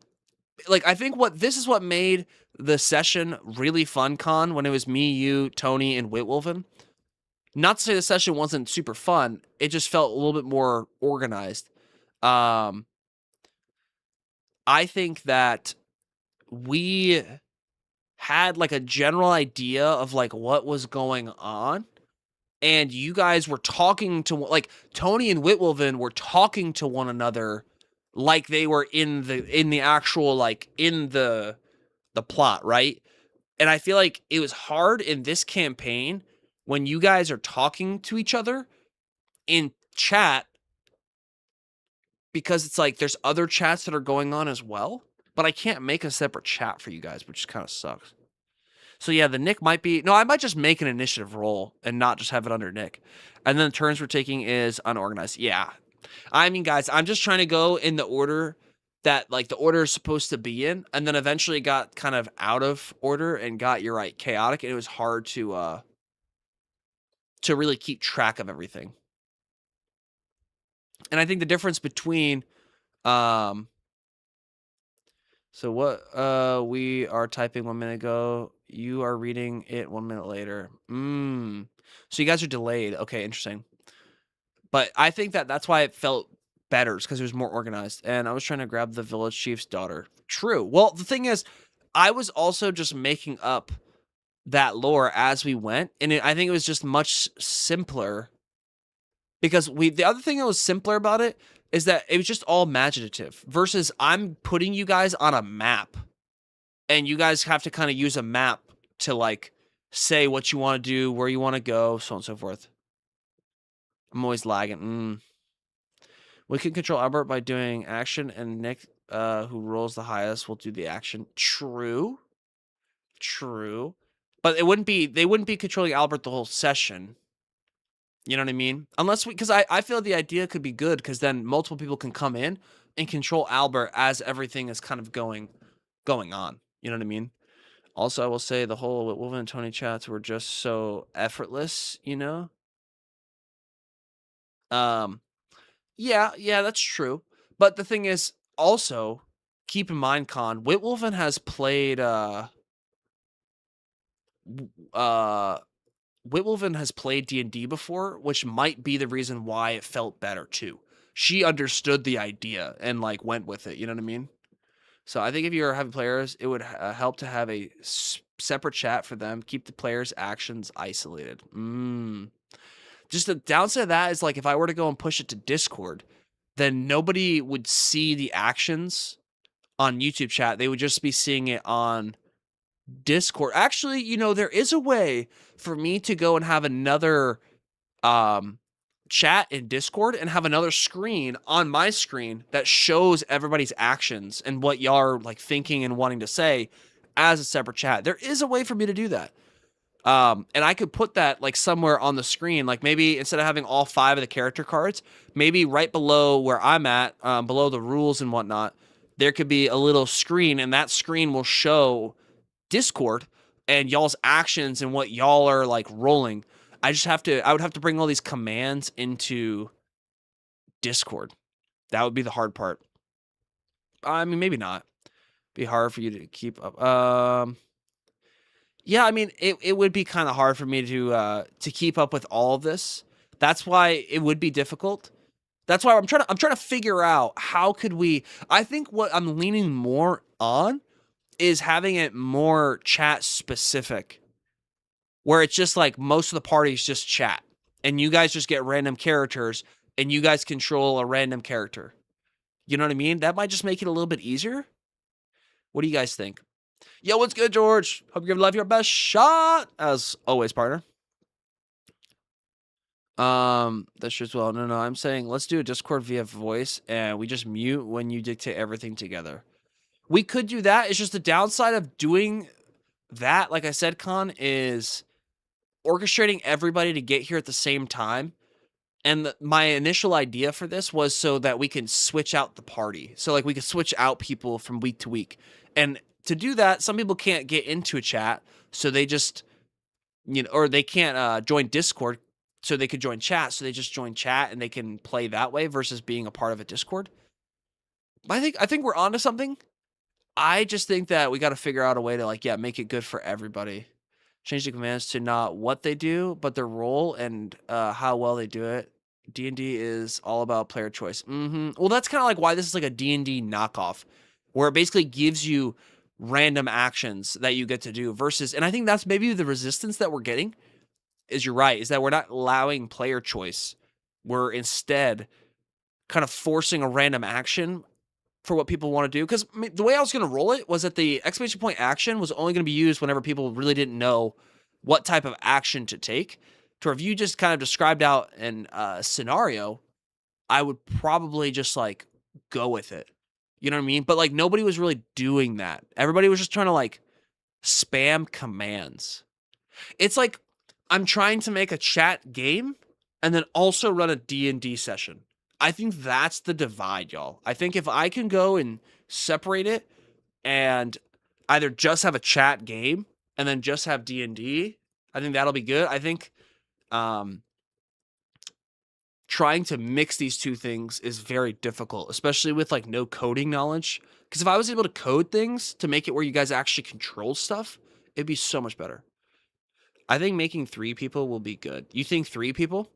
like I think this is what made the session really fun, Con, when it was me, you, Tony, and Whitwolven. Not to say the session wasn't super fun, it just felt a little bit more organized. I think that we had like a general idea of like what was going on, and you guys were talking to like Tony and Whitwolven were talking to one another like they were in the actual like in the plot, right? And I feel like it was hard in this campaign when you guys are talking to each other in chat because it's like there's other chats that are going on as well, but I can't make a separate chat for you guys, which kind of sucks. So yeah, the Nick might be... No, I might just make an initiative roll and not just have it under Nick. And then the turns we're taking is unorganized. Yeah. I mean, guys, I'm just trying to go in the order that, like, the order is supposed to be in. And then eventually got kind of out of order and got, you're right, chaotic. And it was hard to really keep track of everything. And I think the difference between... So what we are typing 1 minute ago, you are reading it 1 minute later. So you guys are delayed. Okay, interesting. But I think that's why it felt better, because it was more organized. And I was trying to grab the village chief's daughter. True. Well, the thing is, I was also just making up that lore as we went, and I think it was just much simpler. Because the other thing that was simpler about it is that it was just all imaginative versus I'm putting you guys on a map and you guys have to kind of use a map to like say what you want to do, where you want to go, so on and so forth. I'm always lagging. We can control Albert by doing action, and Nick, who rolls the highest, will do the action. True. But they wouldn't be controlling Albert the whole session. You know what I mean? Unless because I feel the idea could be good because then multiple people can come in and control Albert as everything is kind of going on. You know what I mean? Also, I will say the whole Wolven and Tony chats were just so effortless, you know? Yeah, that's true. But the thing is, also, keep in mind, Con, Whitwolven has played Whitwolven has played D&D before, which might be the reason why it felt better too. She understood the idea and like went with it. You know what I mean? So I think if you're having players, it would help to have a separate chat for them. Keep the players' actions isolated. Just the downside of that is like if I were to go and push it to Discord, then nobody would see the actions on YouTube chat. They would just be seeing it on Discord. Actually, you know, there is a way for me to go and have another chat in Discord and have another screen on my screen that shows everybody's actions and what y'all are like thinking and wanting to say as a separate chat. There is a way for me to do that. And I could put that like somewhere on the screen, like maybe instead of having all 5 of the character cards, maybe right below where I'm at, below the rules and whatnot, there could be a little screen, and that screen will show Discord and y'all's actions and what y'all are like rolling. I would have to bring all these commands into Discord. That would be the hard part. I mean, maybe not. Be hard for you to keep up. Yeah, I mean, it would be kind of hard for me to keep up with all of this. That's why it would be difficult. That's why I'm trying to figure out how could we. I think what I'm leaning more on is having it more chat specific, where it's just like most of the parties just chat and you guys just get random characters and you guys control a random character. You know what I mean? That might just make it a little bit easier. What do you guys think? Yo, what's good, George? Hope you're giving life your best shot. As always, partner. That's just well. No, I'm saying let's do a Discord via voice and we just mute when you dictate everything together. We could do that. It's just the downside of doing that, like I said, Con, is orchestrating everybody to get here at the same time And my initial idea for this was so that we can switch out the party. So like we could switch out people from week to week. And to do that, some people can't get into a chat, so they just, or they can't join Discord, so they could join chat. So they just join chat and they can play that way versus being a part of a Discord. I think we're onto something. I just think that we got to figure out a way to like, make it good for everybody. Change the commands to not what they do, but their role and how well they do it. D&D is all about player choice. Well, that's kind of like why this is like a D&D knockoff, where it basically gives you random actions that you get to do versus, and I think that's maybe the resistance that we're getting, is you're right, is that we're not allowing player choice. We're instead kind of forcing a random action for what people want to do. Because the way I was going to roll it was that the exclamation point action was only going to be used whenever people really didn't know what type of action to take. To if you just kind of described out an scenario, I would probably just like go with it. You know what I mean? But like nobody was really doing that. Everybody was just trying to like spam commands. It's like I'm trying to make a chat game and then also run a D&D session. I think that's the divide, y'all. I think if I can go and separate it and either just have a chat game and then just have D&D, I think that'll be good. I think trying to mix these two things is very difficult, especially with like no coding knowledge. Because if I was able to code things to make it where you guys actually control stuff, it'd be so much better. I think making 3 people will be good. You think 3 people?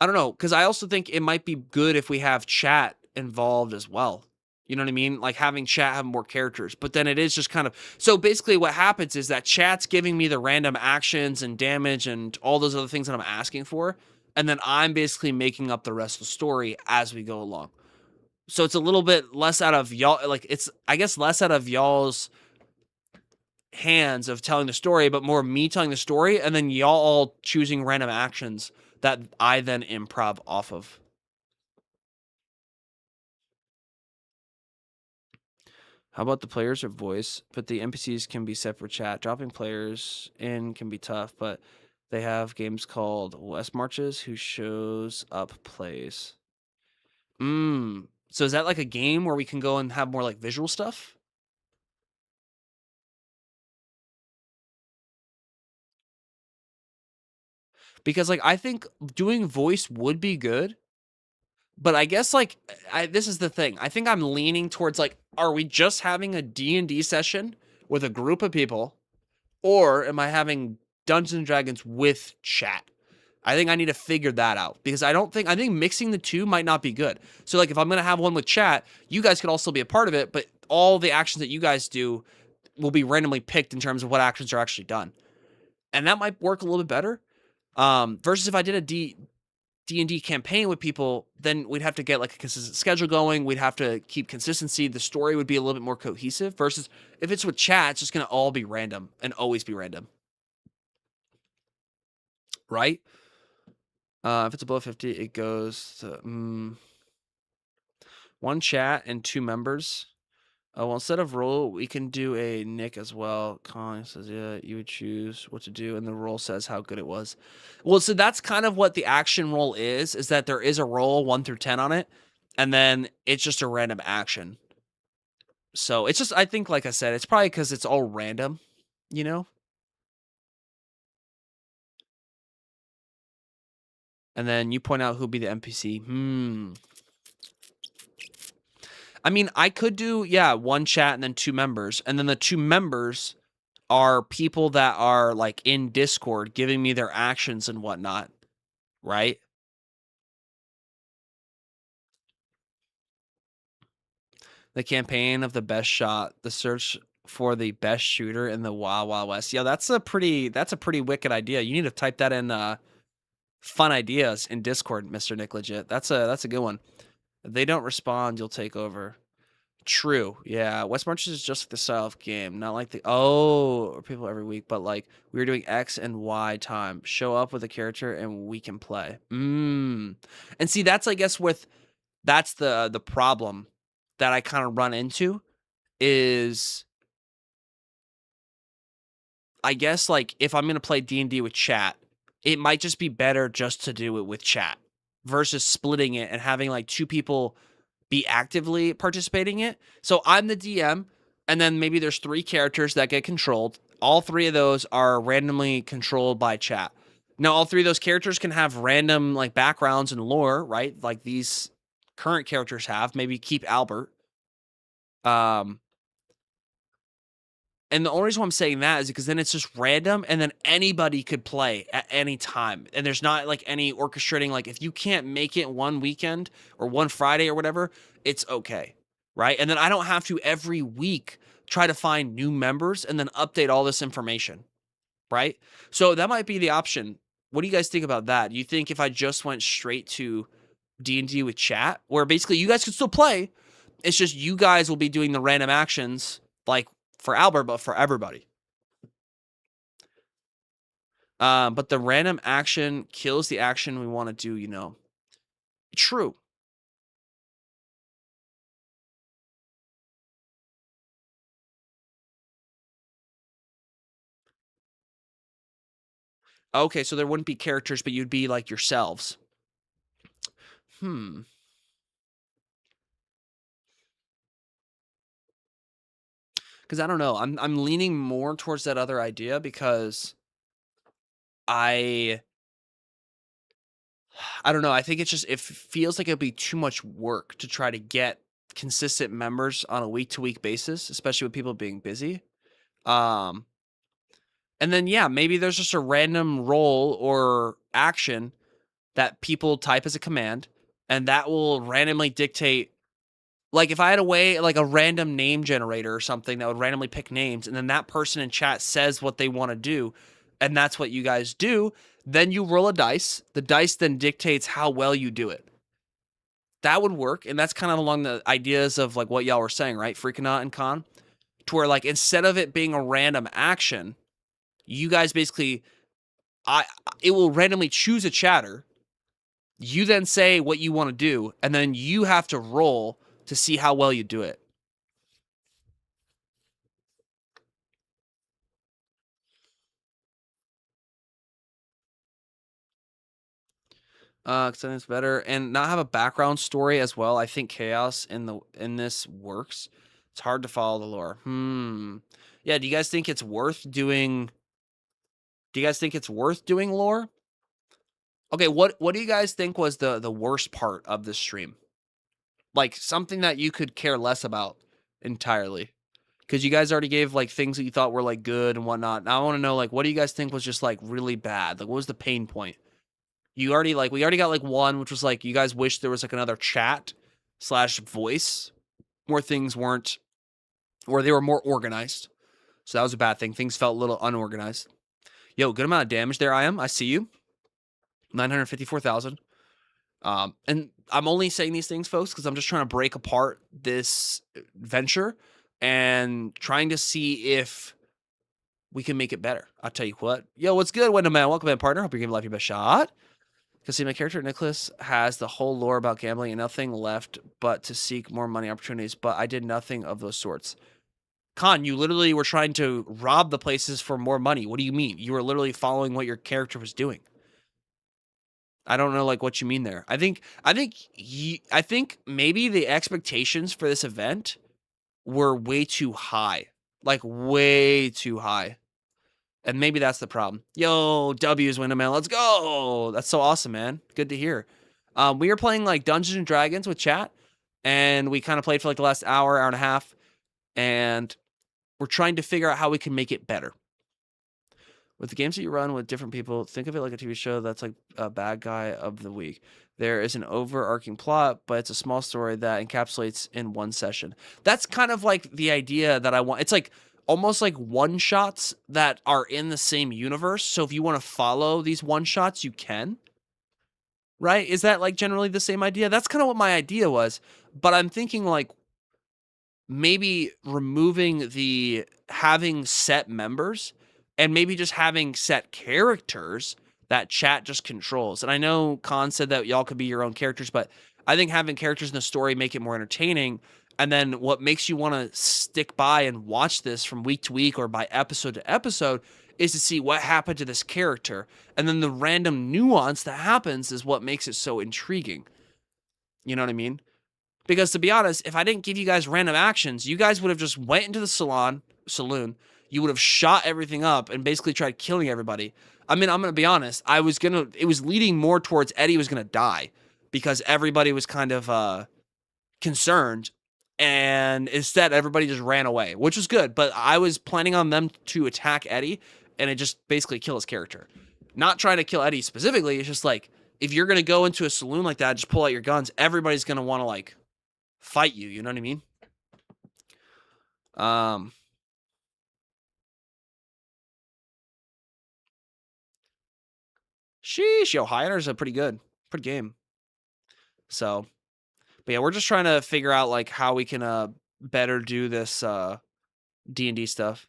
I don't know, because I also think it might be good if we have chat involved as well. You know what I mean? Like having chat have more characters, but then it is just kind of, so basically what happens is that chat's giving me the random actions and damage and all those other things that I'm asking for. And then I'm basically making up the rest of the story as we go along. So it's a little bit less out of y'all, like it's, I guess, less out of y'all's hands of telling the story, but more me telling the story and then y'all all choosing random actions that I then improv off of. How about the players or voice? But the NPCs can be set for chat. Dropping players in can be tough, but they have games called West Marches who shows up plays. So is that like a game where we can go and have more like visual stuff? Because like I think doing voice would be good. But I guess like this is the thing. I think I'm leaning towards like, are we just having a D&D session with a group of people, or am I having Dungeons and Dragons with chat? I think I need to figure that out because I think mixing the two might not be good. So like if I'm gonna have one with chat, you guys could also be a part of it, but all the actions that you guys do will be randomly picked in terms of what actions are actually done, and that might work a little bit better. Versus if I did a D&D campaign with people, then we'd have to get like a consistent schedule going. We'd have to keep consistency. The story would be a little bit more cohesive versus if it's with chat, it's just going to all be random and always be random. Right? If it's above 50, it goes to 1 chat and 2 members. Well, instead of roll, we can do a nick as well. Colin says, yeah, you would choose what to do, and the roll says how good it was. Well, so that's kind of what the action roll is that there is a roll 1 through 10 on it, and then it's just a random action. So it's just, I think, like I said, it's probably because it's all random, you know? And then you point out who'll be the NPC. I mean, I could do, 1 chat and then 2 members. And then the 2 members are people that are like in Discord giving me their actions and whatnot, right? The campaign of the best shot, the search for the best shooter in the Wild Wild West. Yeah, that's a pretty wicked idea. You need to type that in fun ideas in Discord, Mr. Nick Legit. That's a good one. If they don't respond, you'll take over. True. Yeah. West Marches is just like the style of game, not like the or people every week, but like we were doing X and Y time. Show up with a character and we can play. And see, that's I guess that's the problem that I kind of run into is I guess like if I'm gonna play D&D with chat, it might just be better just to do it with chat versus splitting it and having like 2 people be actively participating in it. So I'm the DM, and then maybe there's 3 characters that get controlled. All 3 of those are randomly controlled by chat. Now, all 3 of those characters can have random like backgrounds and lore, right? Like these current characters have. Maybe keep Albert. And the only reason why I'm saying that is because then it's just random, and then anybody could play at any time. And there's not like any orchestrating, like if you can't make it one weekend or one Friday or whatever, it's okay, right? And then I don't have to every week try to find new members and then update all this information, right? So that might be the option. What do you guys think about that? Do you think if I just went straight to D&D with chat, where basically you guys can still play, it's just you guys will be doing the random actions like for Albert, but for everybody. But the random action kills the action we want to do, you know. True. Okay, so there wouldn't be characters, but you'd be like yourselves. Because I don't know. I'm leaning more towards that other idea because I don't know. I think it's just it feels like it'd be too much work to try to get consistent members on a week to week basis, especially with people being busy. Um, and then yeah, maybe there's just a random role or action that people type as a command, and that will randomly dictate. Like if I had a way, like a random name generator or something that would randomly pick names, and then that person in chat says what they want to do, and that's what you guys do, then you roll a dice. The dice then dictates how well you do it. That would work, and that's kind of along the ideas of like what y'all were saying, right? Freakonaut and Con, to where like instead of it being a random action, you guys basically, it will randomly choose a chatter. You then say what you want to do, and then you have to roll to see how well you do it. Cause then it's better and not have a background story as well. I think chaos in this works. It's hard to follow the lore. Yeah. Do you guys think it's worth doing? Do you guys think it's worth doing lore? Okay. What do you guys think was the worst part of this stream? Like something that you could care less about entirely. Because you guys already gave like things that you thought were like good and whatnot. Now I want to know like what do you guys think was just like really bad? Like what was the pain point? You already like we already got like one, which was like you guys wish there was like another chat / voice where things weren't, or they were more organized. So that was a bad thing. Things felt a little unorganized. Yo, good amount of damage there. I see you. 954,000. And I'm only saying these things, folks, because I'm just trying to break apart this venture and trying to see if we can make it better. I'll tell you what. Yo, what's good, Wyndham Man? Welcome in, partner. Hope you're giving life your best shot. Because see, my character Nicholas has the whole lore about gambling and nothing left but to seek more money opportunities, but I did nothing of those sorts. Con, you literally were trying to rob the places for more money. What do you mean? You were literally following what your character was doing. I don't know like what you mean there. I think maybe the expectations for this event were way too high. Like way too high. And maybe that's the problem. Yo, W's Window Man. Let's go. That's so awesome, man. Good to hear. We were playing like Dungeons and Dragons with chat, and we kind of played for like the last hour and a half, and we're trying to figure out how we can make it better. With the games that you run with different people, think of it like a TV show that's like a bad guy of the week. There is an overarching plot, but it's a small story that encapsulates in one session. That's kind of like the idea that I want. It's like almost like one-shots that are in the same universe. So if you want to follow these one-shots, you can. Right? Is that like generally the same idea? That's kind of what my idea was. But I'm thinking like maybe removing the having set members and maybe just having set characters that chat just controls. And I know Khan said that y'all could be your own characters, but I think having characters in the story make it more entertaining. And then what makes you want to stick by and watch this from week to week or by episode to episode is to see what happened to this character. And then the random nuance that happens is what makes it so intriguing. You know what I mean? Because to be honest, if I didn't give you guys random actions, you guys would have just went into the saloon. You would have shot everything up and basically tried killing everybody. I mean, I'm going to be honest. It was leading more towards Eddie was going to die because everybody was kind of concerned. And instead, everybody just ran away, which was good. But I was planning on them to attack Eddie and it just basically kill his character. Not trying to kill Eddie specifically. It's just like, if you're going to go into a saloon like that, just pull out your guns. Everybody's going to want to like fight you. You know what I mean? Sheesh, yo, Highners are pretty good. Pretty game. So, but yeah, we're just trying to figure out like how we can better do this D&D stuff.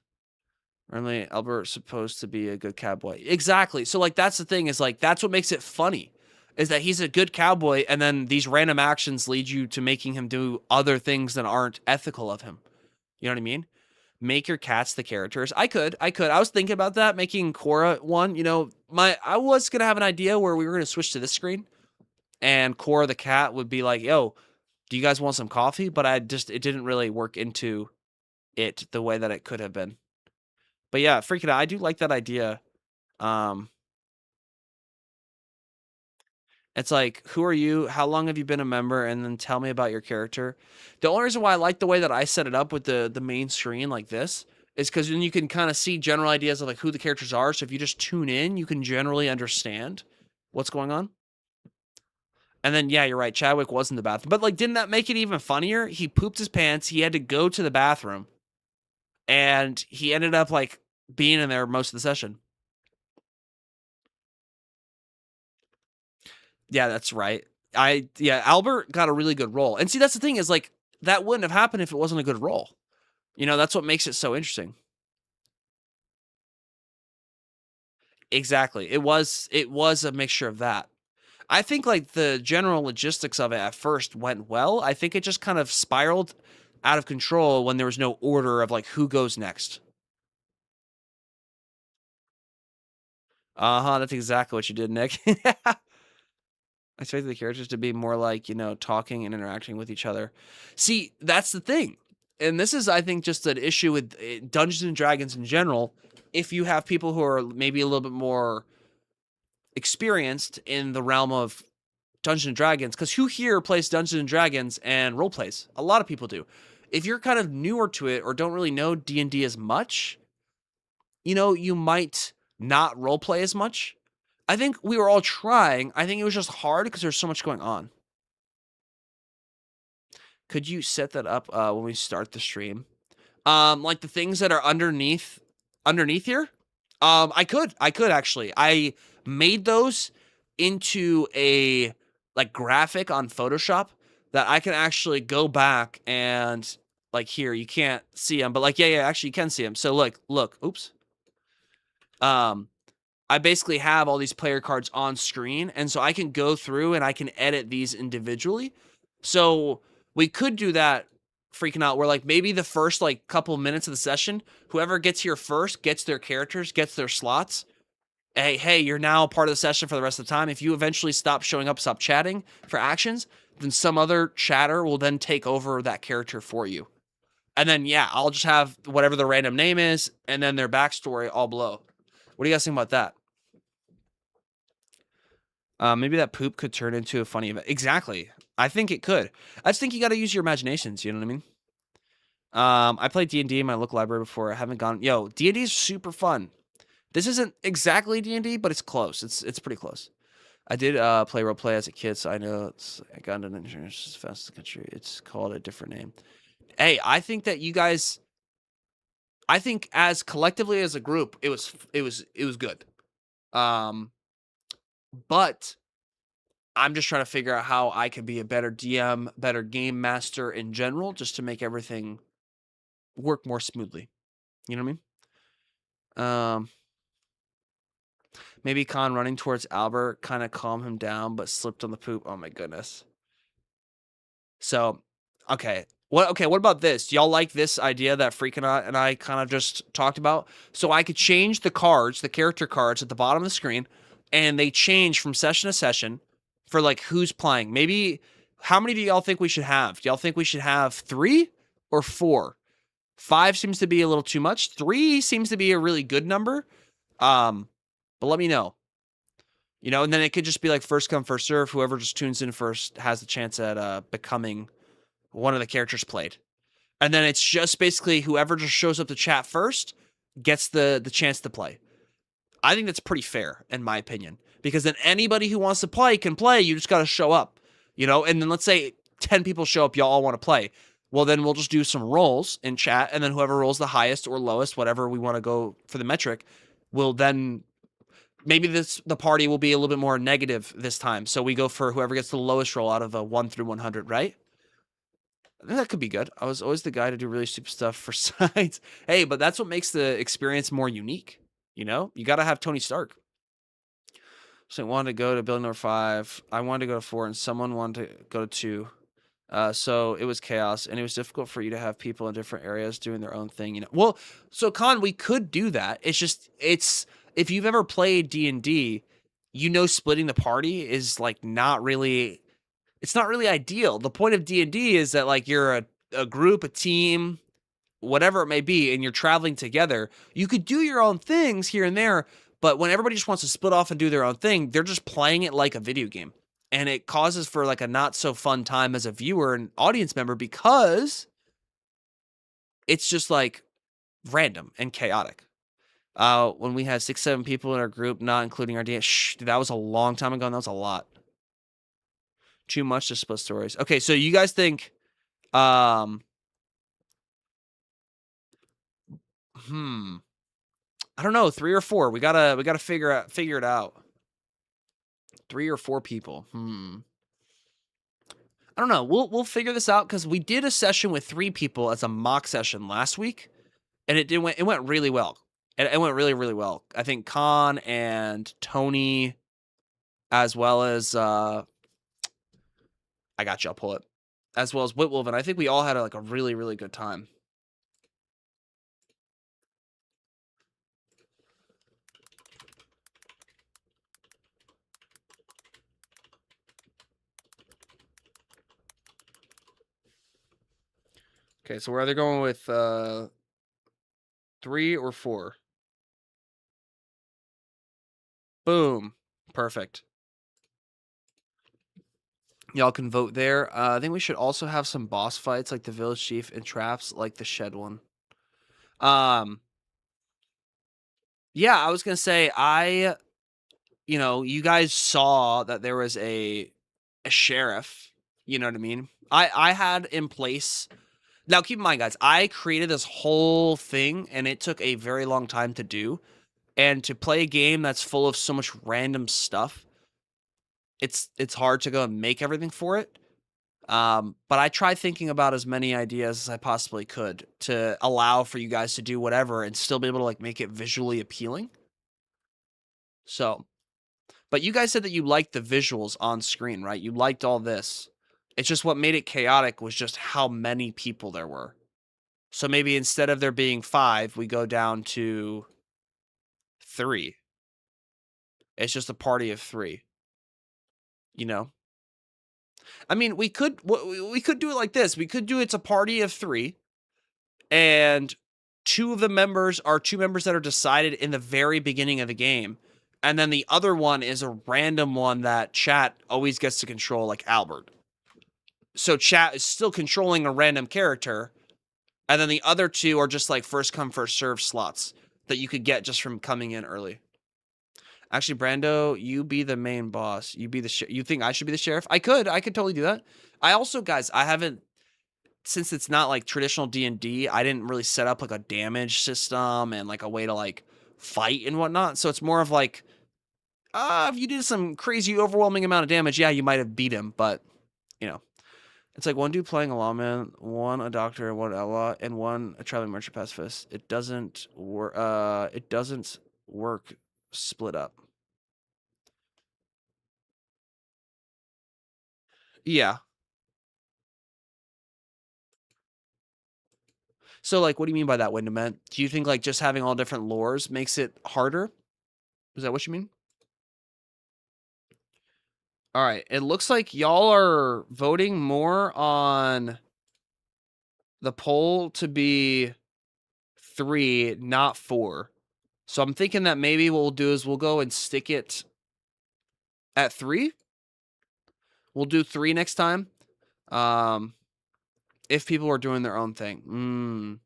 Really, Albert's supposed to be a good cowboy. Exactly. So like that's the thing is like that's what makes it funny. Is that he's a good cowboy and then these random actions lead you to making him do other things that aren't ethical of him. You know what I mean? Make your cats the characters. I could. I was thinking about that, making Cora one. You know, I was gonna have an idea where we were gonna switch to this screen, and Cora the cat would be like, "Yo, do you guys want some coffee?" But it didn't really work into it the way that it could have been. But yeah, freaking out. I do like that idea. Um, it's like, who are you? How long have you been a member? And then tell me about your character. The only reason why I like the way that I set it up with the main screen like this is because then you can kind of see general ideas of like who the characters are. So if you just tune in, you can generally understand what's going on. And then, yeah, you're right. Chadwick was in the bathroom. But like, didn't that make it even funnier? He pooped his pants. He had to go to the bathroom. And he ended up like being in there most of the session. Yeah, that's right. Albert got a really good role. And see, that's the thing is like that wouldn't have happened if it wasn't a good role. You know, that's what makes it so interesting. Exactly. It was a mixture of that. I think like the general logistics of it at first went well. I think it just kind of spiraled out of control when there was no order of like who goes next. Uh-huh, that's exactly what you did, Nick. I expected the characters to be more like, you know, talking and interacting with each other. See, that's the thing. And this is, I think, just an issue with Dungeons and Dragons in general. If you have people who are maybe a little bit more experienced in the realm of Dungeons and Dragons, because who here plays Dungeons and Dragons and role plays? A lot of people do. If you're kind of newer to it or don't really know D&D as much, you know, you might not role play as much. I think we were all trying. I think it was just hard because there's so much going on. Could you set that up when we start the stream? Like the things that are underneath here? I could actually. I made those into a like graphic on Photoshop that I can actually go back and like here, you can't see them, but like yeah, actually you can see them. So look, oops. I basically have all these player cards on screen, and so I can go through and I can edit these individually. So we could do that freaking out where like maybe the first like couple minutes of the session, whoever gets here first gets their characters, gets their slots. Hey, you're now part of the session for the rest of the time. If you eventually stop showing up, stop chatting for actions, then some other chatter will then take over that character for you. And then, yeah, I'll just have whatever the random name is and then their backstory all below. What do you guys think about that? Maybe that poop could turn into a funny event. Exactly. I think it could. I just think you got to use your imaginations. You know what I mean? I played D&D in my local library before. I haven't gone. Yo, D&D is super fun. This isn't exactly D&D, but it's close. It's pretty close. I did play role play as a kid, so I know I got into insurance as fast as the country. It's called a different name. Hey, I think that you guys. I think as collectively as a group, it was good. But I'm just trying to figure out how I can be a better DM, better game master in general, just to make everything work more smoothly. You know what I mean? Maybe Khan running towards Albert kind of calm him down, but slipped on the poop. Oh my goodness. So, okay. Okay, what about this? Do y'all like this idea that Freak and I kind of just talked about? So I could change the cards, the character cards at the bottom of the screen, and they change from session to session for like who's playing. Maybe how many do y'all think we should have? Do y'all think we should have 3 or 4? 5 seems to be a little too much. 3 seems to be a really good number. But let me know. You know, and then it could just be like first come, first serve. Whoever just tunes in first has the chance at becoming one of the characters played. And then it's just basically whoever just shows up to chat first gets the chance to play. I think that's pretty fair, in my opinion, because then anybody who wants to play can play. You just got to show up, you know? And then let's say 10 people show up, y'all all want to play. Well, then we'll just do some rolls in chat, and then whoever rolls the highest or lowest, whatever we want to go for the metric, will then maybe the party will be a little bit more negative this time. So we go for whoever gets the lowest roll out of a 1 through 100, right? I think that could be good. I was always the guy to do really stupid stuff for sides. Hey, but that's what makes the experience more unique. You know, you got to have Tony Stark. So I wanted to go to building number 5. I wanted to go to 4, and someone wanted to go to 2. So it was chaos, and it was difficult for you to have people in different areas doing their own thing. You know, well, so Con, we could do that. It's just if you've ever played D&D, you know, splitting the party is like not really. It's not really ideal. The point of D&D is that like you're a group, a team, whatever it may be, and you're traveling together. You could do your own things here and there, but when everybody just wants to split off and do their own thing, they're just playing it like a video game. And it causes for like a not so fun time as a viewer and audience member because it's just like random and chaotic. When we had 6, 7 people in our group, not including our DM, dude, that was a long time ago, and that was a lot. Too much to split stories. Okay, so you guys think, I don't know, 3 or 4. We gotta figure it out. 3 or 4 people. I don't know. We'll figure this out because we did a session with 3 people as a mock session last week, and it went really well. It went really, really well. I think Khan and Tony, as well as I got you. I'll pull it. As well as Whitwolf, and I think we all had like a really, really good time. Okay, so we're either going with 3 or 4. Boom. Perfect. Y'all can vote there. I think we should also have some boss fights like the village chief and traps like the shed one. Yeah, I was gonna say you guys saw that there was a sheriff. You know what I mean? I had in place. Now keep in mind, guys, I created this whole thing, and it took a very long time to do. And to play a game that's full of so much random stuff, it's hard to go and make everything for it. But I tried thinking about as many ideas as I possibly could to allow for you guys to do whatever and still be able to like make it visually appealing. So, but you guys said that you liked the visuals on screen, right? You liked all this. It's just what made it chaotic was just how many people there were. So maybe instead of there being 5, we go down to 3. It's just a party of 3. You know? I mean, we could do it like this. We could do it's a party of 3, and 2 of the members are 2 members that are decided in the very beginning of the game, and then the other one is a random one that chat always gets to control, like Albert. So chat is still controlling a random character, and then the other 2 are just like first come first serve slots that you could get just from coming in early. Actually, Brando, you be the main boss. You be the you think I should be the sheriff? I could totally do that. I also, guys, I haven't, since it's not like traditional D&D, I didn't really set up like a damage system and like a way to like fight and whatnot. So it's more of like, if you did some crazy overwhelming amount of damage, yeah, you might have beat him, but you know, it's like 1 dude playing a lawman, 1 a doctor, 1 outlaw, and 1 a traveling merchant pacifist. It doesn't work. It doesn't work split up. Yeah. So, like, what do you mean by that, Windowman? Do you think, like, just having all different lores makes it harder? Is that what you mean? All right. It looks like y'all are voting more on the poll to be 3, not 4. So I'm thinking that maybe what we'll do is we'll go and stick it at 3. We'll do 3 next time. If people are doing their own thing.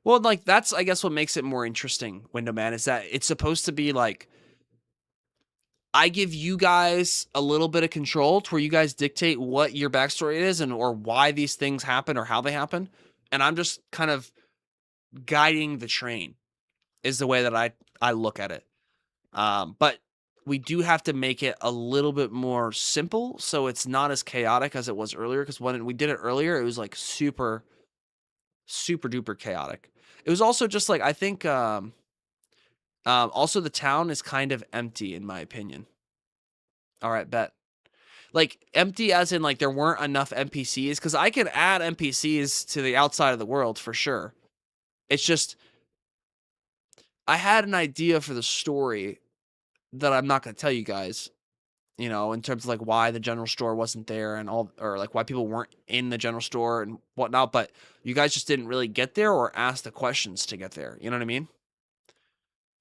Well, like, that's, I guess, what makes it more interesting, Windowman, is that it's supposed to be like, I give you guys a little bit of control to where you guys dictate what your backstory is and or why these things happen or how they happen. And I'm just kind of guiding the train is the way that I look at it. But we do have to make it a little bit more simple so it's not as chaotic as it was earlier. Because when we did it earlier, it was like super, super duper chaotic. It was also just like, I think also the town is kind of empty in my opinion. All right, bet. Like, empty as in, like, there weren't enough NPCs, because I could add NPCs to the outside of the world for sure. It's just, I had an idea for the story that I'm not going to tell you guys, you know, in terms of, like, why the general store wasn't there and all, or, like, why people weren't in the general store and whatnot, but you guys just didn't really get there or ask the questions to get there. You know what I mean?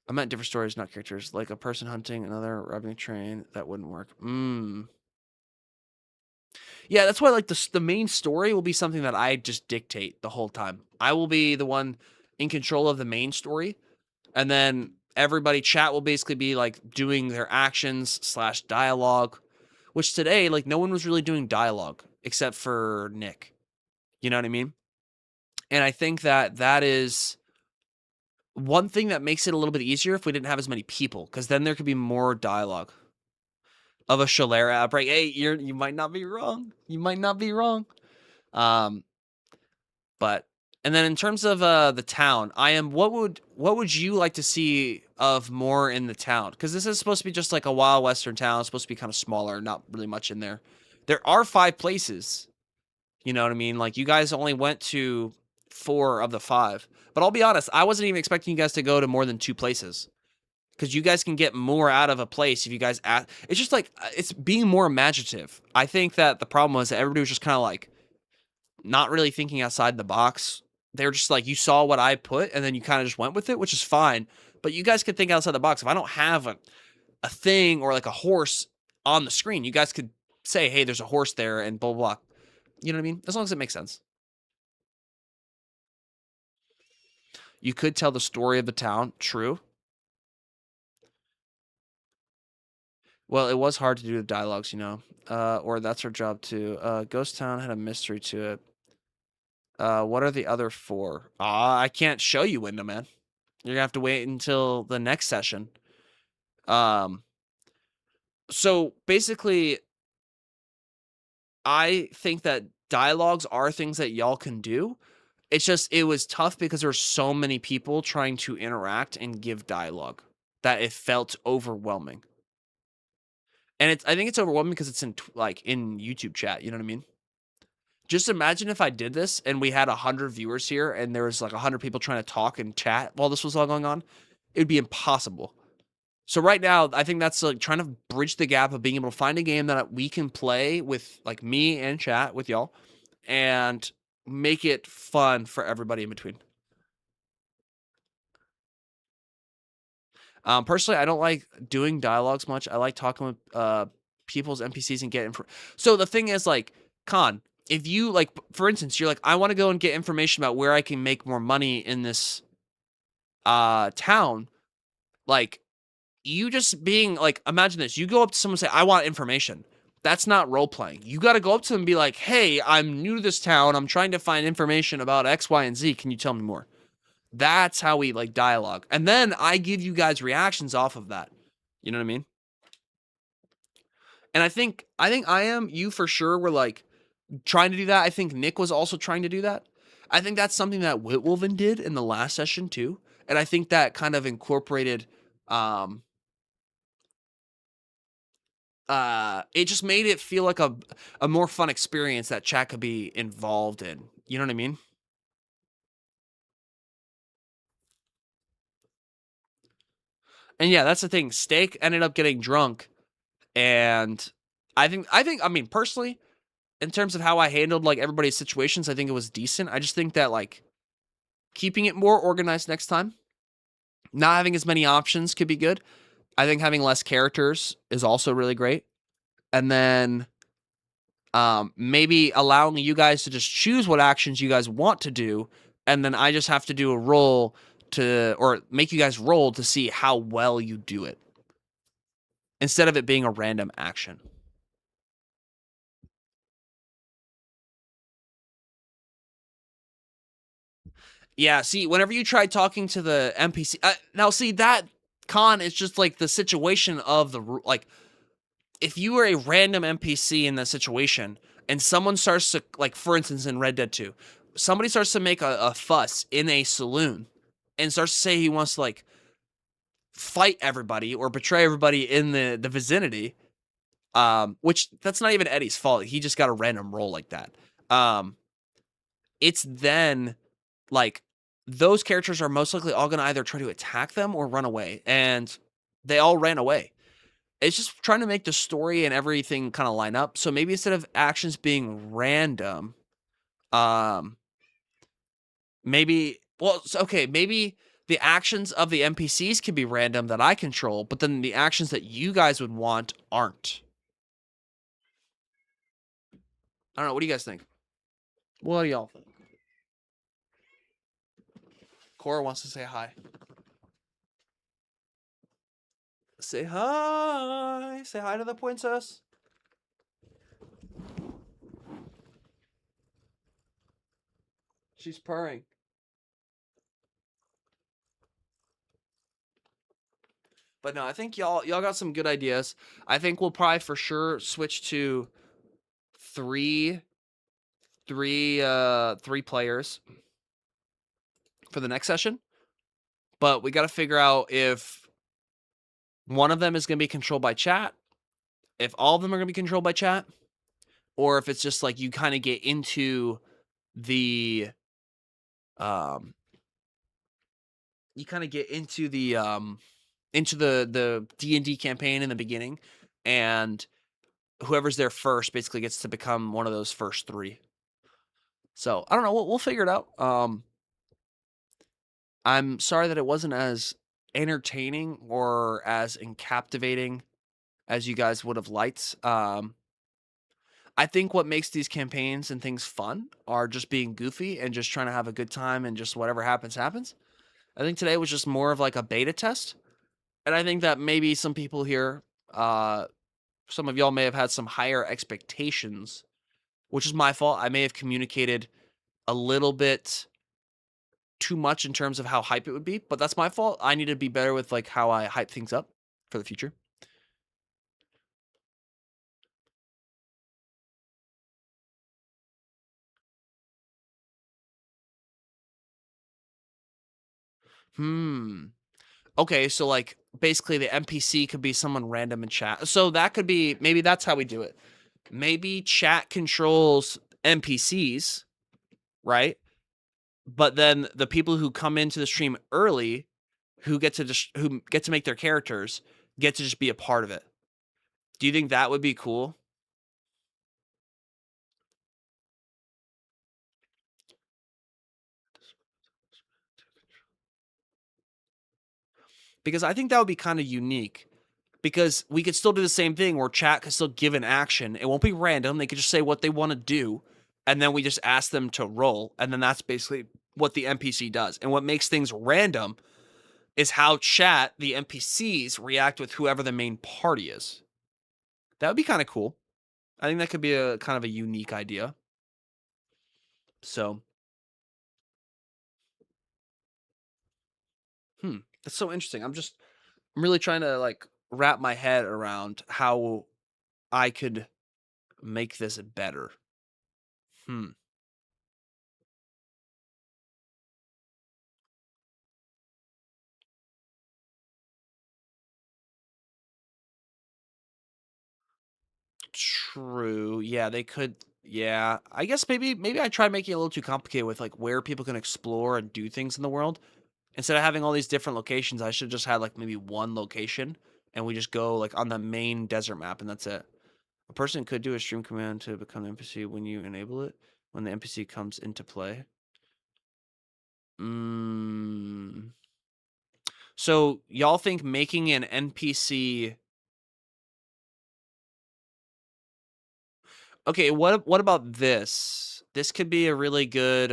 I meant different stories, not characters. Like a person hunting another, robbing a train. That wouldn't work. Yeah, that's why, like, the main story will be something that I just dictate the whole time. I will be the one in control of the main story, and then everybody chat will basically be like doing their actions slash dialogue. Which today, like, no one was really doing dialogue except for Nick. You know what I mean? And I think that that is one thing that makes it a little bit easier if we didn't have as many people, because then there could be more dialogue of a cholera outbreak. Hey, you might not be wrong. You might not be wrong. Um, But and then in terms of the town, I am what would you like to see of more in the town? Because this is supposed to be just like a wild western town. It's supposed to be kind of smaller, not really much in there. There are 5 places. You know what I mean? Like, you guys only went to 4 of the 5. But I'll be honest, I wasn't even expecting you guys to go to more than 2 places. Because you guys can get more out of a place if you guys ask. It's just like, it's being more imaginative. I think that the problem was that everybody was just kind of like not really thinking outside the box. They're just like, you saw what I put and then you kind of just went with it, which is fine. But you guys could think outside the box. If I don't have a thing or like a horse on the screen, you guys could say, hey, there's a horse there and blah, blah, blah. You know what I mean? As long as it makes sense. You could tell the story of the town. True. Well, it was hard to do the dialogues, you know. Or that's our job too. Ghost Town had a mystery to it. What are the other 4? I can't show you Window Man. You're gonna have to wait until the next session. Um, so basically, I think that dialogues are things that y'all can do. It's just, it was tough because there were so many people trying to interact and give dialogue that it felt overwhelming. And I think it's overwhelming because it's in like in YouTube chat. You know what I mean? Just imagine if I did this and we had 100 viewers here and there was like 100 people trying to talk and chat while this was all going on. It would be impossible. So right now, I think that's like trying to bridge the gap of being able to find a game that we can play with, like, me and chat with y'all, and make it fun for everybody in between. Personally, I don't like doing dialogues much. I like talking with people's NPCs and get info. So the thing is, like, Con, if you, like, for instance, you're like, I want to go and get information about where I can make more money in this town, like, you just being like, imagine this. You go up to someone and say, I want information. That's not role playing. You got to go up to them and be like, hey, I'm new to this town. I'm trying to find information about X, Y, and Z. Can you tell me more? That's how we like dialogue. And then I give you guys reactions off of that. You know what I mean? And I am, you for sure were like trying to do that. I think Nick was also trying to do that. I think that's something that Whitwolven did in the last session too. And I think that kind of incorporated it just made it feel like a more fun experience that chat could be involved in. You know what I mean? And yeah, that's the thing. Steak ended up getting drunk, and I mean, personally, in terms of how I handled like everybody's situations, I think it was decent. I just think that like keeping it more organized next time, not having as many options could be good. I think having less characters is also really great. And then maybe allowing you guys to just choose what actions you guys want to do, and then I just have to do a roll to, or make you guys roll to see how well you do it, instead of it being a random action. Yeah, see, whenever you try talking to the NPC, now see that con is just like the situation of the like. If you were a random NPC in that situation, and someone starts to like, for instance, in Red Dead 2, somebody starts to make a fuss in a saloon, and starts to say he wants to like fight everybody or betray everybody in the vicinity. Which that's not even Eddie's fault. He just got a random roll like that. Um, it's then like those characters are most likely all going to either try to attack them or run away, and they all ran away. It's just trying to make the story and everything kind of line up. So maybe instead of actions being random, um, maybe okay, maybe the actions of the NPCs can be random that I control, but then the actions that you guys would want aren't. I don't know. What do you guys think? What do y'all think? Cora wants to say hi. Say hi. Say hi to the princess. She's purring. But no, I think y'all got some good ideas. I think we'll probably for sure switch to three three players for the next session. But we got to figure out if one of them is going to be controlled by chat, if all of them are going to be controlled by chat, or if it's just like you kind of get the um you kind of get into the D&D campaign in the beginning, and whoever's there first basically gets to become one of those first three. So I don't know. We'll figure it out. I'm sorry that it wasn't as entertaining or as captivating as you guys would have liked. I think what makes these campaigns and things fun are just being goofy and just trying to have a good time, and just whatever happens, happens. I think today was just more of like a beta test. And I think that maybe some people here, some of y'all may have had some higher expectations, which is my fault. I may have communicated a little bit too much in terms of how hype it would be, but that's my fault. I need to be better with like how I hype things up for the future. Hmm. Okay, so like basically the NPC could be someone random in chat. So that could be, maybe that's how we do it. Maybe chat controls NPCs, right? But then the people who come into the stream early, who get to make their characters, get to just be a part of it. Do you think that would be cool? Because I think that would be kind of unique. Because we could still do the same thing where chat could still give an action. It won't be random. They could just say what they want to do, and then we just ask them to roll, and then that's basically what the NPC does. And what makes things random is how chat, the NPCs, react with whoever the main party is. That would be kind of cool. I think that could be a kind of a unique idea. So, that's so interesting. I'm really trying to like wrap my head around how I could make this better. Hmm. True. Yeah, they could. Yeah, I guess maybe I try making it a little too complicated with like where people can explore and do things in the world. Instead of having all these different locations, I should have just had like maybe one location and we just go like on the main desert map and that's it. A person could do a stream command to become an NPC when you enable it, when the NPC comes into play. So y'all think making an NPC... Okay, what about this? This could be a really good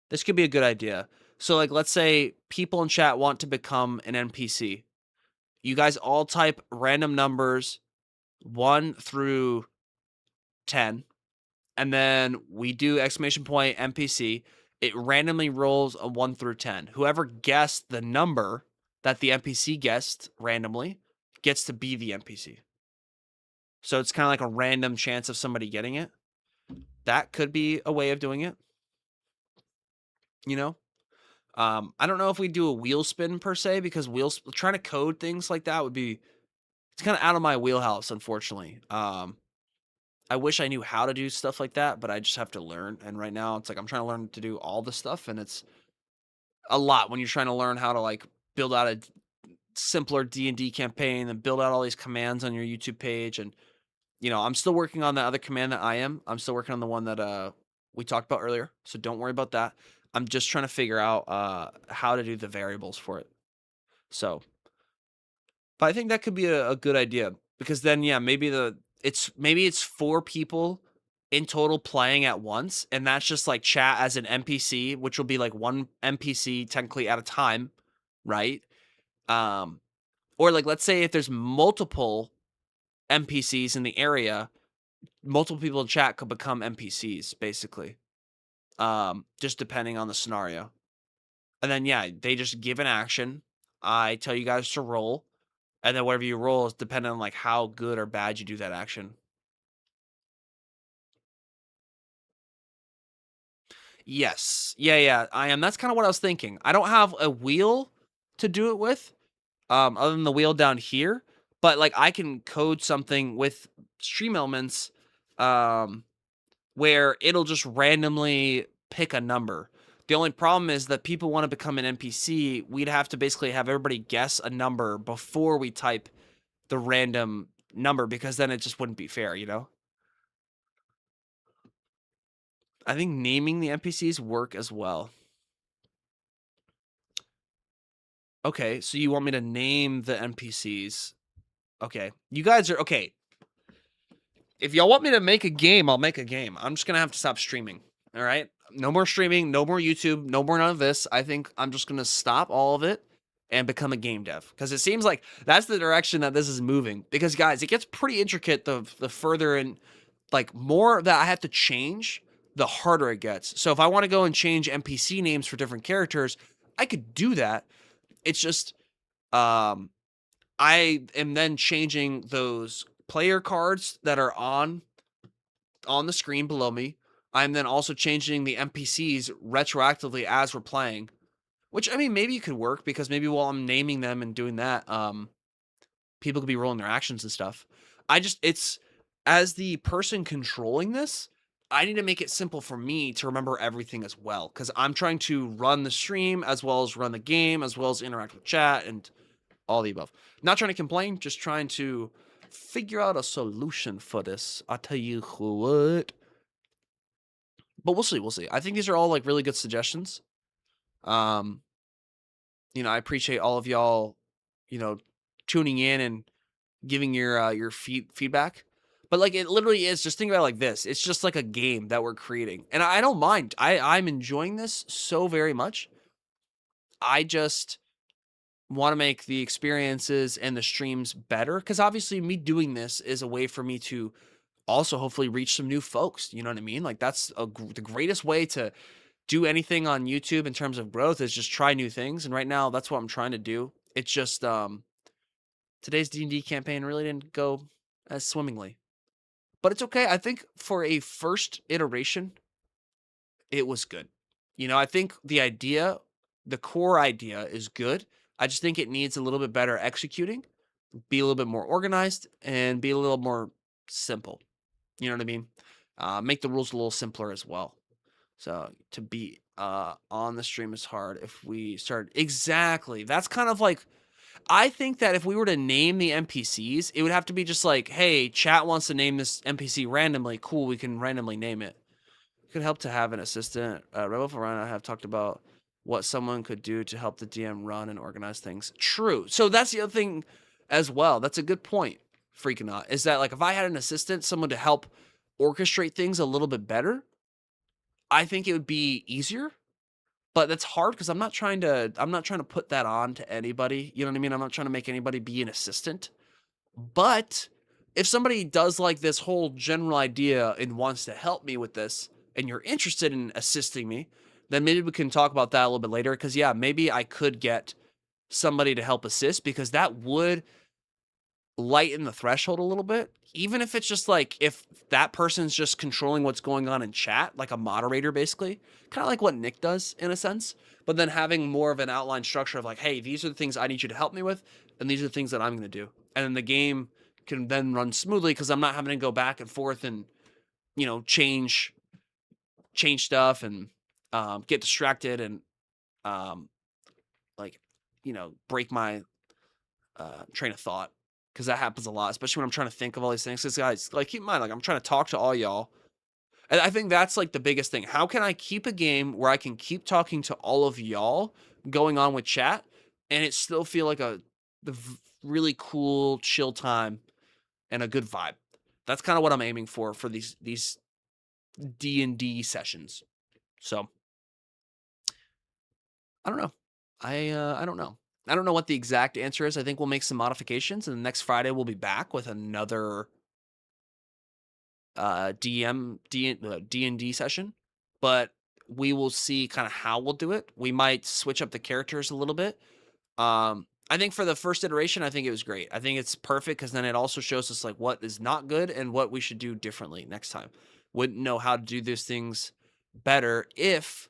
this could be a good idea. So like let's say people in chat want to become an NPC. You guys all type random numbers 1 through 10 and then we do exclamation point NPC. It randomly rolls a 1 through 10. Whoever guessed the number that the NPC guessed randomly gets to be the NPC. So it's kind of like a random chance of somebody getting it. That could be a way of doing it. You know? I don't know if we do a wheel spin per se, because trying to code things like that would be... It's kind of out of my wheelhouse, unfortunately. I wish I knew how to do stuff like that, but I just have to learn. And right now, it's like I'm trying to learn to do all the stuff, and it's a lot when you're trying to learn how to like build out a simpler D&D campaign and build out all these commands on your YouTube page. And you know, I'm still working on the other command that I'm still working on the one that we talked about earlier. So don't worry about that. I'm just trying to figure out how to do the variables for it. So, but I think that could be a good idea, because then yeah, maybe it's 4 people in total playing at once, and that's just like chat as an NPC, which will be like one NPC technically at a time, right? Or like let's say if there's multiple NPCs in the area, multiple people in chat could become NPCs basically. Just depending on the scenario. And then yeah, they just give an action. I tell you guys to roll, and then whatever you roll is dependent on like how good or bad you do that action. Yes. Yeah, I am. That's kind of what I was thinking. I don't have a wheel to do it with, other than the wheel down here, but like I can code something with stream elements, where it'll just randomly pick a number. The only problem is that people want to become an NPC. We'd have to basically have everybody guess a number before we type the random number, because then it just wouldn't be fair, you know? I think naming the NPCs work as well. Okay, so you want me to name the NPCs. Okay. You guys are okay. If y'all want me to make a game, I'll make a game. I'm just gonna have to stop streaming. All right. No more streaming, no more YouTube, no more none of this. I think I'm just gonna stop all of it and become a game dev, because it seems like that's the direction that this is moving. Because guys, it gets pretty intricate the further and like more that I have to change, the harder it gets. So if I want to go and change NPC names for different characters, I could do that. It's just I am then changing those player cards that are on the screen below me. I'm then also changing the NPCs retroactively as we're playing, which I mean maybe could work, because maybe while I'm naming them and doing that, people could be rolling their actions and stuff. It's as the person controlling this, I need to make it simple for me to remember everything as well, because I'm trying to run the stream as well as run the game as well as interact with chat and all the above. Not trying to complain, just trying to figure out a solution for this. I'll tell you what. But we'll see, we'll see. I think these are all like really good suggestions. You know, I appreciate all of y'all, you know, tuning in and giving your feedback. But like it literally is, just think about it like this. It's just like a game that we're creating. And I don't mind. I'm enjoying this so very much. I just want to make the experiences and the streams better, because obviously me doing this is a way for me to also hopefully reach some new folks. You know what I mean? Like that's the greatest way to do anything on YouTube in terms of growth, is just try new things. And right now that's what I'm trying to do. It's just today's D&D campaign really didn't go as swimmingly, but it's okay. I think for a first iteration, it was good. You know, I think the core idea is good. I just think it needs a little bit better executing, be a little bit more organized, and be a little more simple. You know what I mean? Make the rules a little simpler as well. So to be on the stream is hard if we start exactly. That's kind of like I think that if we were to name the NPCs, it would have to be just like, hey, chat wants to name this NPC randomly. Cool, we can randomly name it. It could help to have an assistant. Rebel for Ryan and I have talked about what someone could do to help the DM run and organize things. True. So that's the other thing as well. That's a good point, Freakonaut, is that like if I had an assistant, someone to help orchestrate things a little bit better, I think it would be easier. But that's hard because I'm not trying to put that on to anybody. You know what I mean? I'm not trying to make anybody be an assistant. But if somebody does like this whole general idea and wants to help me with this, and you're interested in assisting me, then maybe we can talk about that a little bit later. Because yeah, maybe I could get somebody to help assist because that would lighten the threshold a little bit. Even if it's just like if that person's just controlling what's going on in chat, like a moderator, basically, kind of like what Nick does in a sense. But then having more of an outline structure of like, hey, these are the things I need you to help me with, and these are the things that I'm going to do, and then the game can then run smoothly because I'm not having to go back and forth and change stuff and get distracted and like break my train of thought, because that happens a lot, especially when I'm trying to think of all these things. Because guys, like, keep in mind, like, I'm trying to talk to all y'all, and I think that's like the biggest thing. How can I keep a game where I can keep talking to all of y'all going on with chat, and it still feel like really cool, chill time and a good vibe? That's kind of what I'm aiming for these D&D sessions. So I don't know. I don't know. I don't know what the exact answer is. I think we'll make some modifications, and next Friday we'll be back with another D&D session, but we will see kind of how we'll do it. We might switch up the characters a little bit. I think for the first iteration, I think it was great. I think it's perfect because then it also shows us like what is not good and what we should do differently next time. Wouldn't know how to do these things better if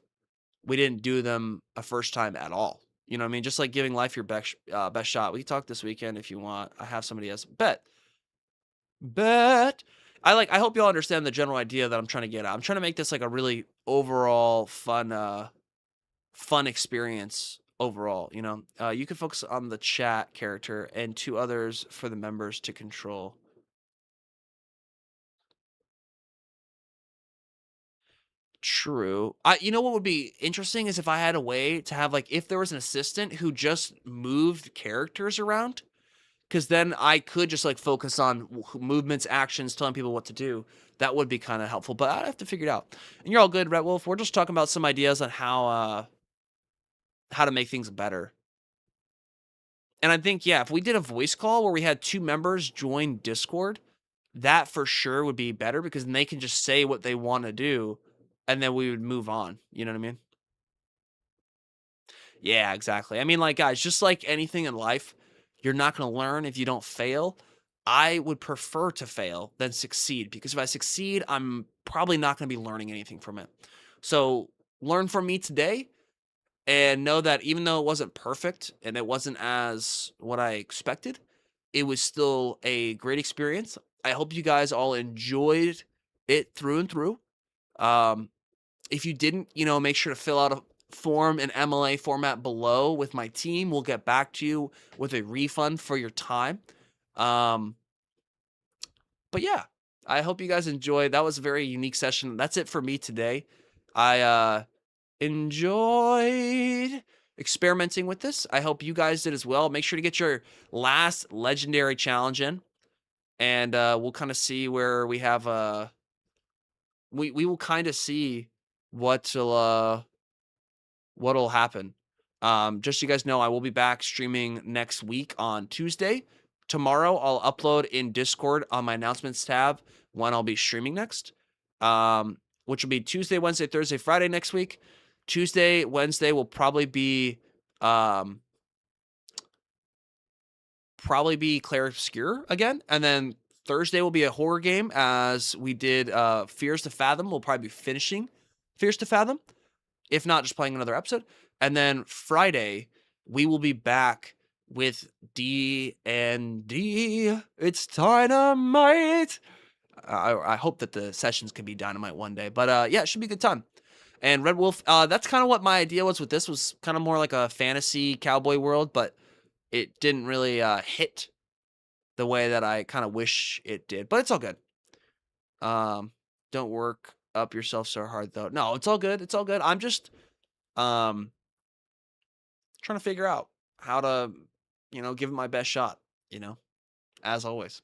we didn't do them a first time at all. You know what I mean? Just like giving life your best shot. We can talk this weekend if you want. I have somebody else. Bet. I hope y'all understand the general idea that I'm trying to get at. I'm trying to make this like a really overall fun experience overall. You can focus on the chat character and 2 others for the members to control. True. What would be interesting is if I had a way to have like if there was an assistant who just moved characters around, because then I could just like focus on movements, actions, telling people what to do. That would be kind of helpful, but I'd have to figure it out. And you're all good, Red Wolf. We're just talking about some ideas on how to make things better. And I think, yeah, if we did a voice call where we had 2 members join Discord, that for sure would be better because then they can just say what they want to do and then we would move on. You know what I mean? Yeah, exactly. I mean, like, guys, just like anything in life, you're not going to learn if you don't fail. I would prefer to fail than succeed because if I succeed, I'm probably not going to be learning anything from it. So learn from me today and know that even though it wasn't perfect and it wasn't as what I expected, it was still a great experience. I hope you guys all enjoyed it through and through. If you didn't, make sure to fill out a form in MLA format below with my team. We'll get back to you with a refund for your time. But yeah, I hope you guys enjoyed. That was a very unique session. That's it for me today. I enjoyed experimenting with this. I hope you guys did as well. Make sure to get your last legendary challenge in, and we'll kind of see where we have we will kind of see what'll happen. Just so you guys know, I will be back streaming next week on Tuesday. Tomorrow, I'll upload in Discord on my announcements tab when I'll be streaming next, which will be Tuesday, Wednesday, Thursday, Friday next week. Tuesday, Wednesday will probably be Claire Obscure again, and then Thursday will be a horror game as we did Fears to Fathom. We'll probably be finishing Fears to Fathom, if not just playing another episode. And then Friday, we will be back with D&D. It's dynamite. I hope that the sessions can be dynamite one day. But yeah, it should be a good time. And Red Wolf, that's kind of what my idea was with this, was kind of more like a fantasy cowboy world, but it didn't really hit the way that I kind of wish it did. But it's all good. Don't work up yourself so hard, though. No, it's all good. It's all good. I'm just trying to figure out how to, give it my best shot, as always.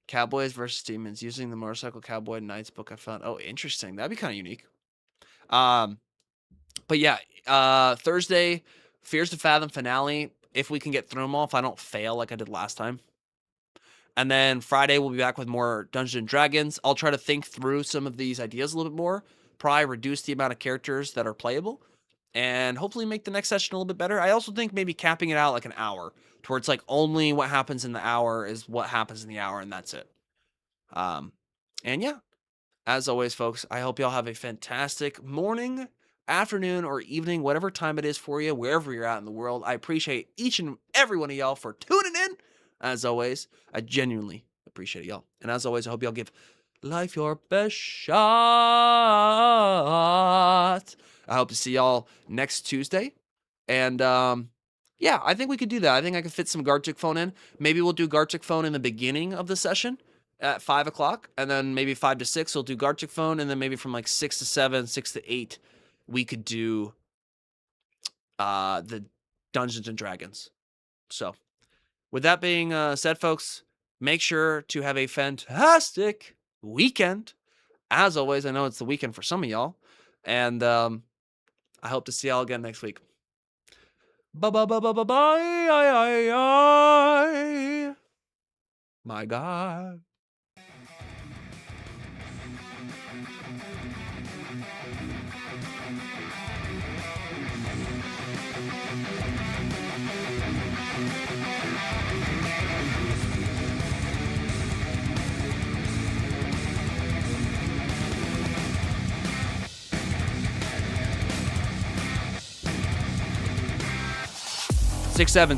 Cowboys versus demons, using the Motorcycle Cowboy Knights book I found. Oh, interesting. That'd be kind of unique. But yeah, Thursday, Fears to Fathom finale. If we can get through them all, if I don't fail like I did last time. And then Friday, we'll be back with more Dungeons & Dragons. I'll try to think through some of these ideas a little bit more. Probably reduce the amount of characters that are playable. And hopefully make the next session a little bit better. I also think maybe capping it out like an hour, to where it's like only what happens in the hour is what happens in the hour, and that's it. And yeah, as always, folks, I hope y'all have a fantastic morning, afternoon, or evening, whatever time it is for you, wherever you're at in the world. I appreciate each and every one of y'all for tuning in. As always, I genuinely appreciate y'all. And as always, I hope y'all give life your best shot. I hope to see y'all next Tuesday. And yeah, I think we could do that. I think I could fit some Gartic phone in. Maybe we'll do Gartic phone in the beginning of the session at 5 o'clock. And then maybe 5 to 6, we'll do Gartic phone. And then maybe from like 6 to 7, 6 to 8, we could do the Dungeons and Dragons. So with that being said, folks, make sure to have a fantastic weekend. As always, I know it's the weekend for some of y'all. And I hope to see y'all again next week. Bye. My God. Six seven.